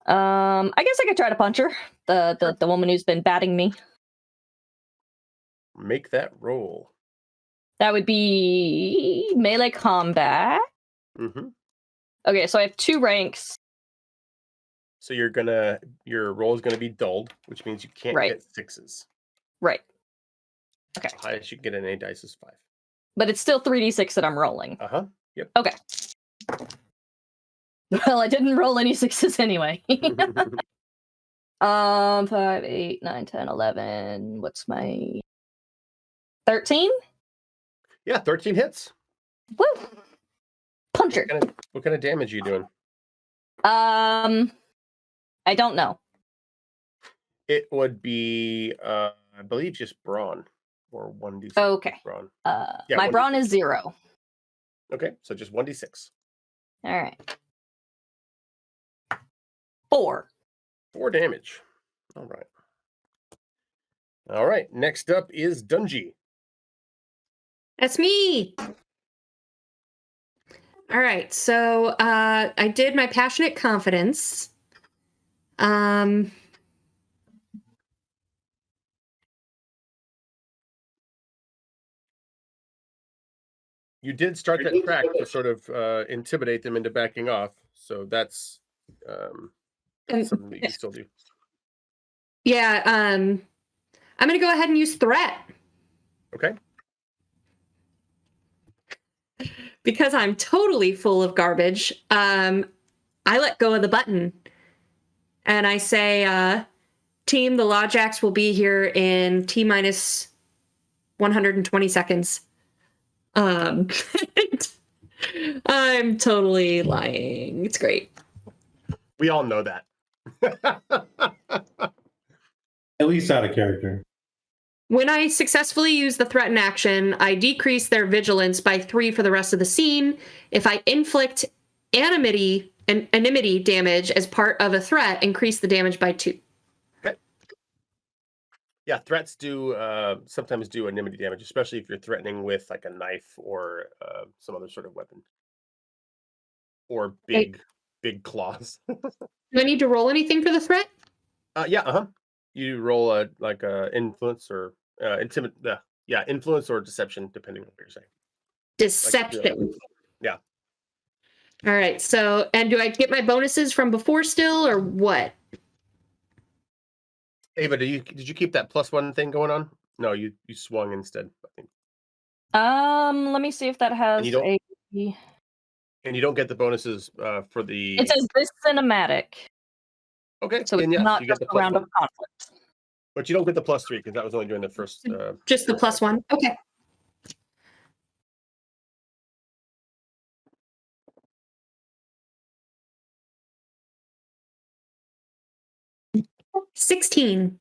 I guess I could try to punch her, the woman who's been batting me. Make that roll. That would be melee combat. Mm-hmm. Okay, so I have 2 ranks. So your roll is gonna be dulled, which means you can't Right. get 6s. Right. Okay. The highest you can get in any dice is 5. But it's still 3d6 that I'm rolling. Uh-huh. Yep. Okay. Well, I didn't roll any 6s anyway. 5, 8, 9, 10, 11. What's my 13? Yeah, 13 hits. Woo! Puncher. What kind of damage are you doing? I don't know. It would be I believe just brawn or 1d6. Okay. Brawn. My 1d6. brawn is 0. Okay, so just 1d6. All right. 4. 4 damage. All right. All right. Next up is Dungy. That's me. All right, so I did my passionate confidence. You did start that track to sort of intimidate them into backing off, so that's something that you can still do. Yeah, I'm gonna go ahead and use threat Okay. because I'm totally full of garbage. I let go of the button and I say, team, the Lawjacks will be here in T-minus 120 seconds. I'm totally lying. It's great. We all know that. At least out of character. When I successfully use the threaten action, I decrease their vigilance by 3 for the rest of the scene. If I inflict anonymity damage as part of a threat, increase the damage by 2. Okay. Yeah, threats do sometimes do enmity damage, especially if you're threatening with like a knife or some other sort of weapon or Okay. big claws. Do I need to roll anything for the threat? Yeah, You roll a like a influence or influence or deception, depending on what you're saying. Like if you're Deception. yeah. All right. So, and do I get my bonuses from before still, or what? Ava, did you keep that +1 thing going on? No, you swung instead, I think. Let me see if that has you don't- a. And you don't get the bonuses for the. It says this cinematic, Okay, so then it's yes, not you get just the a round +1, of conflict. but you don't get the +3 because that was only during the first. Just the +1. Okay. $16.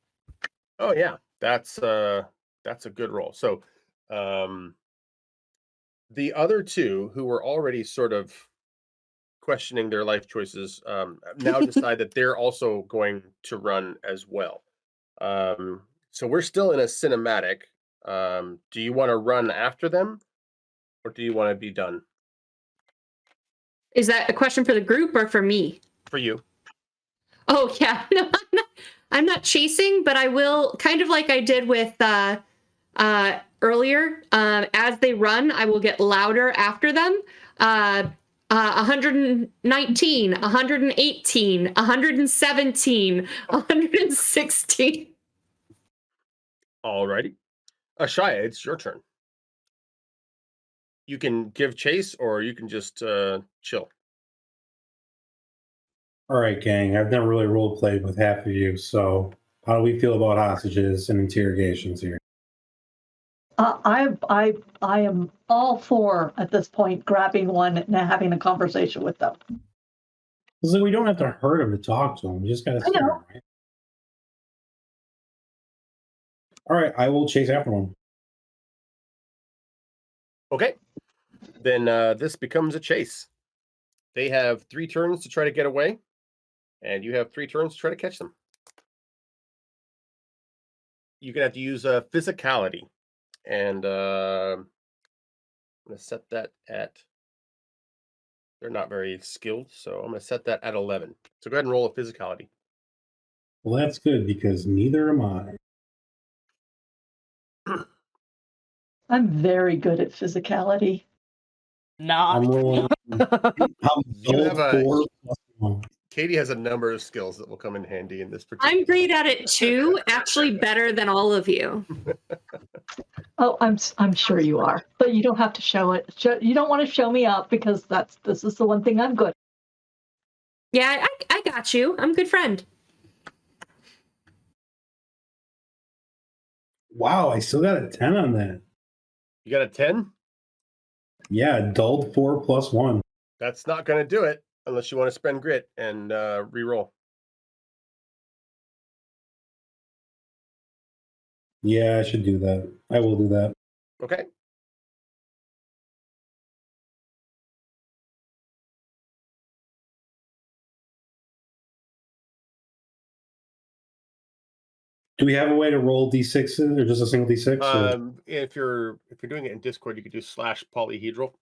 Oh yeah, that's a good roll. So, the other two who were already sort of questioning their life choices now decide that they're also going to run as well. So we're still in a cinematic. Do you want to run after them, or do you want to be done? Is that a question for the group or for me? For you. Oh yeah, no, I'm not chasing, but I will, kind of like I did with earlier. As they run, I will get louder after them. 119, 118, 117, 116. Alrighty. Shia, it's your turn. You can give chase, or you can just chill. All right, gang. I've never really role played with half of you, so how do we feel about hostages and interrogations here? I am all for at this point grabbing one and having a conversation with them. It's like we don't have to hurt him to talk to him. We just gotta scare him, right? All right, I will chase after one. Okay. Then this becomes a chase. They have 3 turns to try to get away, and you have 3 turns to try to catch them. You're gonna have to use physicality, and I'm gonna set that at. They're not very skilled, so I'm gonna set that at 11. So go ahead and roll a physicality. Well, that's good because neither am I. I'm very good at physicality. Not. I'm rolling. I'm You have a- 4 plus 1. Katie has a number of skills that will come in handy in this particular. I'm great at it too, actually better than all of you. Oh, I'm sure you are, but you don't have to show it. You don't want to show me up because this is the one thing I'm good. Yeah, I got you. I'm a good friend. Wow, I still got a 10 on that. You got a 10? Yeah, dulled 4 plus 1. That's not going to do it unless you want to spend grit and re-roll. Yeah, I should do that. I will do that. Okay. Do we have a way to roll d6s or just a single d6? If you're doing it in Discord, you could do /polyhedral,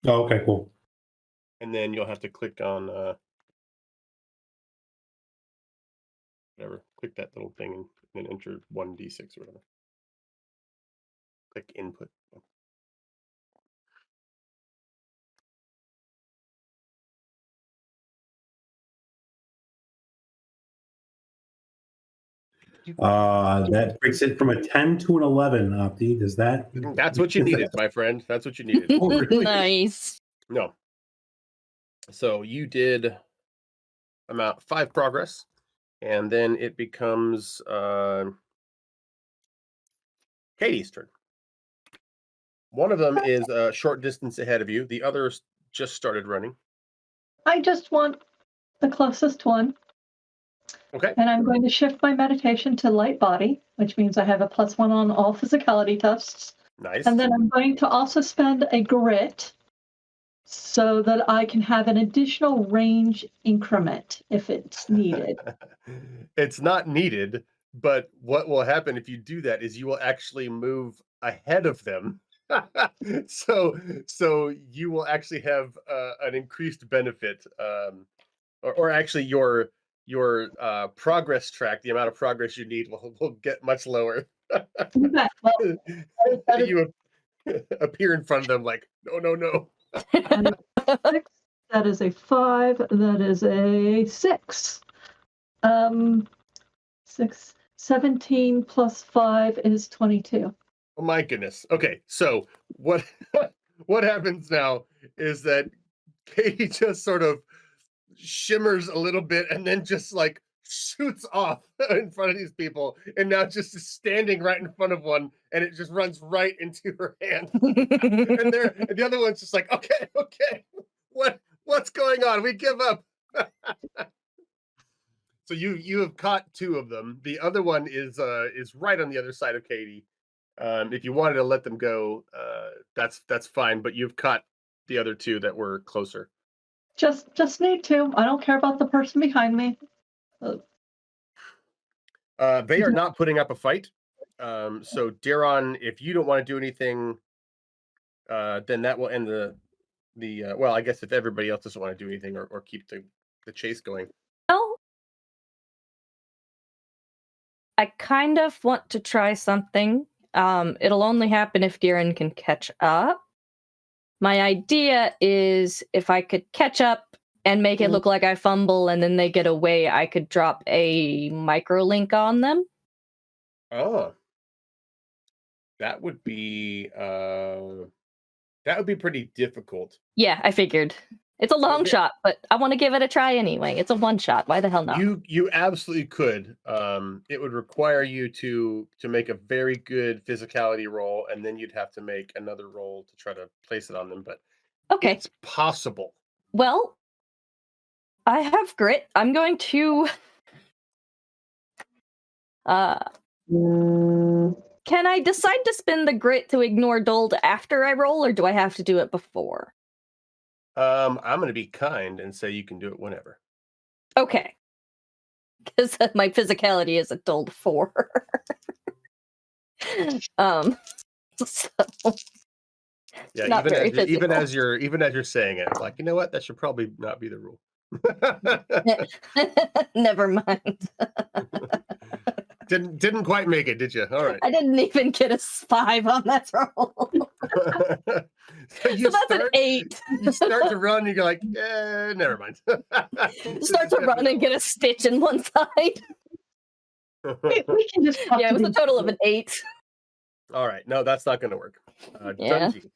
Oh, okay, cool. and then you'll have to click on whatever. Click that little thing and then enter 1d6 or whatever. Click input. That breaks it from a 10 to an 11, Opti. Does that? That's what you needed, my friend. That's what you needed. Oh, really? Nice. No. So you did amount 5 progress, and then it becomes Katie's turn. One of them is a short distance ahead of you. The others just started running. I just want the closest one. Okay. And I'm going to shift my meditation to light body, which means I have a +1 on all physicality tests. Nice. And then I'm going to also spend a grit so that I can have an additional range increment if it's needed. It's not needed, But what will happen if you do that is you will actually move ahead of them. So you will actually have an increased benefit, or actually your progress track, the amount of progress you need will get much lower. Okay, well, that is You appear in front of them like, no, no, no. six. That is a 5. That is a 6. 17 plus 5 is 22. Oh my goodness. Okay, so what what happens now is that Katie just sort of shimmers a little bit and then just like shoots off in front of these people, and now just is standing right in front of one, and it just runs right into her hand. And the other one's just like, okay, what's going on? We give up. So you have caught 2 of them. The other one is right on the other side of Katie. If you wanted to let them go, that's fine. But you've caught the other 2 that were closer. Just need to. I don't care about the person behind me. They are not putting up a fight. So Daron, if you don't want to do anything, then that will end the well, I guess if everybody else doesn't want to do anything or keep the chase going. Well, I kind of want to try something. It'll only happen if Darren can catch up. My idea is if I could catch up and make it look like I fumble and then they get away, I could drop a microlink on them. Oh, that would be pretty difficult. Yeah, I figured. It's a long shot, but I want to give it a try anyway. It's a one shot. Why the hell not? You absolutely could. It would require you to make a very good physicality roll, and then you'd have to make another roll to try to place it on them. But Okay. it's possible. Well, I have grit. I'm going to can I decide to spend the grit to ignore Dold after I roll, or do I have to do it before? I'm going to be kind and say you can do it whenever. Okay. Because my physicality is a Dold 4. So Yeah, not even as you're saying it, like, you know what, that should probably not be the rule. never mind. Didn't quite make it, did you? All right. I didn't even get a 5 on that roll. So that's an 8. You start to run, and you're like, never mind. Start to run and get a stitch in one side. We can just Yeah, it was a total of an 8. All right, no, that's not going to work. Yeah. Dungy, do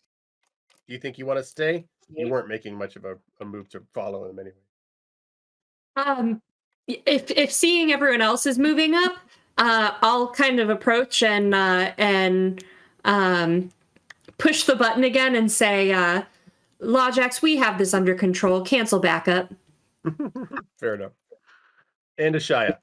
you think you want to stay? You weren't making much of a move to follow him anyway. If seeing everyone else is moving up, I'll kind of approach and push the button again and say, Lojax, we have this under control. Cancel backup. Fair enough. And Ashaya.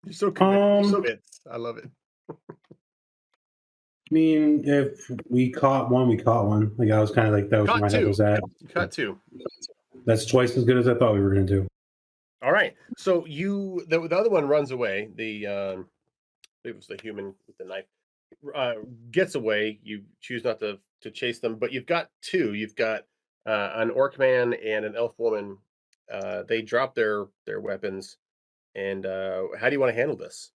You're so committed. I love it. I mean, if we caught one, we caught one. Like, I was kind of like, that was where my head was at. You caught 2. That's twice as good as I thought we were going to do. All right. So the other one runs away. It was the human with the knife. Gets away. You choose not to chase them, but you've got 2. You've got an orc man and an elf woman. They drop their weapons. And how do you want to handle this?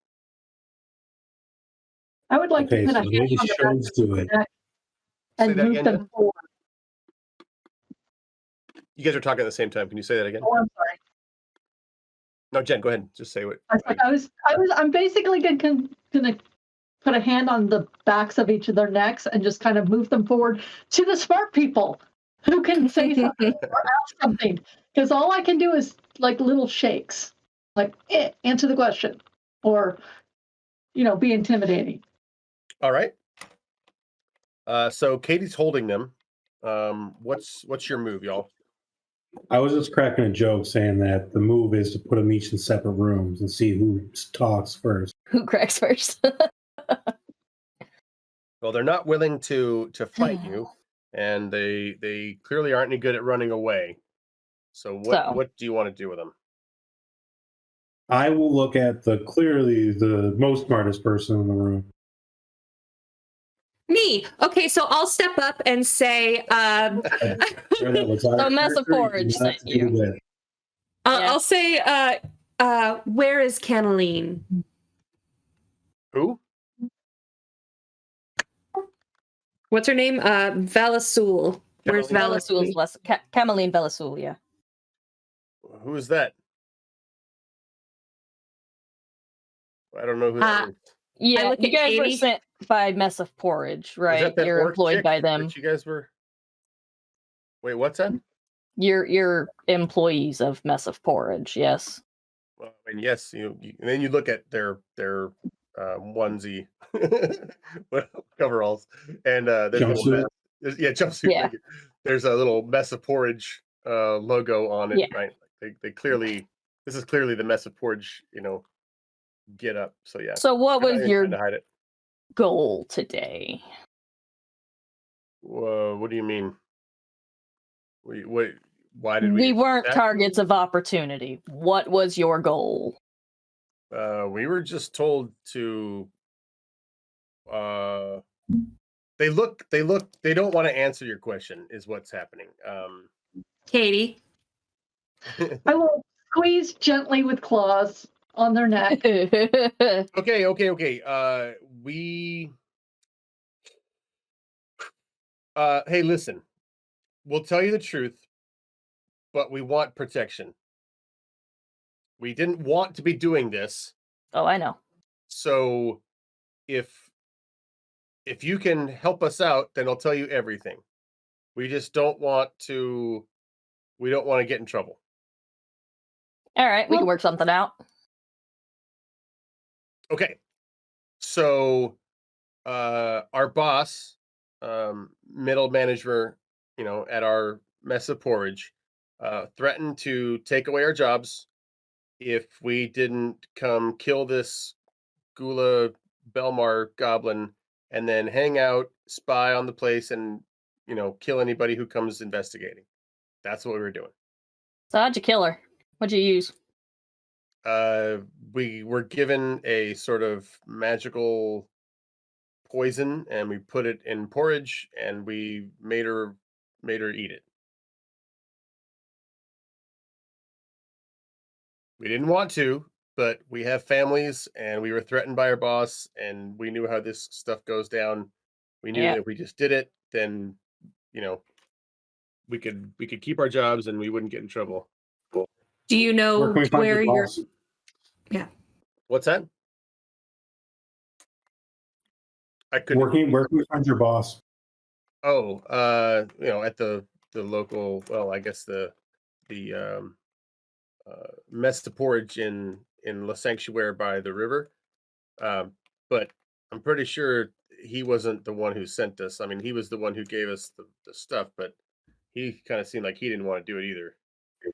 I would like to put a hand maybe on the shows do it. back and move them forward. You guys are talking at the same time. Can you say that again? Oh, I'm sorry. No, Jen, go ahead. Just say what. I'm basically gonna put a hand on the backs of each of their necks and just kind of move them forward to the smart people who can say something or ask something. Because all I can do is like little shakes, like answer the question, or be intimidating. All right. So Katie's holding them. What's your move, y'all? I was just cracking a joke saying that the move is to put them each in separate rooms and see who talks first. Who cracks first? Well, they're not willing to fight you, and they clearly aren't any good at running away. So what do you want to do with them? I will look at clearly the most smartest person in the room. Me. Okay, so I'll step up and say, So Mess of Porridge sent you. I'll say, where is Canaline? Who? What's her name? Valasul. Where's Canaline? Valasul? Cameline Velasul, yeah. Who is that? I don't know who that is. Yeah, look you at guys were Katie. sent by Mess of Porridge, Is right? that You're orc employed chick by them. that you guys were. Wait, what's that? You're employees of Mess of Porridge, yes. Well, I mean, yes, and then you look at their onesie coveralls, and there's a little Jumpsuit. jumpsuit. Yeah. There's a little Mess of Porridge logo on it, Yeah. right? They clearly, this is clearly the Mess of Porridge, get up. So yeah. So what They're not was even your trying to hide it? goal today? What do you mean? Why did We weren't attack? targets of opportunity. What was your goal? We were just told to. They don't want to answer your question. Is what's happening. Katie. I will squeeze gently with claws on their neck. Okay. Hey, listen. We'll tell you the truth, but we want protection. We didn't want to be doing this. Oh, I know. So if you can help us out, then I'll tell you everything. We just don't want to get in trouble. All right, we can work something out. Okay. So our boss, middle manager, at our Mess of Porridge, threatened to take away our jobs if we didn't come kill this Gula Belmar goblin and then hang out, spy on the place, and kill anybody who comes investigating. That's what we were doing. So how'd you kill her? What'd you use? We were given a sort of magical poison, and we put it in porridge, and we made her eat it. We didn't want to, but we have families, and we were threatened by our boss, and we knew how this stuff goes down. We knew that if we just did it, then we could keep our jobs and we wouldn't get in trouble. Do you know Where can we find where your you're? boss? Yeah. What's that? I couldn't. Where can we find your boss? Oh, at the local. Well, I guess the Mess of Porridge in La Sanctuary by the river. But I'm pretty sure he wasn't the one who sent us. I mean, he was the one who gave us the stuff, but he kind of seemed like he didn't want to do it either.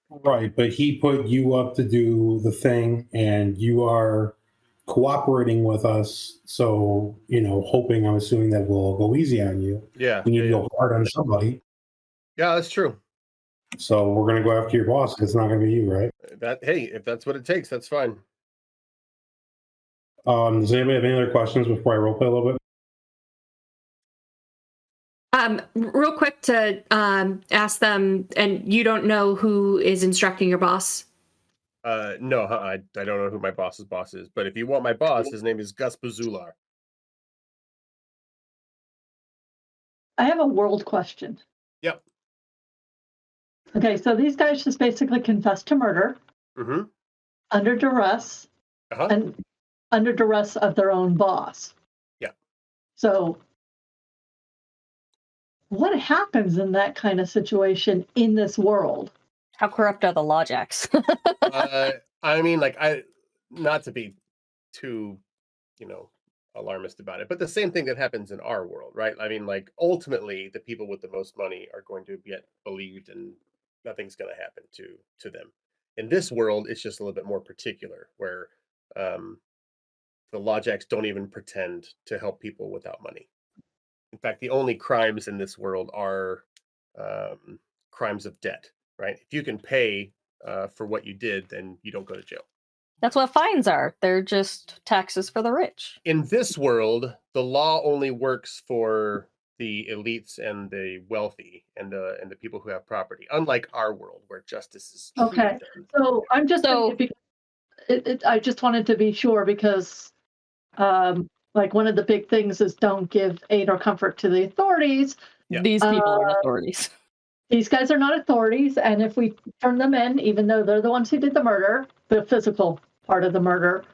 Right, but he put you up to do the thing, and you are cooperating with us. So, hoping, I'm assuming that we'll go easy on you. Yeah. We need to go hard on somebody. Yeah, that's true. So we're going to go after your boss. It's not going to be you, right? Hey, if that's what it takes, that's fine. Does anybody have any other questions before I roleplay a little bit? Real quick to ask them, and you don't know who is instructing your boss? No, I don't know who my boss's boss is, but if you want my boss, his name is Gus Bazular. I have a world question. Yep. Okay, so these guys just basically confessed to murder under duress and under duress of their own boss. Yeah. So what happens in that kind of situation in this world? How corrupt are the Lawjacks? I mean, not to be too, alarmist about it, but the same thing that happens in our world, right? I mean, ultimately, the people with the most money are going to get believed, and nothing's going to happen to them. In this world, it's just a little bit more particular, where the Lawjacks don't even pretend to help people without money. In fact, the only crimes in this world are crimes of debt, right? If you can pay for what you did, then you don't go to jail. That's what fines are. They're just taxes for the rich. In this world, the law only works for the elites and the wealthy and the people who have property. Unlike our world, where justice is truly Okay. done. So I'm just So- thinking because I just wanted to be sure because like one of the big things is don't give aid or comfort to the authorities. Yeah. These people are authorities. These guys are not authorities, and if we turn them in, even though they're the ones who did the murder, the physical part of the murder,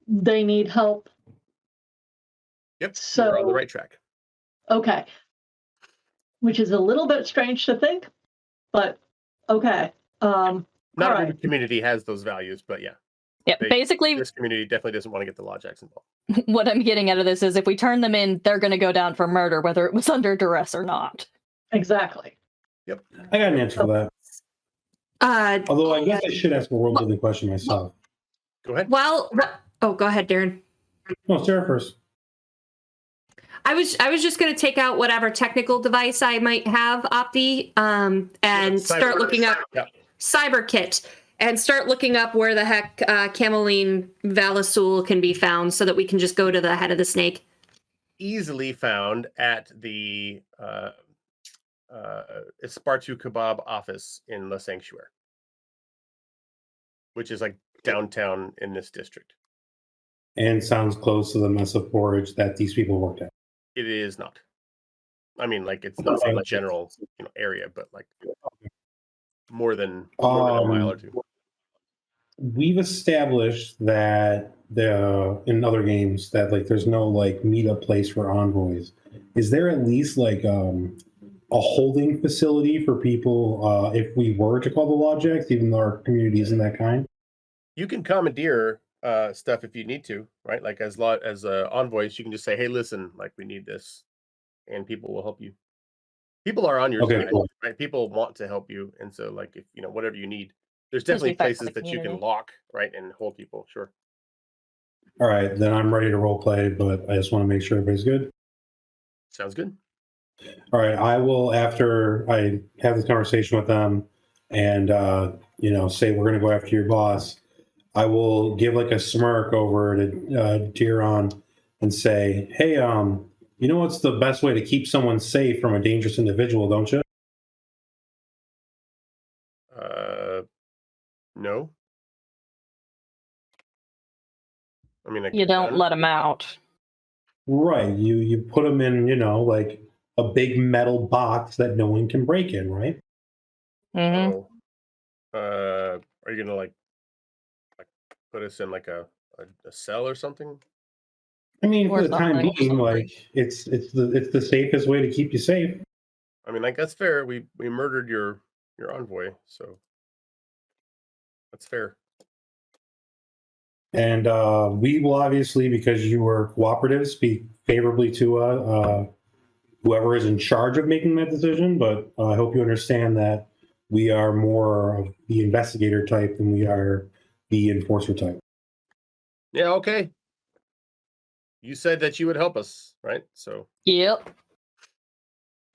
they need help. Yep, So you're on the right track. Okay. Which is a little bit strange to think, but okay. Not all every right. community has those values, but yeah. Yeah, basically, This community definitely doesn't want to get the lawjacks involved. what I'm getting out of this is if we turn them in, they're going to go down for murder, whether it was under duress or not. Exactly. Yep. I got an answer for that. Although I guess I should ask a world-building question myself. Go ahead. Well, go ahead, Darren. No, Sarah first. I was just going to take out whatever technical device I might have, Opti, and start looking up CyberKit and start looking up where the heck Cameline Valasul can be found so that we can just go to the head of the snake. Easily found at the Espartu Kebab office in La Sanctuary, which is like downtown in this district. And sounds close to the mess of porridge that these people worked at. It is not. I mean, like it's not a general area, but like more than a mile or two. We've established that in other games that like there's no like meetup place for envoys. Is there at least like a holding facility for people if we were to call the lawjacks, even though our community isn't that kind? You can commandeer stuff if you need to, right? Like as envoys, you can just say, "Hey, listen, like we need this," and people will help you. People are on your side, cool. right? People want to help you, and so like if whatever you need, there's definitely places that you can lock, right, and hold people. Sure. All right, then I'm ready to role play, but I just want to make sure everybody's good. Sounds good. All right, I will, after I have this conversation with them and say we're going to go after your boss, I will give like a smirk over to Jiron and say, "Hey, you know what's the best way to keep someone safe from a dangerous individual, don't you?" No. I mean, You don't let them out. Right. You put them in, like a big metal box that no one can break in, right? Mm-hmm. So, are you gonna like put us in like a cell or something? I mean, Or for the time something. being, like it's the safest way to keep you safe. I mean, like that's fair. We murdered your envoy, so that's fair. And we will obviously, because you were cooperative, speak favorably to whoever is in charge of making that decision. But I hope you understand that we are more of the investigator type than we are the enforcer type. Yeah. Okay. You said that you would help us, right? So. Yep.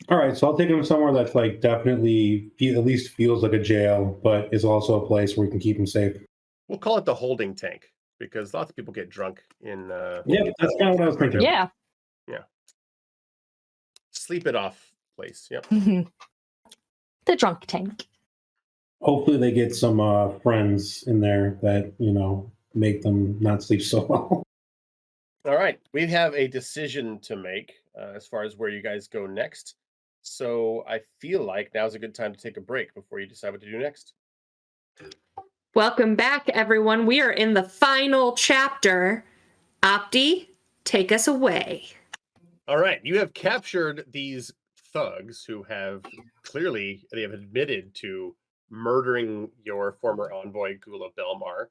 All right, so I'll take them somewhere that's like definitely at least feels like a jail, but is also a place where we can keep them safe. We'll call it the holding tank because lots of people get drunk in. Yeah, that's kind of what I was thinking. Yeah. Sleep it off place. Yep. The drunk tank. Hopefully, they get some friends in there that make them not sleep so well. All right, we have a decision to make as far as where you guys go next. So I feel like now's a good time to take a break before you decide what to do next. Welcome back, everyone. We are in the final chapter. Opti, take us away. All right, you have captured these thugs who have they have admitted to murdering your former envoy, Gula Belmar.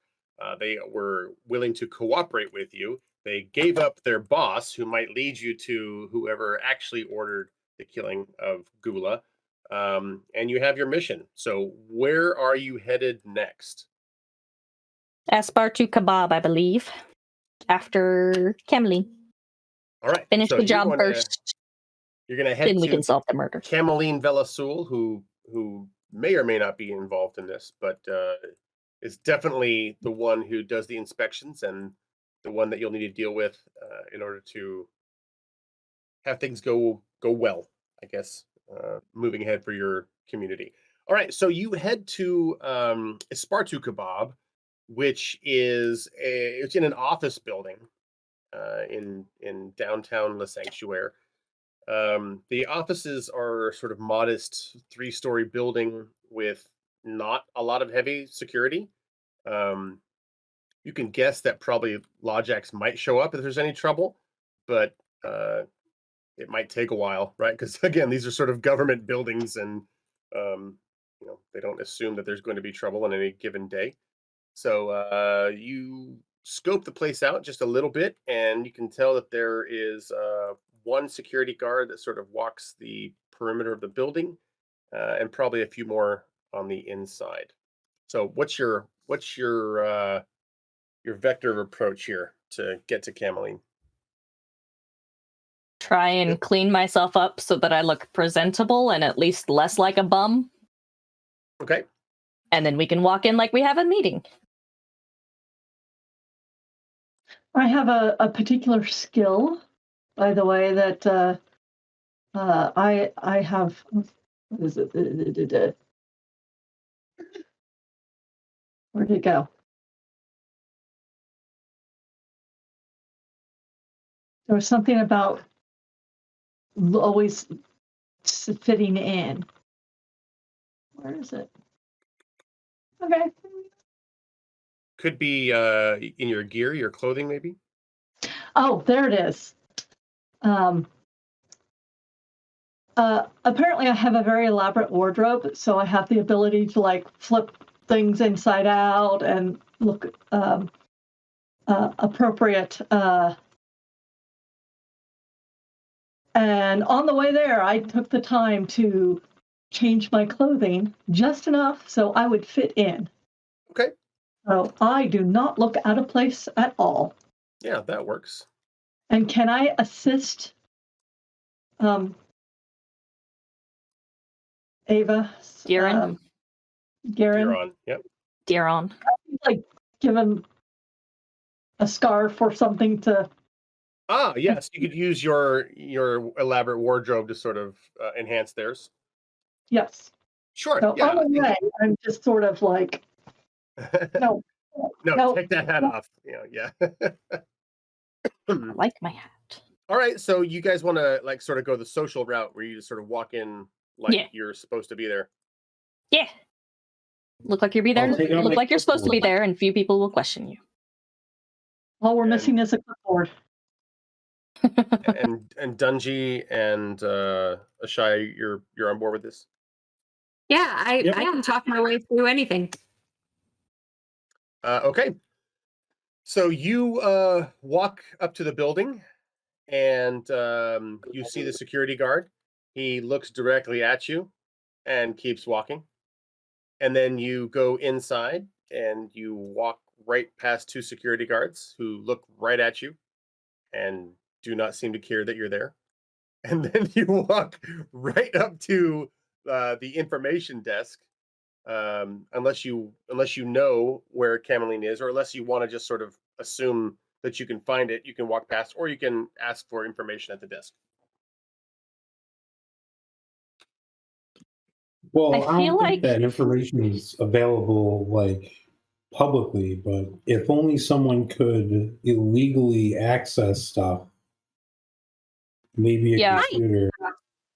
They were willing to cooperate with you. They gave up their boss, who might lead you to whoever actually ordered the killing of Gula. And you have your mission. So where are you headed next? Espartu Kebab, I believe. After Cameline. All right. Finish so the job first. You're going to head Then we to can solve the murder. Cameline Velasul, who may or may not be involved in this, but is definitely the one who does the inspections and the one that you'll need to deal with in order to have things go well, I guess, moving ahead for your community. All right, so you head to Espartu Kebab, which is it's in an office building in downtown Le Sanctuaire. The offices are sort of modest 3-story building with not a lot of heavy security. You can guess that probably Lodjax might show up if there's any trouble, but it might take a while, right? Because again, these are sort of government buildings, and they don't assume that there's going to be trouble on any given day. So you scope the place out just a little bit, and you can tell that there is one security guard that sort of walks the perimeter of the building, and probably a few more on the inside. So what's your vector of approach here to get to Cameline? Try and clean myself up so that I look presentable and at least less like a bum. Okay. And then we can walk in like we have a meeting. I have a particular skill, by the way, that I have. What is it? Where'd it go? There was something about always fitting in. Where is it? Okay. Could be in your gear, your clothing, maybe. Oh, there it is. Apparently I have a very elaborate wardrobe, so I have the ability to like flip things inside out and look appropriate. And on the way there, I took the time to change my clothing just enough so I would fit in. Okay. So I do not look out of place at all. Yeah, that works. And can I assist Ava? Garen. Garen? You're on. Yep. Diron. Like give him a scarf or something to. Ah, yes, you could use your elaborate wardrobe to sort of enhance theirs. Yes. Sure. So Yeah. on the way, I'm just sort of like, no, Take that hat off. Yeah. I like my hat. All right, so you guys want to like sort of go the social route where you just sort of walk in like you're supposed to be there. Yeah. Look like you'll be there. Look like you're supposed to be there, and few people will question you. All we're missing is a clipboard. and Dungy and Ashai, you're on board with this? Yeah, I can talk my way through anything. Okay. So you walk up to the building, and you see the security guard. He looks directly at you and keeps walking. And then you go inside, and you walk right past 2 security guards who look right at you and do not seem to care that you're there. And then you walk right up to the information desk, unless you know where Cameline is, or unless you want to just sort of assume that you can find it. You can walk past, or you can ask for information at the desk. Well, I I don't feel think like- that information is available like publicly, but if only someone could illegally access stuff, maybe a computer.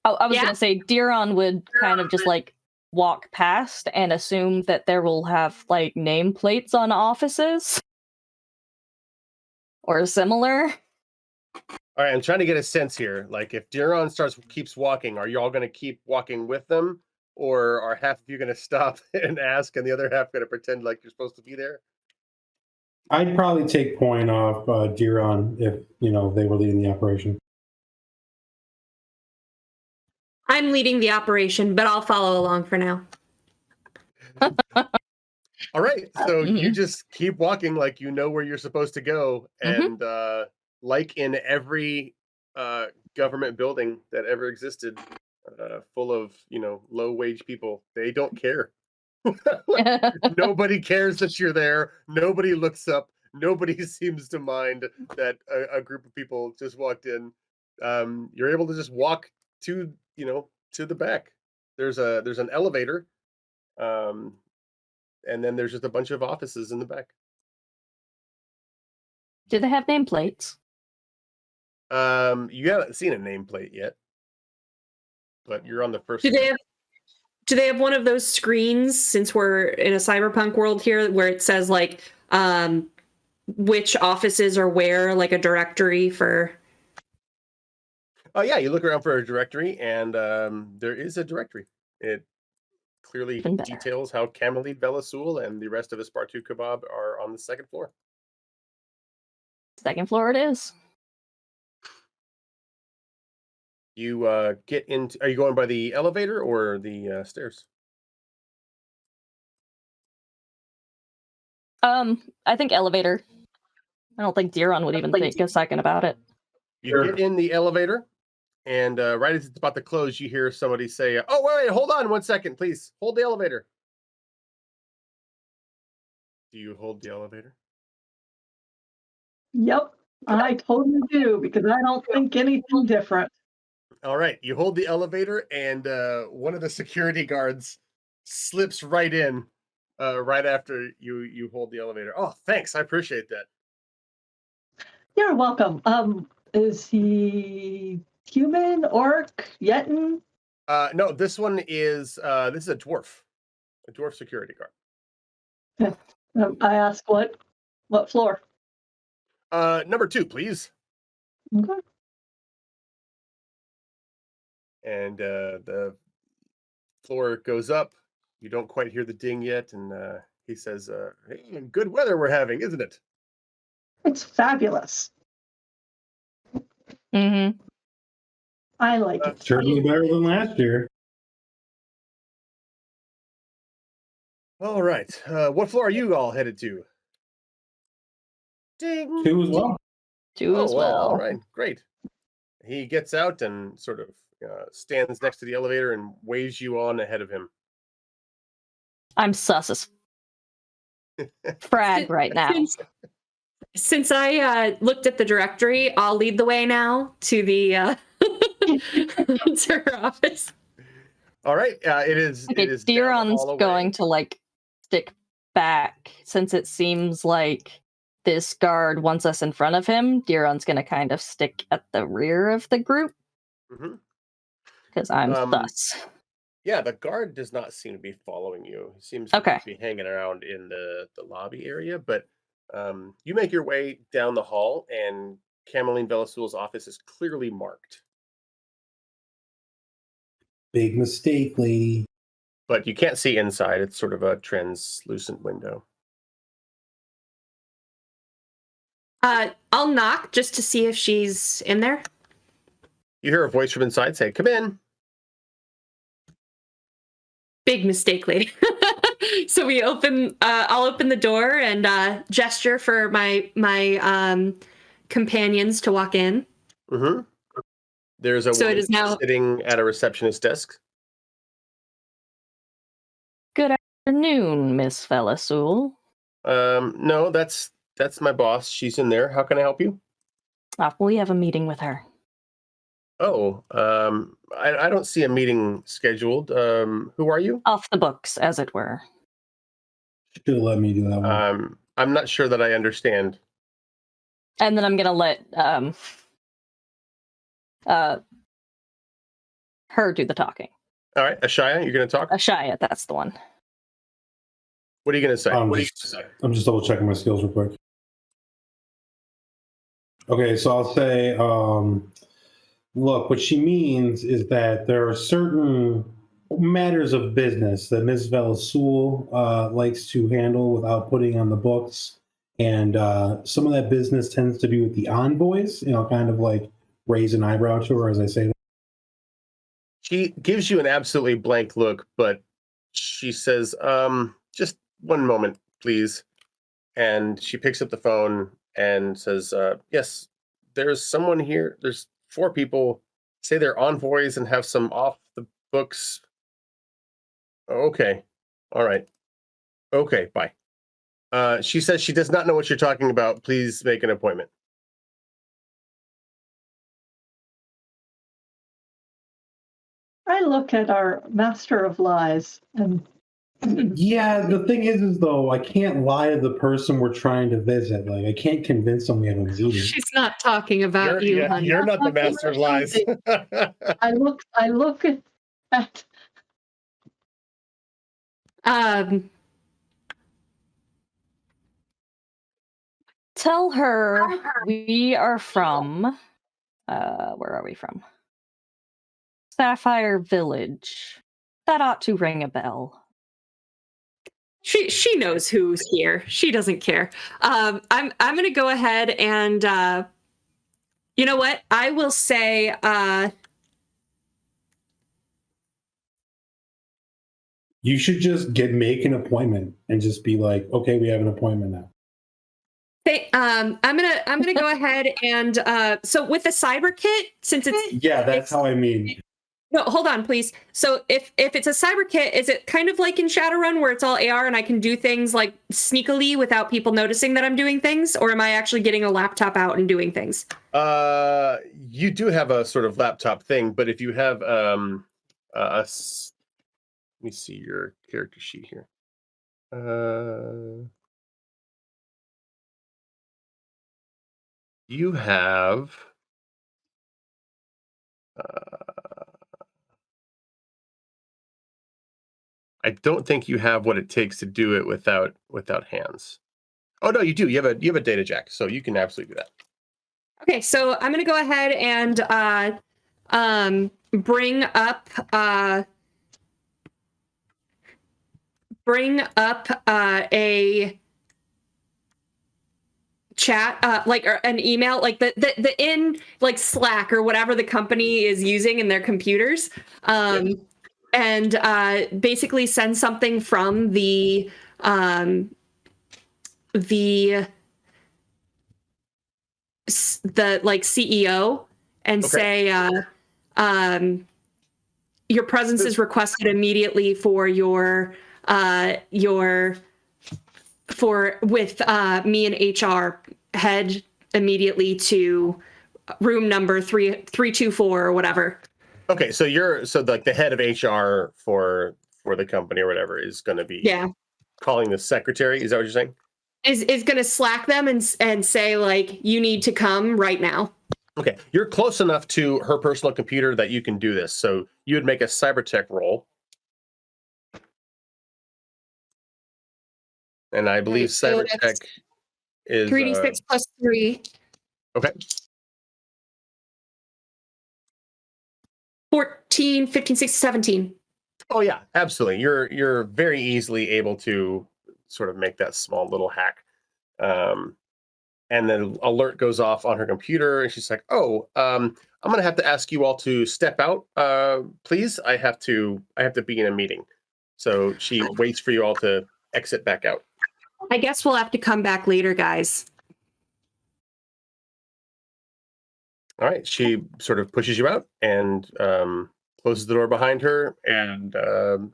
I was gonna say Diron would kind of just like walk past and assume that there will have like nameplates on offices or similar. All right, I'm trying to get a sense here. Like, if Diron keeps walking, are you all going to keep walking with them, or are half of you going to stop and ask, and the other half going to pretend like you're supposed to be there? I'd probably take point off Diron if they were leading the operation. I'm leading the operation, but I'll follow along for now. All right, so you just keep walking like you know where you're supposed to go, and like in every government building that ever existed, full of low wage people. They don't care. Nobody cares that you're there. Nobody looks up. Nobody seems to mind that a group of people just walked in. You're able to just walk to to the back. There's an elevator, and then there's just a bunch of offices in the back. Do they have nameplates? You haven't seen a nameplate yet, but you're on the first. Do they have one of those screens, since we're in a cyberpunk world here, where it says like which offices are where, like a directory for? Oh yeah, you look around for a directory, and there is a directory. It clearly details how Camelid Velasul and the rest of Espartu Kebab are on the second floor. Second floor it is. You get into. Are you going by the elevator or the stairs? I think elevator. I don't think Diron would even think a second about it. You get in the elevator, and right as it's about to close, you hear somebody say, "Oh, wait, hold on 1 second, please. Hold the elevator." Do you hold the elevator? Yep, I totally do, because I don't think anything different. All right, you hold the elevator, and one of the security guards slips right in right after you hold the elevator. Oh, thanks, I appreciate that. You're welcome. Is he human, orc, Yetin? No, this one is a dwarf security guard. I ask what floor? Number 2, please. Okay. And the floor goes up. You don't quite hear the ding yet, and he says, "Hey, good weather we're having, isn't it?" It's fabulous. Mm-hmm. I like it. Certainly better than last year. All right. What floor are you all headed to? Ding. 2 as well. 2 as well. All right, great. He gets out and sort of stands next to the elevator and waves you on ahead of him. I'm sus as frag right now. Since I looked at the directory, I'll lead the way now to the to her office. All right. It is. Okay, it is down the Diron's hall away. going to like stick back, since it seems like this guard wants us in front of him. Diron's going to kind of stick at the rear of the group because I'm sus. Yeah, the guard does not seem to be following you. He seems Okay. to be hanging around in the lobby area, but you make your way down the hall, and Cameline Velasul's office is clearly marked. Big mistake, lady. But you can't see inside. It's sort of a translucent window. I'll knock just to see if she's in there. You hear a voice from inside say, "Come in." Big mistake, lady. So we open. I'll open the door and gesture for my companions to walk in. Mm-hmm. There's a So it woman is now sitting at a receptionist desk. Good afternoon, Miss Velasul. No, that's my boss. She's in there. How can I help you? We have a meeting with her. Oh, I don't see a meeting scheduled. Who are you? Off the books, as it were. Should have let me do that one. I'm not sure that I understand. And then I'm gonna let her do the talking. All right, Ashaya, you're going to talk? Ashaya, that's the one. What are you going to say? I'm just double checking my skills real quick. Okay, so I'll say, look, what she means is that there are certain matters of business that Ms. Velasul likes to handle without putting on the books. And some of that business tends to do with the envoys, kind of like raise an eyebrow to her as I say that. She gives you an absolutely blank look, but she says, just one moment, please. And she picks up the phone and says, yes, there's someone here. There's 4 people say they're envoys and have some off the books. Okay. All right. Okay, bye. She says she does not know what you're talking about. Please make an appointment. I look at our master of lies and Yeah, the thing is though, I can't lie to the person we're trying to visit. Like, I can't convince them we have a meeting. She's not talking about you, honey. You're not the master of lies. I look at Tell her we are from. Where are we from? Sapphire Village. That ought to ring a bell. She knows who's here. She doesn't care. I'm gonna go ahead and you know what? I will say You should just make an appointment and just be like, okay, we have an appointment now. I'm gonna go ahead and so with the cyber kit, since it's Yeah, that's how I mean. no, hold on, please. So if it's a cyber kit, is it kind of like in Shadowrun where it's all AR and I can do things like sneakily without people noticing that I'm doing things, or am I actually getting a laptop out and doing things? You do have a sort of laptop thing, but if you have let me see your character sheet here. You have I don't think you have what it takes to do it without hands. Oh no, you do. You have a data jack, so you can absolutely do that. Okay, so I'm gonna go ahead and bring up a chat like or an email, like the in like Slack or whatever the company is using in their computers, and basically send something from the like CEO and say your presence is requested immediately for with me and HR head immediately to room number 324 or whatever. Okay, so like the head of HR for the company or whatever is going to be calling the secretary. Is that what you're saying? Is going to Slack them and say like, you need to come right now. Okay, you're close enough to her personal computer that you can do this. So you would make a cyber tech roll. And I believe cyber tech is 3d6 plus 3. Okay. 14, 15, 16, 17. Oh yeah, absolutely. You're very easily able to sort of make that small little hack. And then alert goes off on her computer and she's like, "Oh, I'm going to have to ask you all to step out, please. I have to be in a meeting." So she waits for you all to exit back out. I guess we'll have to come back later, guys. All right. She sort of pushes you out and closes the door behind her and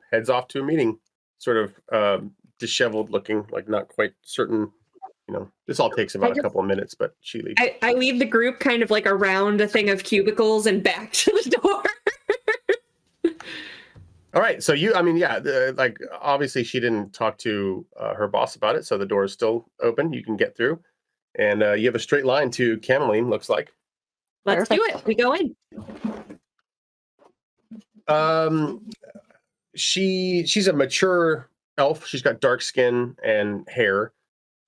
heads off to a meeting, sort of disheveled looking, like not quite certain. You know, this all takes about a couple of minutes, but she leaves. I leave the group kind of like around a thing of cubicles and back to the door. All right. So like obviously she didn't talk to her boss about it. So the door is still open. You can get through and you have a straight line to Cameline, looks like. Let's do it. We go in. She's a mature elf. She's got dark skin and hair.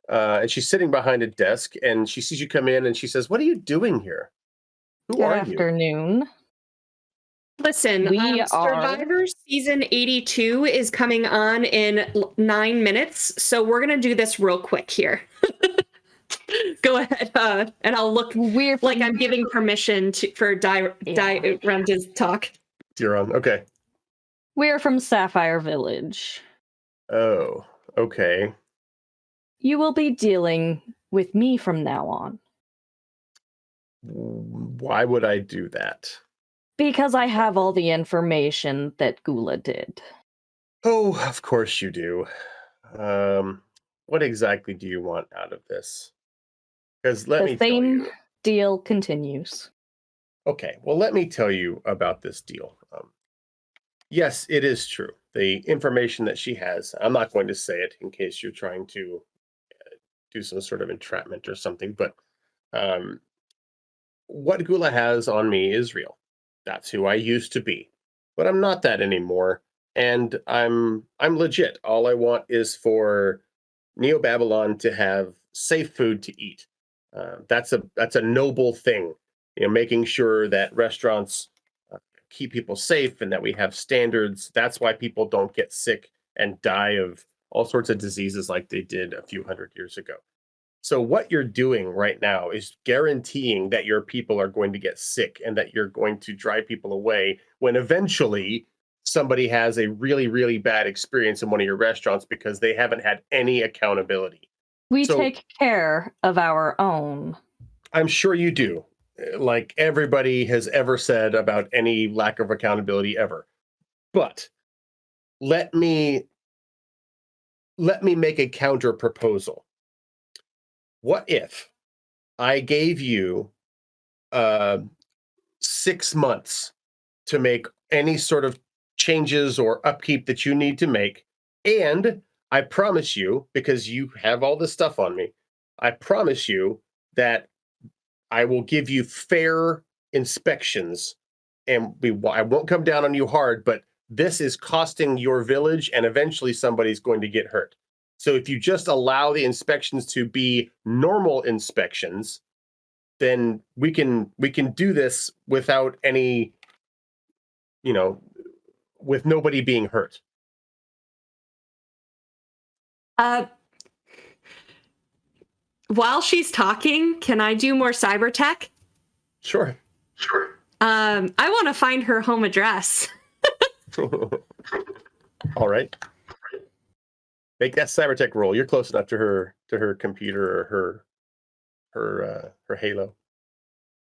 And she's sitting behind a desk and she sees you come in and she says, "What are you doing here? Who are you?" Good afternoon. Listen, we Survivor season 82 is coming on in 9 minutes, so we're gonna do this real quick here. Go ahead, and I'll look weird like I'm giving permission for Rem to talk. You're on. Okay. We're from Sapphire Village. Oh, okay. You will be dealing with me from now on. Why would I do that? Because I have all the information that Gula did. Oh, of course you do. What exactly do you want out of this? Because let The me tell same you. deal continues. Okay, well, let me tell you about this deal. Yes, it is true. The information that she has, I'm not going to say it in case you're trying to do some sort of entrapment or something, but um, what Gula has on me is real. That's who I used to be, but I'm not that anymore, and I'm legit. All I want is for Neo Babylon to have safe food to eat. That's a noble thing, making sure that restaurants keep people safe and that we have standards. That's why people don't get sick and die of all sorts of diseases like they did a few hundred years ago. So what you're doing right now is guaranteeing that your people are going to get sick and that you're going to drive people away when eventually somebody has a really, really bad experience in one of your restaurants because they haven't had any accountability. We So- take care of our own. I'm sure you do, like everybody has ever said about any lack of accountability ever. But let me make a counter proposal. What if I gave you 6 months to make any sort of changes or upkeep that you need to make, and I promise you, because you have all this stuff on me, I promise you that I will give you fair inspections, and I won't come down on you hard, but this is costing your village, and eventually somebody's going to get hurt. So if you just allow the inspections to be normal inspections, then we can do this without any, with nobody being hurt. While she's talking, can I do more cyber tech? Sure. I want to find her home address. All right. Make that cybertech roll. You're close enough to her computer or her Halo,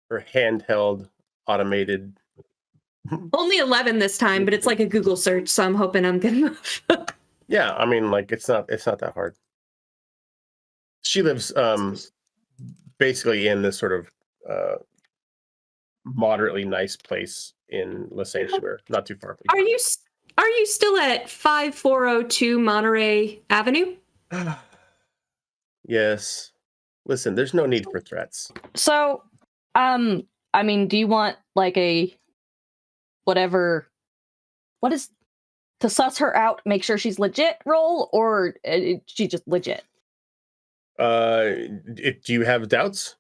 her handheld automated. Only 11 this time, but it's like a Google search, so I'm hoping I'm good enough. Yeah, I mean, like it's not that hard. She lives basically in this sort of moderately nice place in Le Sanctuary, not too far from. Are you still at 5402 Monterey Avenue? Yes. Listen, there's no need for threats. So, I mean, do you want like a whatever? What is to suss her out, make sure she's legit roll, or she just legit? Do you have doubts?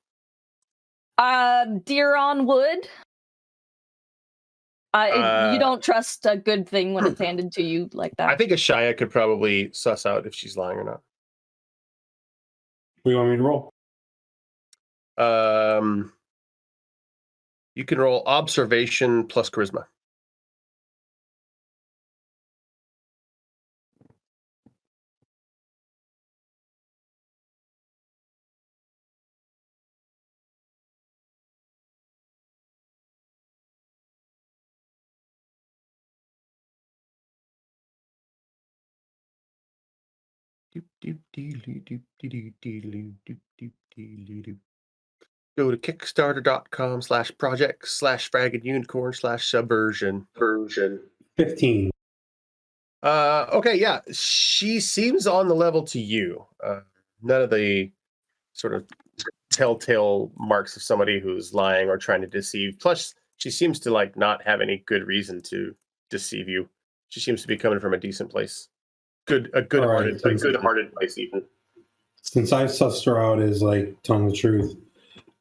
Deer on wood. You don't trust a good thing when it's handed to you like that. I think Ashaya could probably suss out if she's lying or not. What do you want me to roll? You can roll observation plus charisma. Go to kickstarter.com/project/fragging unicorn /subversion. 15. Okay, yeah. She seems on the level to you. None of the sort of telltale marks of somebody who's lying or trying to deceive. Plus, she seems to like not have any good reason to deceive you. She seems to be coming from a decent place. A good-hearted place even. Since I've sussed her out as like telling the truth,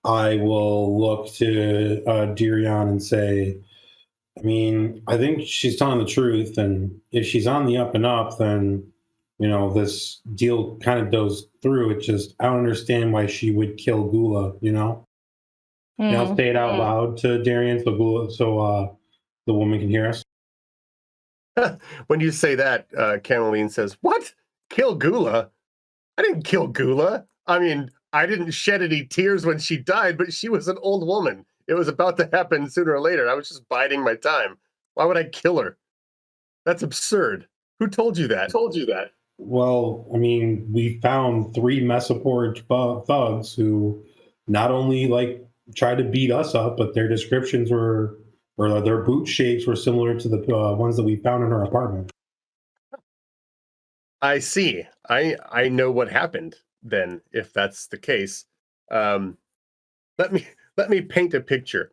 I will look to Dirion and say, I mean, I think she's telling the truth, and if she's on the up and up, then this deal kind of goes through. It just I don't understand why she would kill Gula. And I'll say it out loud to Darian so the woman can hear us. When you say that, Cameline says, "What? Kill Gula? I didn't kill Gula. I mean, I didn't shed any tears when she died, but she was an old woman. It was about to happen sooner or later. I was just biding my time. Why would I kill her? That's absurd. Who told you that? Well, I mean, we found 3 Mesoporage thugs who not only like tried to beat us up, but their descriptions or their boot shapes were similar to the ones that we found in our apartment. I see. I know what happened then, if that's the case. Let me paint a picture.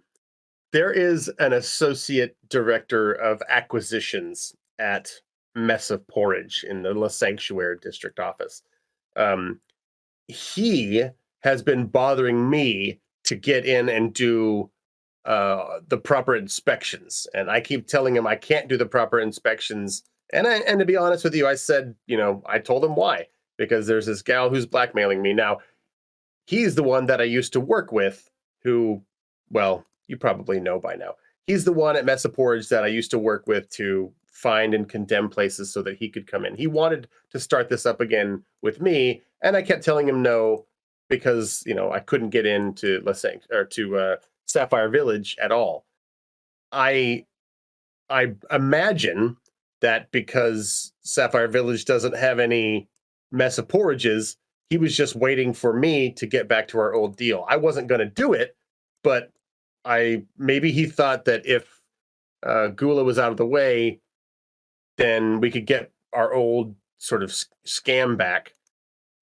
There is an associate director of acquisitions at Mess of Porridge in the La Sanctuary district office. He has been bothering me to get in and do the proper inspections, and I keep telling him I can't do the proper inspections. And to be honest with you, I said, I told him why, because there's this gal who's blackmailing me. Now, he's the one that I used to work with who, well, you probably know by now. He's the one at Mess of Porridge that I used to work with to find and condemn places so that he could come in. He wanted to start this up again with me, and I kept telling him no because, I couldn't get into Sapphire Village at all. I imagine that because Sapphire Village doesn't have any Mess of Porridges, he was just waiting for me to get back to our old deal. I wasn't going to do it, but maybe he thought that if Gula was out of the way, then we could get our old sort of scam back.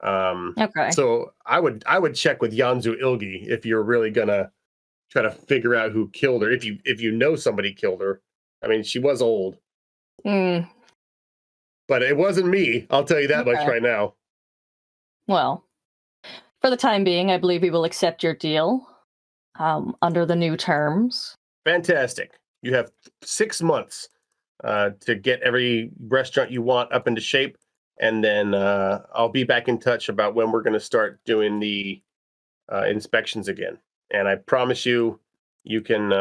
Okay. So I would check with Yanzu Ilgi if you're really gonna try to figure out who killed her. If you know somebody killed her. I mean, she was old. Mm, But it wasn't me. I'll tell you that much Okay. right now. well, for the time being, I believe we will accept your deal under the new terms. Fantastic. You have 6 months to get every restaurant you want up into shape, and then I'll be back in touch about when we're going to start doing the inspections again. And I promise you, you can,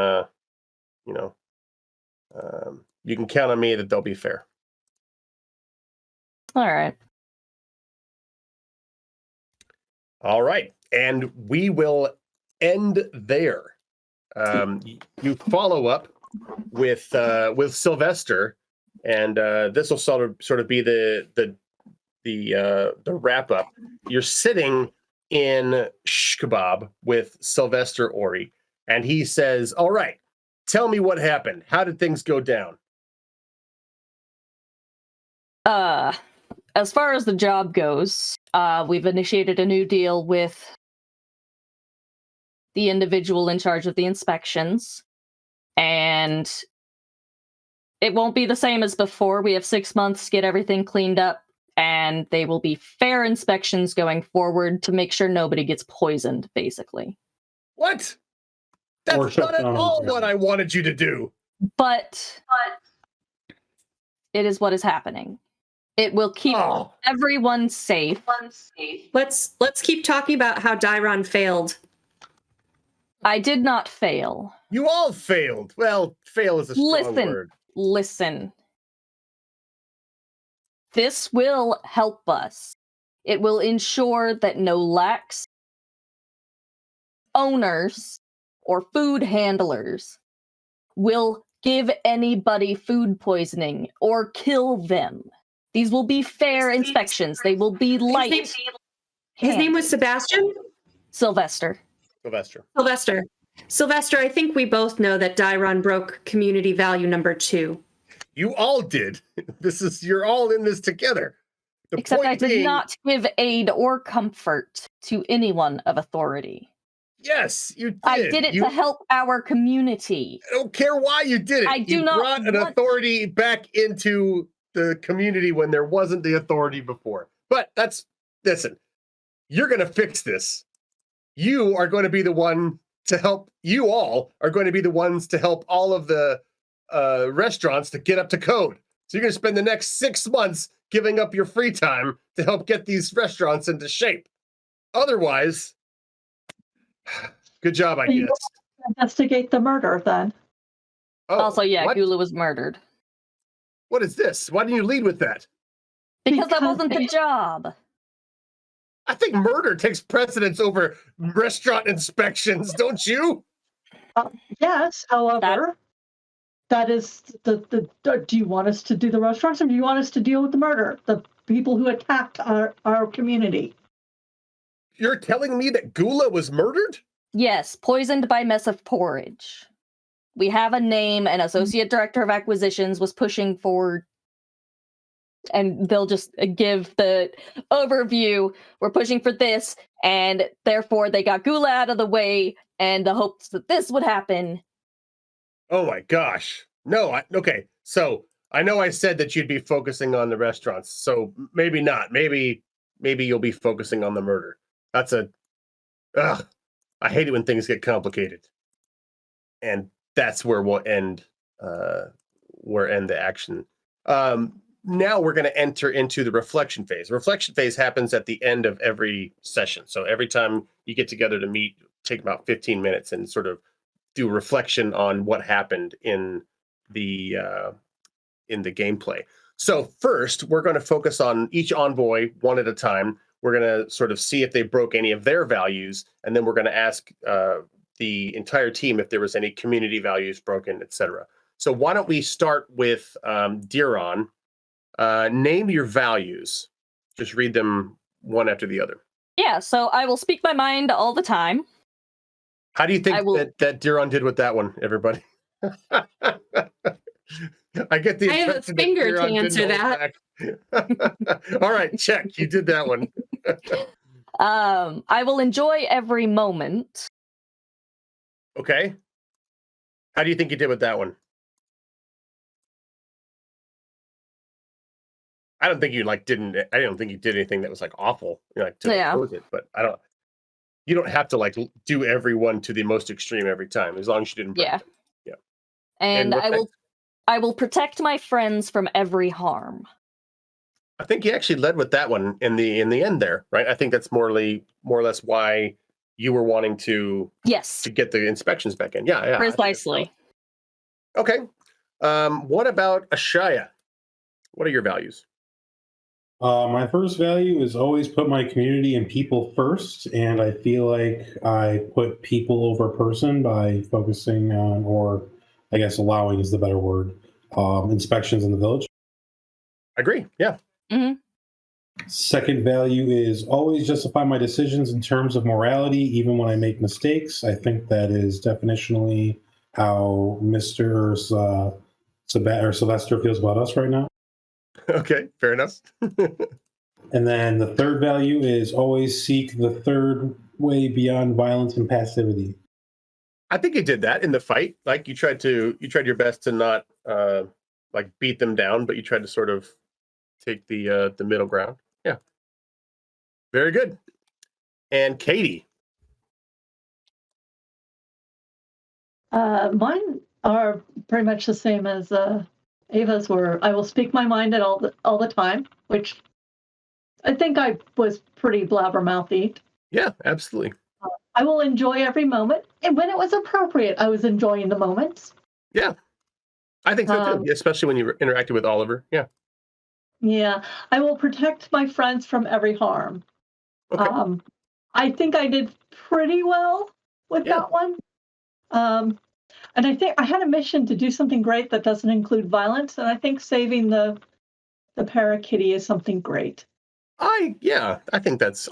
you can count on me that they'll be fair. All right. All right, and we will end there. You follow up with Sylvester, and this will sort of be the wrap up. You're sitting in Shh Kebab with Sylvester Ori, and he says, "All right, tell me what happened. How did things go down?" As far as the job goes, we've initiated a new deal with the individual in charge of the inspections, and it won't be the same as before. We have 6 months to get everything cleaned up, and they will be fair inspections going forward to make sure nobody gets poisoned, basically. What? Or That's shut not at down all on what I wanted you to do. But it is what is happening. It will keep Oh. everyone safe. Let's keep talking about how Dairon failed. I did not fail. You all failed. Well, fail is a strong word. Listen. This will help us. It will ensure that no lax owners or food handlers will give anybody food poisoning or kill them. These will be fair inspections. They will be light. His name was Sebastian? Sylvester. Sylvester, I think we both know that Dairon broke community value number 2. You all did. You're all in this together. The Except point I did being, not give aid or comfort to anyone of authority. Yes, you did. I did it to help our community. I don't care why you did it. I do you not brought an want- authority back into the community when there wasn't the authority before. But listen, you're going to fix this. You are going to be the one to help. You all are going to be the ones to help all of the restaurants to get up to code. So you're going to spend the next 6 months giving up your free time to help get these restaurants into shape. Otherwise, good job, I You guess. Investigate the murder then. Oh, Also, yeah, what? Gula was murdered. What is this? Why didn't you lead with that? Because that Because wasn't the job. I think murder takes precedence over restaurant inspections, don't you? Yes, however, that is the. Do you want us to do the restaurants, or do you want us to deal with the murder? The people who attacked our community. You're telling me that Gula was murdered? Yes, poisoned by mess of porridge. We have a name, an associate director of acquisitions was pushing for, and they'll just give the overview. We're pushing for this, and therefore they got Gula out of the way, and the hopes that this would happen. Oh my gosh. No, okay. So I know I said that you'd be focusing on the restaurants. So maybe not. Maybe you'll be focusing on the murder. That's I hate it when things get complicated. And that's where we'll end the action. Now we're going to enter into the reflection phase. Reflection phase happens at the end of every session. So every time you get together to meet, take about 15 minutes and sort of do reflection on what happened in the gameplay. So first, we're going to focus on each envoy one at a time. We're going to sort of see if they broke any of their values, and then we're going to ask the entire team if there was any community values broken, etc. So why don't we start with Diron? Name your values. Just read them one after the other. Yeah, so I will speak my mind all the time. How do you think that Diron did with that one, everybody? I get the I have a impression finger that to Diron answer didn't hold back. All right, check. You did that one. I will enjoy every moment. Okay. How do you think you did with that one? I don't think you did anything that was like awful, to oppose it, but you don't have to like do everyone to the most extreme every time, as long as you didn't break them. Yeah. And I will protect my friends from every harm. I think you actually led with that one in the end there, right? I think that's more or less why you were wanting to get the inspections back in. Yeah. Precisely. Okay. What about Ashaya? What are your values? My first value is always put my community and people first, and I feel like I put people over person by focusing on, or I guess allowing is the better word, inspections in the village. Agree, yeah. Mm-hmm. Second value is always justify my decisions in terms of morality, even when I make mistakes. I think that is definitionally how Mr. Sylvester feels about us right now. Okay, fair enough. And then the third value is always seek the third way beyond violence and passivity. I think you did that in the fight. Like you tried your best to not like beat them down, but you tried to sort of take the middle ground. Yeah. Very good. And Katie. Mine are pretty much the same as Ava's were. I will speak my mind all the time, which I think I was pretty blabbermouthy. Yeah, absolutely. I will enjoy every moment, and when it was appropriate, I was enjoying the moments. Yeah, I think so too, especially when you interacted with Oliver. Yeah. Yeah, I will protect my friends from every harm. Okay. I think I did pretty well with that one. And I think I had a mission to do something great that doesn't include violence, and I think saving the parakitty is something great. I think that's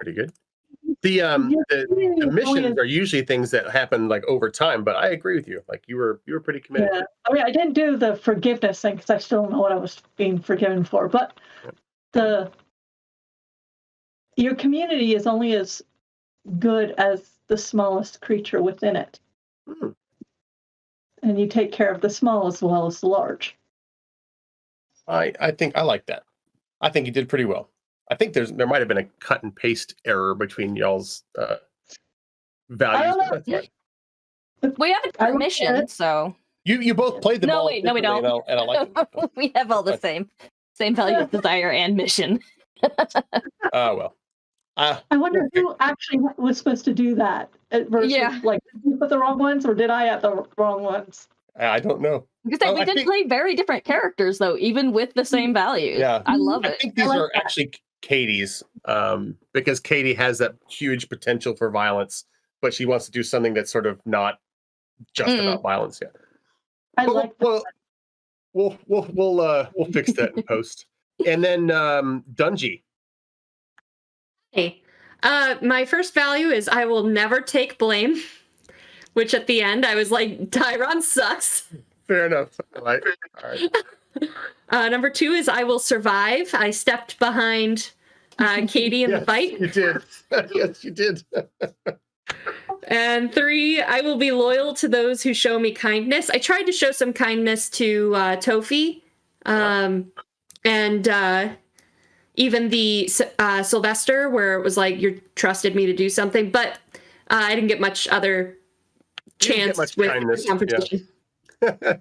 pretty good. The missions are usually things that happen like over time, but I agree with you. Like you were pretty committed. Yeah, I mean, I didn't do the forgiveness thing because I still don't know what I was being forgiven for. But your community is only as good as the smallest creature within it, and you take care of the small as well as the large. I think I like that. I think you did pretty well. I think there might have been a cut and paste error between y'all's values. I don't know. We have a different mission, so you both played them all. No, we don't. And I like them. We have all the same value, desire, and mission. Well. I wonder who actually was supposed to do that. Versus, like, did you put the wrong ones, or did I have the wrong ones? I don't know. Because we did play very different characters, though, even with the same values. Yeah, I love it. I think these are actually Katie's, because Katie has that huge potential for violence, but she wants to do something that's sort of not just about violence yet. I But like we'll fix that in post. And then Dungy. Hey, my first value is I will never take blame, which at the end I was like, Tyron sucks. Fair enough. All right. Number 2 is I will survive. I stepped behind Katie in the fight. You did. Yes, you did. And 3, I will be loyal to those who show me kindness. I tried to show some kindness to Tofi, and even the Sylvester, where it was like you trusted me to do something, but I didn't get much other chance with kindness. competition. Yeah.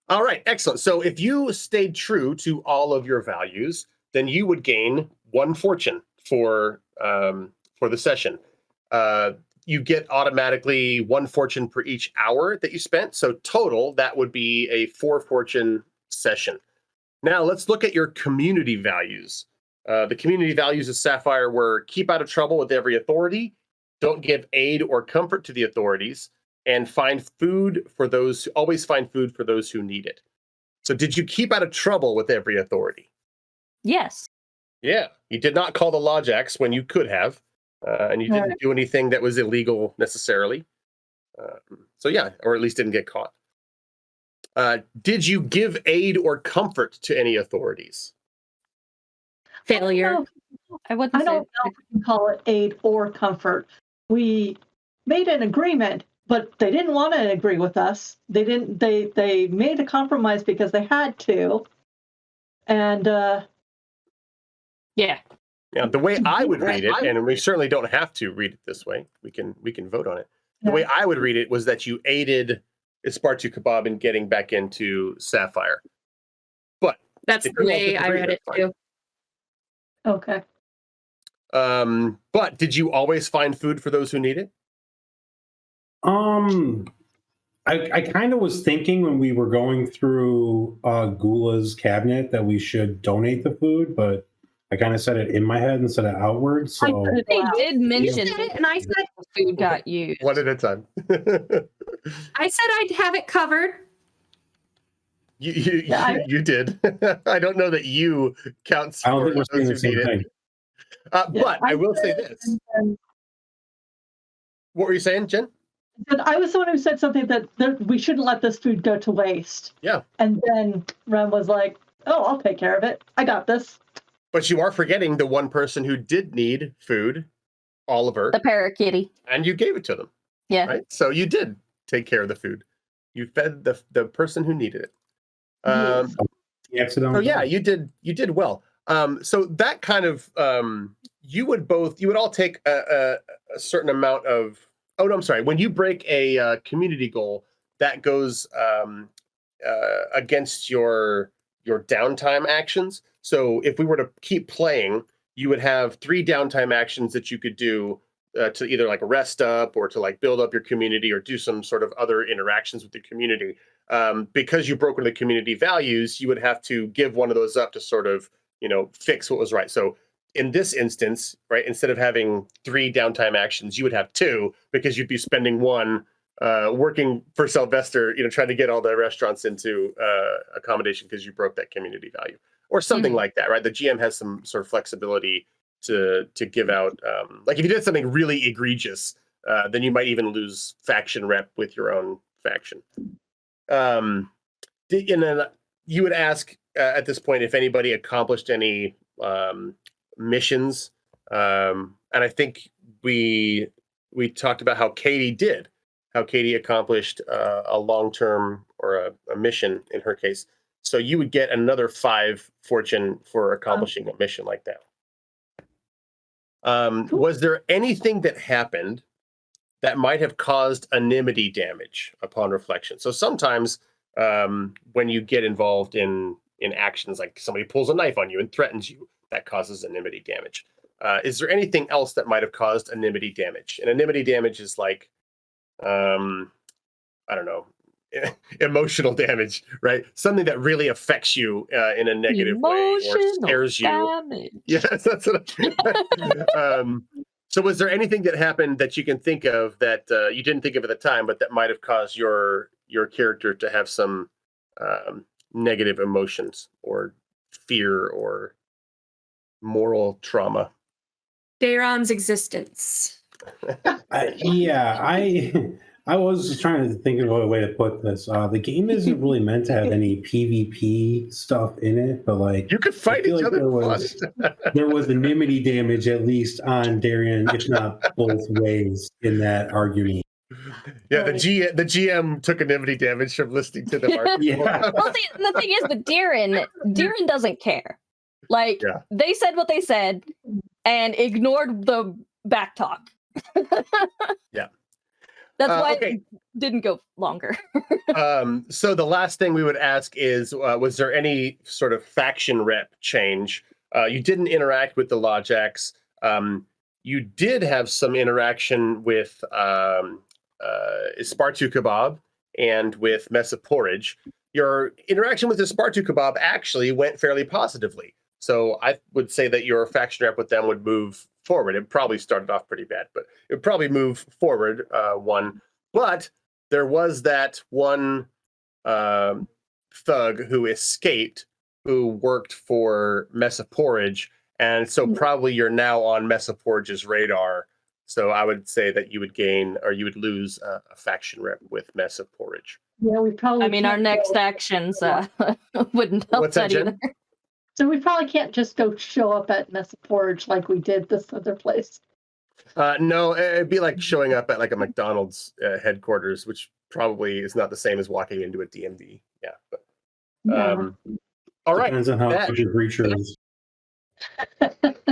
All right, excellent. So if you stayed true to all of your values, then you would gain 1 fortune for the session. You get automatically 1 fortune per each hour that you spent. So total, that would be a 4 fortune session. Now let's look at your community values. The community values of Sapphire were keep out of trouble with every authority, don't give aid or comfort to the authorities, and always find food for those who need it. So did you keep out of trouble with every authority? Yes. Yeah, you did not call the Lawjacks when you could have, and you didn't do anything that was illegal necessarily. So yeah, or at least didn't get caught. Did you give aid or comfort to any authorities? Failure. I wouldn't I say don't know if we can call it aid or comfort. We made an agreement, but they didn't want to agree with us. They didn't. They made a compromise because they had to. And yeah. Yeah, the way I would read it, and we certainly don't have to read it this way. We can vote on it. The way I would read it was that you aided Ispartu Kebab in getting back into Sapphire. But that's the way I read it too. Okay. But did you always find food for those who need it? I kind of was thinking when we were going through Gula's cabinet that we should donate the food, but I kind of said it in my head instead of outward. So They did mention it, and I said food got used. One at a time. I said I'd have it covered. You did. I don't know that you counts I don't for think we're saying those the who same need thing. it. But I will say this. What were you saying, Jen? I was the one who said something that we shouldn't let this food go to waste. Yeah. And then Rem was like, "Oh, I'll take care of it. I got this." But you are forgetting the one person who did need food, Oliver. The parakeety. And you gave it to them. Yeah. Right? So you did take care of the food. You fed the person who needed it. So yeah, you did well. So that kind of you would all take a certain amount of. Oh no, I'm sorry. When you break a community goal, that goes against your downtime actions. So if we were to keep playing, you would have 3 downtime actions that you could do to either like rest up or to like build up your community or do some sort of other interactions with the community. Because you broke one of the community values, you would have to give one of those up to sort of, fix what was right. So in this instance, right, instead of having 3 downtime actions, you would have 2 because you'd be spending 1 working for Sylvester, trying to get all the restaurants into accommodation because you broke that community value or something like that, right? The GM has some sort of flexibility to give out. Like if you did something really egregious, then you might even lose faction rep with your own faction. And then you would ask at this point if anybody accomplished any missions, and I think we talked about how Katie accomplished a long-term or a mission in her case. So you would get another 5 fortune for accomplishing a mission like that. Was there anything that happened that might have caused anonymity damage upon reflection? So sometimes when you get involved in actions, like somebody pulls a knife on you and threatens you, that causes anonymity damage. Is there anything else that might have caused anonymity damage? And anonymity damage is like, I don't know, emotional damage, right? Something that really affects you in a negative way or scares you. Damage. Yes, that's what So was there anything that happened that you can think of that you didn't think of at the time, but that might have caused your character to have some negative emotions or fear or moral trauma? Dayron's existence. I was just trying to think of a way to put this. The game isn't really meant to have any PvP stuff in it, but like You could fight each other. there was enmity damage at least on Darien, if not both ways, in that argument. Yeah, the GM took enmity damage from listening to the argument. Yeah. Well, the thing is, with Darren doesn't care. Like, they said what they said and ignored the back talk. Yeah. That's why it didn't go longer. So the last thing we would ask is, was there any sort of faction rep change? You didn't interact with the Lawjacks. You did have some interaction with Ispartu Kebab and with Mesa Porridge. Your interaction with Ispartu Kebab actually went fairly positively. So I would say that your faction rep with them would move forward. It probably started off pretty bad, but it would probably move forward one. But there was that one thug who escaped, who worked for Mesa Porridge, and so probably you're now on Mesa Porridge's radar. So I would say that you would gain, or you would lose a faction rep with Mesa Porridge. Yeah, we probably. I mean, our next actions wouldn't help What's that, either. Jen? So we probably can't just go show up at Mesa Porridge like we did this other place. No, it'd be like showing up at like a McDonald's headquarters, which probably is not the same as walking into a DMV. Yeah. But, all right. Depends on how good your breacher is.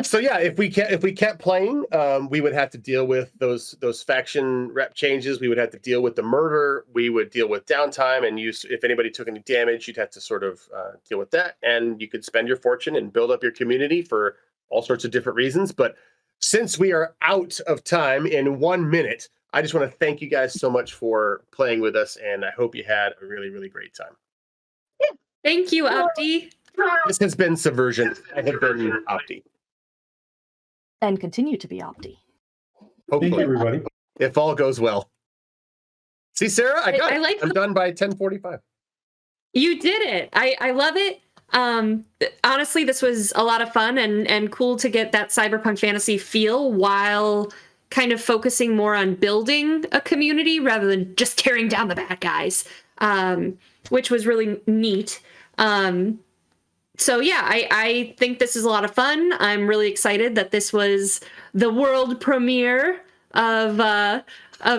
So yeah, if we kept playing, we would have to deal with those faction rep changes. We would have to deal with the murder. We would deal with downtime, and if anybody took any damage, you'd have to sort of deal with that. And you could spend your fortune and build up your community for all sorts of different reasons. But since we are out of time in 1 minute, I just want to thank you guys so much for playing with us, and I hope you had a really, really great time. Thank you, Opti. This has been Subversion. I have been Opti. And continue to be Opti. Hopefully, Thank you, everybody. if all goes well. See, Sarah, I got it. I'm done by 10:45. You did it. I love it. Honestly, this was a lot of fun and cool to get that cyberpunk fantasy feel while kind of focusing more on building a community rather than just tearing down the bad guys, which was really neat. So yeah, I think this is a lot of fun. I'm really excited that this was the world premiere of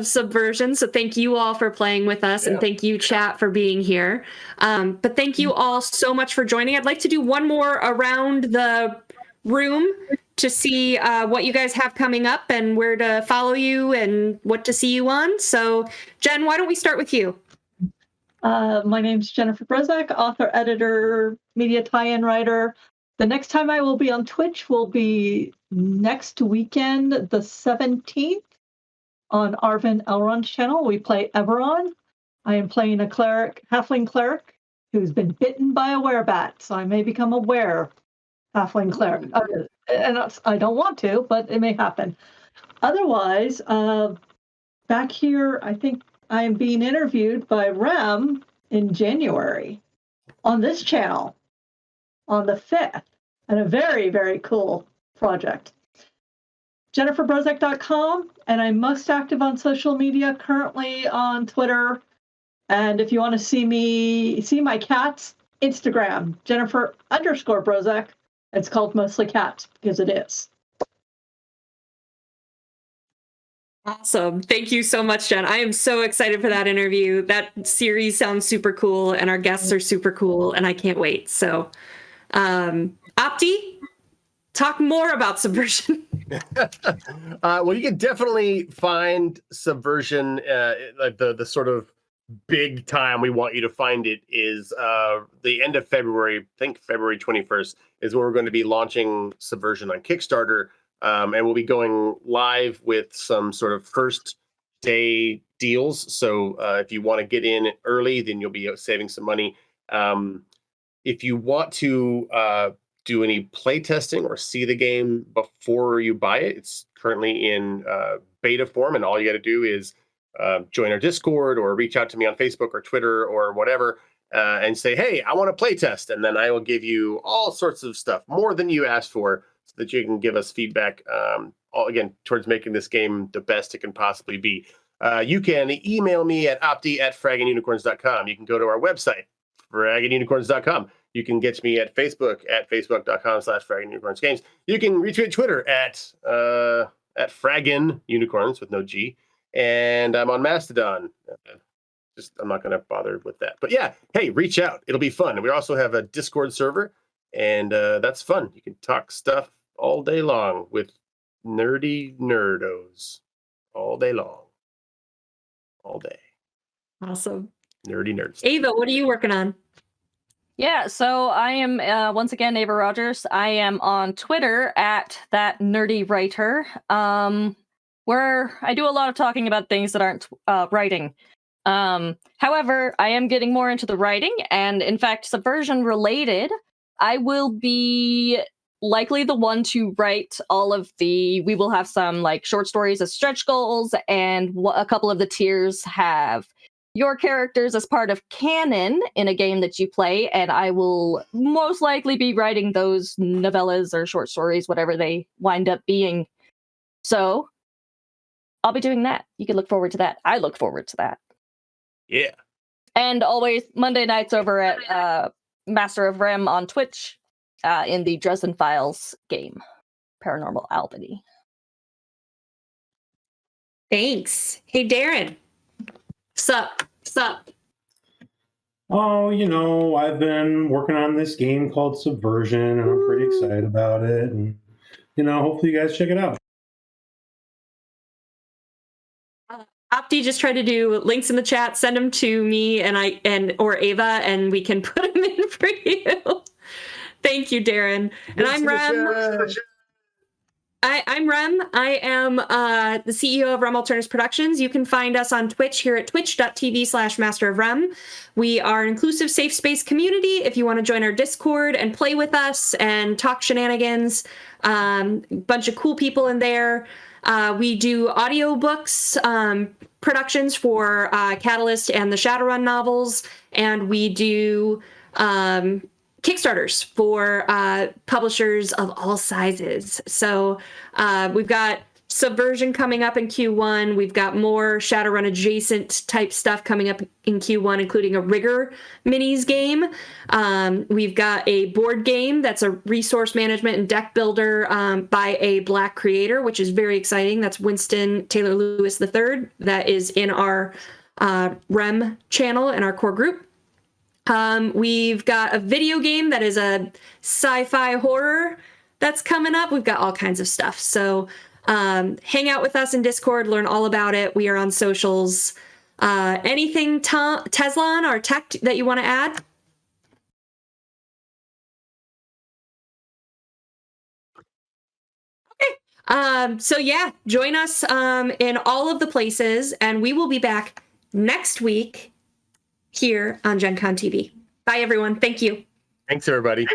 Subversion. So thank you all for playing with us, and thank you, chat, for being here. But thank you all so much for joining. I'd like to do one more around the room to see what you guys have coming up and where to follow you and what to see you on. So Jen, why don't we start with you? My name's Jennifer Brozek, author, editor, media tie-in writer. The next time I will be on Twitch will be next weekend, the 17th, on Arvin Elrond's channel. We play Everon. I am playing a halfling cleric who's been bitten by a werebat, so I may become a halfling cleric. And I don't want to, but it may happen. Otherwise, back here, I think I am being interviewed by Rem in January on this channel on the 5th, and a very, very cool project. JenniferBrozek.com, and I'm most active on social media, currently on Twitter. And if you want to see my cats, Instagram, Jennifer_Brozek. It's called Mostly Cats because it is. Awesome. Thank you so much, Jen. I am so excited for that interview. That series sounds super cool, and our guests are super cool, and I can't wait. So, Opti, talk more about Subversion. Well, you can definitely find Subversion, like the sort of big time we want you to find it is the end of February. I think February 21st is when we're going to be launching Subversion on Kickstarter. And we'll be going live with some sort of first day deals. So if you want to get in early, then you'll be saving some money. If you want to do any play testing or see the game before you buy it, it's currently in beta form, and all you got to do is join our Discord or reach out to me on Facebook or Twitter or whatever, and say, hey, I want to play test. And then I will give you all sorts of stuff, more than you asked for, so that you can give us feedback, again, towards making this game the best it can possibly be. You can email me at opti@fraggingunicorns.com. You can go to our website, fraggingunicorns.com. You can get me at Facebook at facebook.com/Fragging Unicorns Games. You can retweet Twitter at Fragging Unicorns with no G. And I'm on Mastodon. I'm not going to bother with that. But yeah, hey, reach out. It'll be fun. And we also have a Discord server, and that's fun. You can talk stuff all day long with nerdy nerdos all day long. All day. Awesome. Nerdy nerds. Ava, what are you working on? Yeah, so I am once again Ava Rogers. I am on Twitter at that nerdy writer, where I do a lot of talking about things that aren't writing. However, I am getting more into the writing, and in fact, Subversion related, I will be likely the one to write all of the. We will have some like short stories as stretch goals, and a couple of the tiers have your characters as part of canon in a game that you play, and I will most likely be writing those novellas or short stories, whatever they wind up being. So I'll be doing that. You can look forward to that. I look forward to that. Yeah. And always Monday nights over at Master of Rem on Twitch in the Dresden Files game, Paranormal Albany. Thanks. Hey, Darren. Sup? Oh, I've been working on this game called Subversion, and I'm pretty excited about it. And, hopefully you guys check it out. Opti just tried to do links in the chat. Send them to me or Ava, and we can put them in for you. Thank you, Darren. And I'm Rem. I'm Rem. I am the CEO of Rem Alternis Productions. You can find us on Twitch here at twitch.tv/Master of Rem. We are an inclusive, safe space community. If you want to join our Discord and play with us and talk shenanigans, bunch of cool people in there. We do audiobooks, productions for Catalyst and the Shadowrun novels, and we do Kickstarters for publishers of all sizes. So we've got Subversion coming up in Q1. We've got more Shadowrun adjacent type stuff coming up in Q1, including a Rigger minis game. We've got a board game that's a resource management and deck builder by a Black creator, which is very exciting. That's Winston Taylor Lewis III. That is in our Rem channel in our core group. We've got a video game that is a sci-fi horror that's coming up. We've got all kinds of stuff. So hang out with us in Discord, learn all about it. We are on socials. Anything Teslan or tech that you want to add? Okay. So yeah, join us in all of the places, and we will be back next week here on Gen Con TV. Bye, everyone. Thank you. Thanks, everybody.